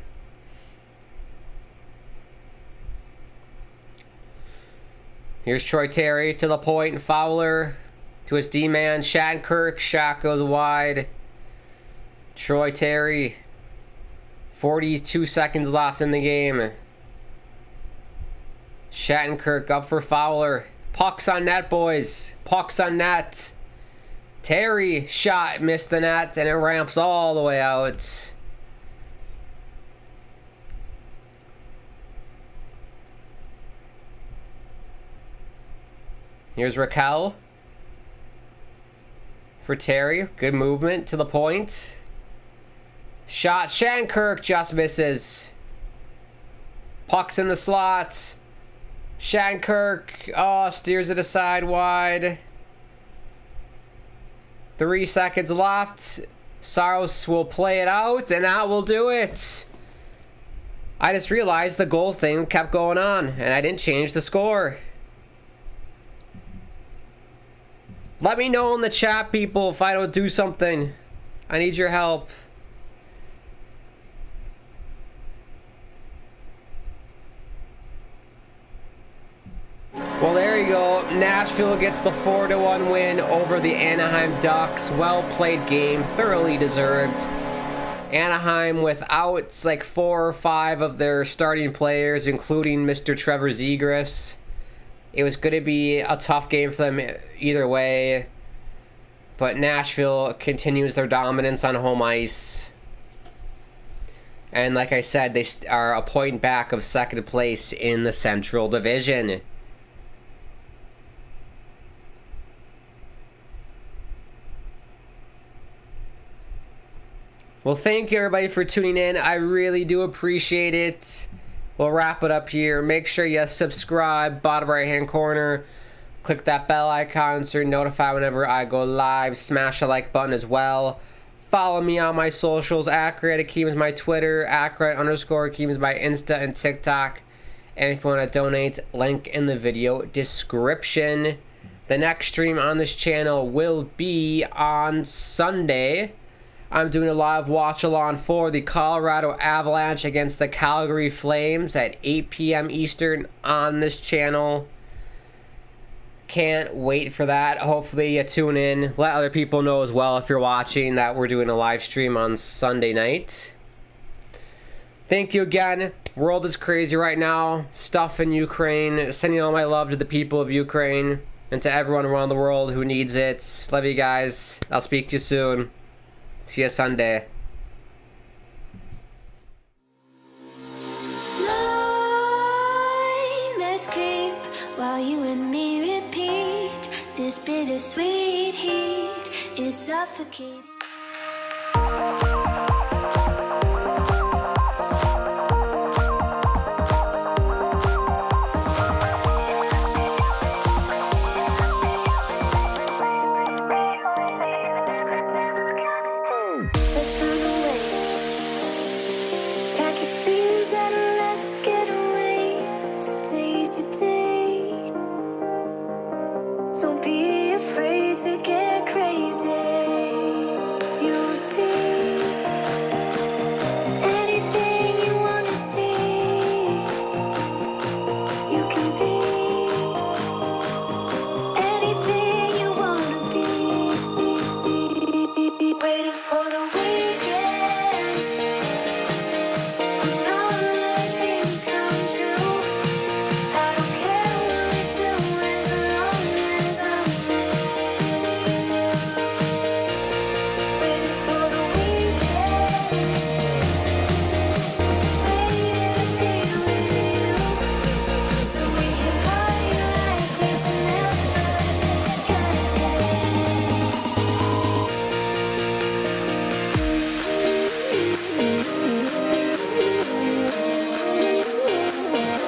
Here's Troy Terry to the point. Fowler to his D-man. Shattenkirk. Shot goes wide. Troy Terry. 42 seconds left in the game. Shattenkirk up for Fowler. Puck's on net, boys. Puck's on net. Terry shot, missed the net, and it ramps all the way out. Here's Raquel for Terry. Good movement to the point. Shot. Shattenkirk just misses. Puck's in the slot. Shattenkirk, steers it aside wide. 3 seconds left. Saros will play it out, and that will do it. I just realized the goal thing kept going on, and I didn't change the score. Let me know in the chat, people, if I don't do something. I need your help. Well, there you go. Nashville gets the 4-1 win over the Anaheim Ducks. Well played game, thoroughly deserved. Anaheim without like 4 or 5 of their starting players, including Mr. Trevor Zegras. It was going to be a tough game for them either way. But Nashville continues their dominance on home ice. And like I said, they are a point back of second place in the Central Division. Well, thank you everybody for tuning in. I really do appreciate it. We'll wrap it up here. Make sure you subscribe, bottom right hand corner. Click that bell icon so you're notified whenever I go live. Smash the like button as well. Follow me on my socials. @Akeem is my Twitter. @_Akeem is my Insta and TikTok. And if you want to donate, link in the video description. The next stream on this channel will be on Sunday. I'm doing a live watch-along for the Colorado Avalanche against the Calgary Flames at 8 p.m. Eastern on this channel. Can't wait for that. Hopefully you tune in. Let other people know as well if you're watching that we're doing a live stream on Sunday night. Thank you again. World is crazy right now. Stuff in Ukraine. Sending all my love to the people of Ukraine and to everyone around the world who needs it. Love you guys. I'll speak to you soon. See you Sunday. Nightmares creep while you and me repeat. This bittersweet heat is suffocating. Let's waiting for the wind.